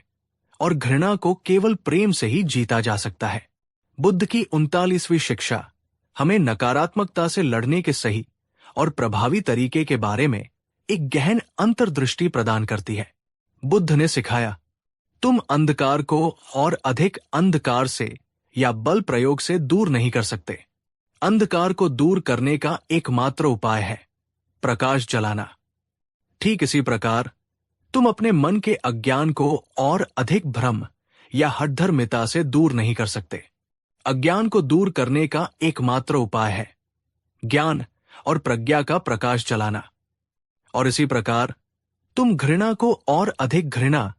और घृणा को केवल प्रेम से ही जीता जा सकता है। बुद्ध की 39वीं शिक्षा हमें नकारात्मकता से लड़ने के सही और प्रभावी तरीके के बारे में एक गहन अंतर्दृष्टि प्रदान करती है। बुद्ध ने सिखाया, तुम अंधकार को और अधिक अंधकार से या बल प्रयोग से दूर नहीं कर सकते। अंधकार को दूर करने का एकमात्र उपाय है प्रकाश जलाना। ठीक इसी प्रकार तुम अपने मन के अज्ञान को और अधिक भ्रम या हठधर्मिता से दूर नहीं कर सकते। अज्ञान को दूर करने का एकमात्र उपाय है ज्ञान और प्रज्ञा का प्रकाश जलाना। और इसी प्रकार तुम घृणा को और अधिक घृणा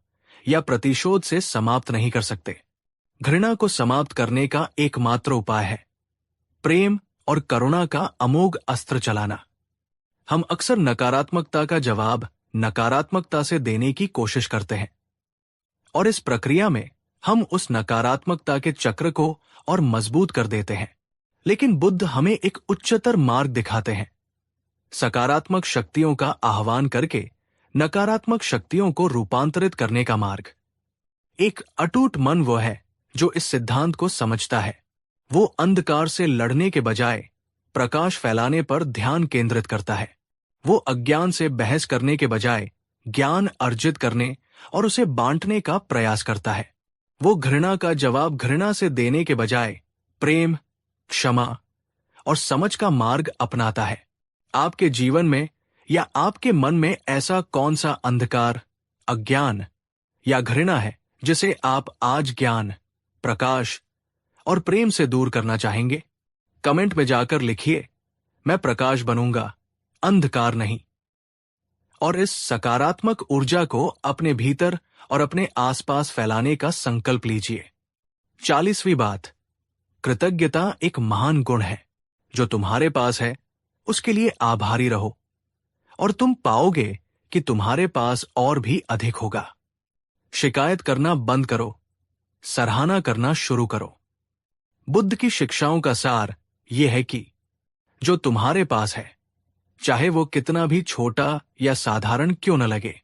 या प्रतिशोध से समाप्त नहीं कर सकते। घृणा को समाप्त करने का एकमात्र उपाय है प्रेम और करुणा का अमोघ अस्त्र चलाना। हम अक्सर नकारात्मकता का जवाब नकारात्मकता से देने की कोशिश करते हैं और इस प्रक्रिया में हम उस नकारात्मकता के चक्र को और मजबूत कर देते हैं। लेकिन बुद्ध हमें एक उच्चतर मार्ग दिखाते हैं, सकारात्मक शक्तियों का आह्वान करके नकारात्मक शक्तियों को रूपांतरित करने का मार्ग। एक अटूट मन वो है जो इस सिद्धांत को समझता है। वो अंधकार से लड़ने के बजाय प्रकाश फैलाने पर ध्यान केंद्रित करता है। वो अज्ञान से बहस करने के बजाय ज्ञान अर्जित करने और उसे बांटने का प्रयास करता है। वो घृणा का जवाब घृणा से देने के बजाय प्रेम, क्षमा और समझ का मार्ग अपनाता है। आपके जीवन में या आपके मन में ऐसा कौन सा अंधकार, अज्ञान या घृणा है जिसे आप आज ज्ञान, प्रकाश और प्रेम से दूर करना चाहेंगे? कमेंट में जाकर लिखिए, मैं प्रकाश बनूंगा, अंधकार नहीं। और इस सकारात्मक ऊर्जा को अपने भीतर और अपने आसपास फैलाने का संकल्प लीजिए। 40वीं बात, कृतज्ञता एक महान गुण है। जो तुम्हारे पास है उसके लिए आभारी रहो और तुम पाओगे कि तुम्हारे पास और भी अधिक होगा। शिकायत करना बंद करो, सराहना करना शुरू करो। बुद्ध की शिक्षाओं का सार यह है कि जो तुम्हारे पास है, चाहे वो कितना भी छोटा या साधारण क्यों न लगे,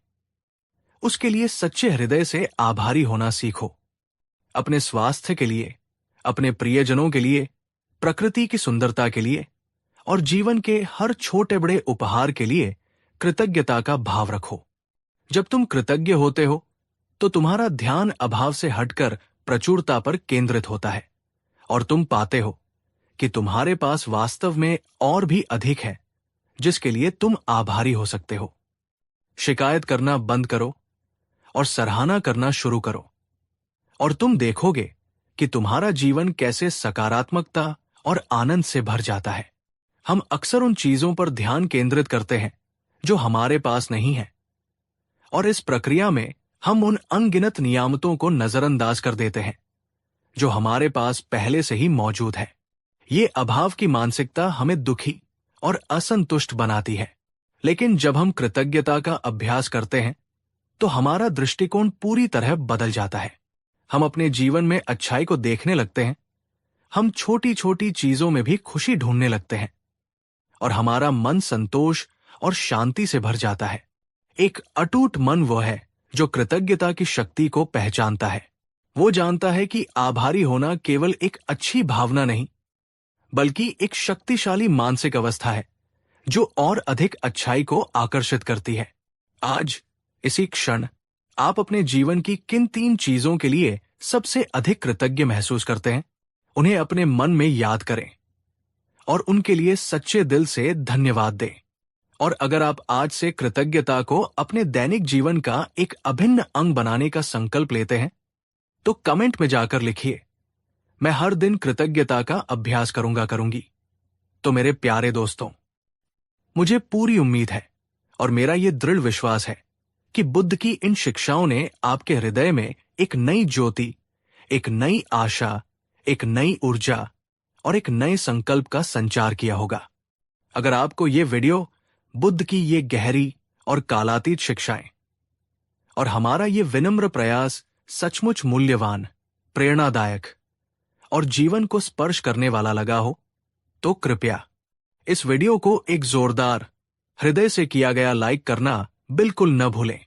उसके लिए सच्चे हृदय से आभारी होना सीखो। अपने स्वास्थ्य के लिए, अपने प्रियजनों के लिए, प्रकृति की सुंदरता के लिए और जीवन के हर छोटे बड़े उपहार के लिए कृतज्ञता का भाव रखो। जब तुम कृतज्ञ होते हो तो तुम्हारा ध्यान अभाव से हटकर प्रचुरता पर केंद्रित होता है और तुम पाते हो कि तुम्हारे पास वास्तव में और भी अधिक है जिसके लिए तुम आभारी हो सकते हो। शिकायत करना बंद करो और सराहना करना शुरू करो और तुम देखोगे कि तुम्हारा जीवन कैसे सकारात्मकता और आनंद से भर जाता है। हम अक्सर उन चीजों पर ध्यान केंद्रित करते हैं जो हमारे पास नहीं है और इस प्रक्रिया में हम उन अनगिनत नियामतों को नजरअंदाज कर देते हैं जो हमारे पास पहले से ही मौजूद है। ये अभाव की मानसिकता हमें दुखी और असंतुष्ट बनाती है। लेकिन जब हम कृतज्ञता का अभ्यास करते हैं तो हमारा दृष्टिकोण पूरी तरह बदल जाता है। हम अपने जीवन में अच्छाई को देखने लगते हैं हम छोटी छोटी चीजों में भी खुशी ढूंढने लगते हैं और हमारा मन संतोष और शांति से भर जाता है। एक अटूट मन वो है जो कृतज्ञता की शक्ति को पहचानता है। वो जानता है कि आभारी होना केवल एक अच्छी भावना नहीं, बल्कि एक शक्तिशाली मानसिक अवस्था है जो और अधिक अच्छाई को आकर्षित करती है। आज इसी क्षण आप अपने जीवन की किन 3 चीजों के लिए सबसे अधिक कृतज्ञ महसूस करते हैं? उन्हें अपने मन में याद करें और उनके लिए सच्चे दिल से धन्यवाद दें। और अगर आप आज से कृतज्ञता को अपने दैनिक जीवन का एक अभिन्न अंग बनाने का संकल्प लेते हैं, तो कमेंट में जाकर लिखिए, मैं हर दिन कृतज्ञता का अभ्यास करूंगी। तो मेरे प्यारे दोस्तों, मुझे पूरी उम्मीद है और मेरा यह दृढ़ विश्वास है कि बुद्ध की इन शिक्षाओं ने आपके हृदय में एक नई ज्योति, एक नई आशा, एक नई ऊर्जा और एक नए संकल्प का संचार किया होगा। अगर आपको ये वीडियो बुद्ध की ये गहरी और कालातीत शिक्षाएं और हमारा ये विनम्र प्रयास सचमुच मूल्यवान, प्रेरणादायक और जीवन को स्पर्श करने वाला लगा हो, तो कृपया इस वीडियो को एक जोरदार, हृदय से किया गया लाइक करना बिल्कुल न भूलें।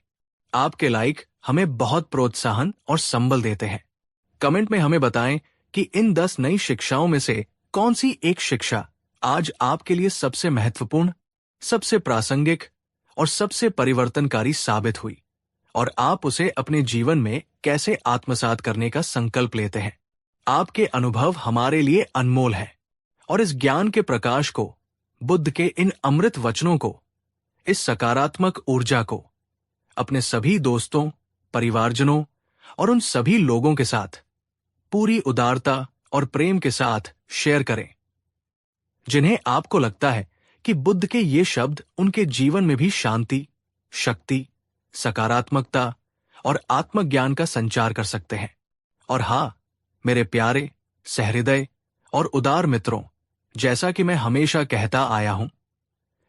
आपके लाइक हमें बहुत प्रोत्साहन और संबल देते हैं। कमेंट में हमें बताएं कि इन 10 नई शिक्षाओं में से कौन सी एक शिक्षा आज आपके लिए सबसे महत्वपूर्ण, सबसे प्रासंगिक और सबसे परिवर्तनकारी साबित हुई और आप उसे अपने जीवन में कैसे आत्मसात करने का संकल्प लेते हैं। आपके अनुभव हमारे लिए अनमोल है और इस ज्ञान के प्रकाश को, बुद्ध के इन अमृत वचनों को, इस सकारात्मक ऊर्जा को अपने सभी दोस्तों, परिवारजनों और उन सभी लोगों के साथ पूरी उदारता और प्रेम के साथ शेयर करें जिन्हें आपको लगता है कि बुद्ध के ये शब्द उनके जीवन में भी शांति, शक्ति, सकारात्मकता और आत्मज्ञान का संचार कर सकते हैं। और हाँ, मेरे प्यारे, सहृदय और उदार मित्रों, जैसा कि मैं हमेशा कहता आया हूं,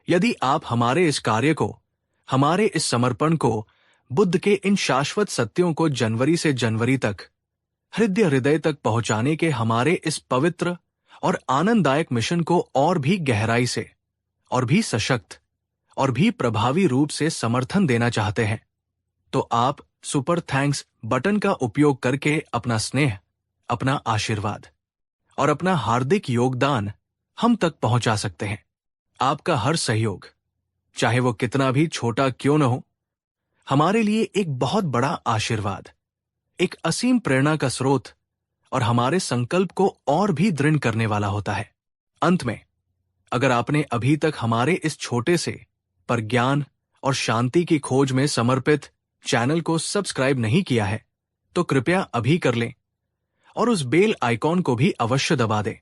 यदि आप हमारे इस कार्य को, हमारे इस समर्पण को, बुद्ध के इन शाश्वत सत्यों को जनवरी से जनवरी तक हृदय तक पहुंचाने के हमारे इस पवित्र और आनंददायक मिशन को और भी गहराई से और भी सशक्त और भी प्रभावी रूप से समर्थन देना चाहते हैं, तो आप सुपर थैंक्स बटन का उपयोग करके अपना स्नेह, अपना आशीर्वाद और अपना हार्दिक योगदान हम तक पहुंचा सकते हैं। आपका हर सहयोग, चाहे वो कितना भी छोटा क्यों न हो, हमारे लिए एक बहुत बड़ा आशीर्वाद, एक असीम प्रेरणा का स्रोत और हमारे संकल्प को और भी दृढ़ करने वाला होता है। अंत में, अगर आपने अभी तक हमारे इस छोटे से पर ज्ञान और शांति की खोज में समर्पित चैनल को सब्सक्राइब नहीं किया है, तो कृपया अभी कर लें और उस बेल आइकॉन को भी अवश्य दबा दें,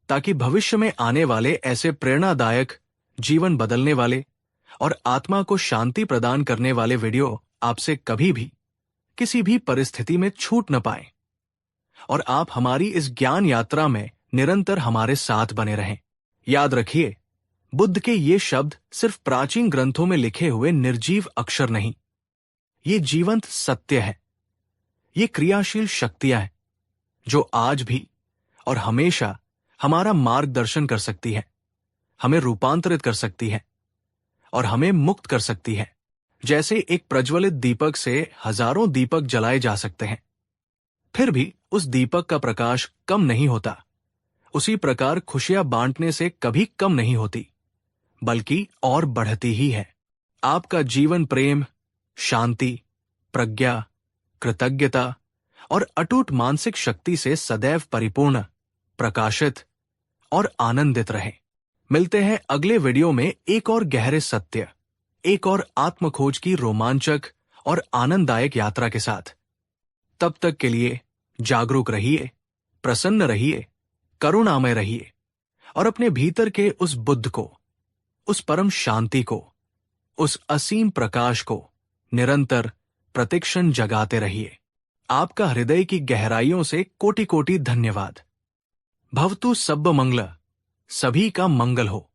ताकि भविष्य में आने वाले ऐसे प्रेरणादायक, जीवन बदलने वाले और आत्मा को शांति प्रदान करने वाले वीडियो आपसे कभी भी, किसी भी परिस्थिति में छूट न पाए और आप हमारी इस ज्ञान यात्रा में निरंतर हमारे साथ बने रहें। याद रखिए, बुद्ध के ये शब्द सिर्फ प्राचीन ग्रंथों में लिखे हुए निर्जीव अक्षर नहीं, ये जीवंत सत्य है। ये क्रियाशील शक्तियां हैं जो आज भी और हमेशा हमारा मार्गदर्शन कर सकती है, हमें रूपांतरित कर सकती है और हमें मुक्त कर सकती है। जैसे एक प्रज्वलित दीपक से हजारों दीपक जलाए जा सकते हैं, फिर भी उस दीपक का प्रकाश कम नहीं होता, उसी प्रकार खुशियां बांटने से कभी कम नहीं होती, बल्कि और बढ़ती ही है। आपका जीवन प्रेम, शांति, प्रज्ञा, कृतज्ञता और अटूट मानसिक शक्ति से सदैव परिपूर्ण, प्रकाशित और आनंदित रहे। मिलते हैं अगले वीडियो में एक और गहरे सत्य, एक और आत्मखोज की रोमांचक और आनंददायक यात्रा के साथ। तब तक के लिए जागरूक रहिए, प्रसन्न रहिए, करुणामय रहिए और अपने भीतर के उस बुद्ध को, उस परम शांति को, उस असीम प्रकाश को निरंतर प्रतिक्षण जगाते रहिए। आपका हृदय की गहराइयों से कोटि कोटि धन्यवाद। भवतु सब्ब मंगल, सभी का मंगल हो।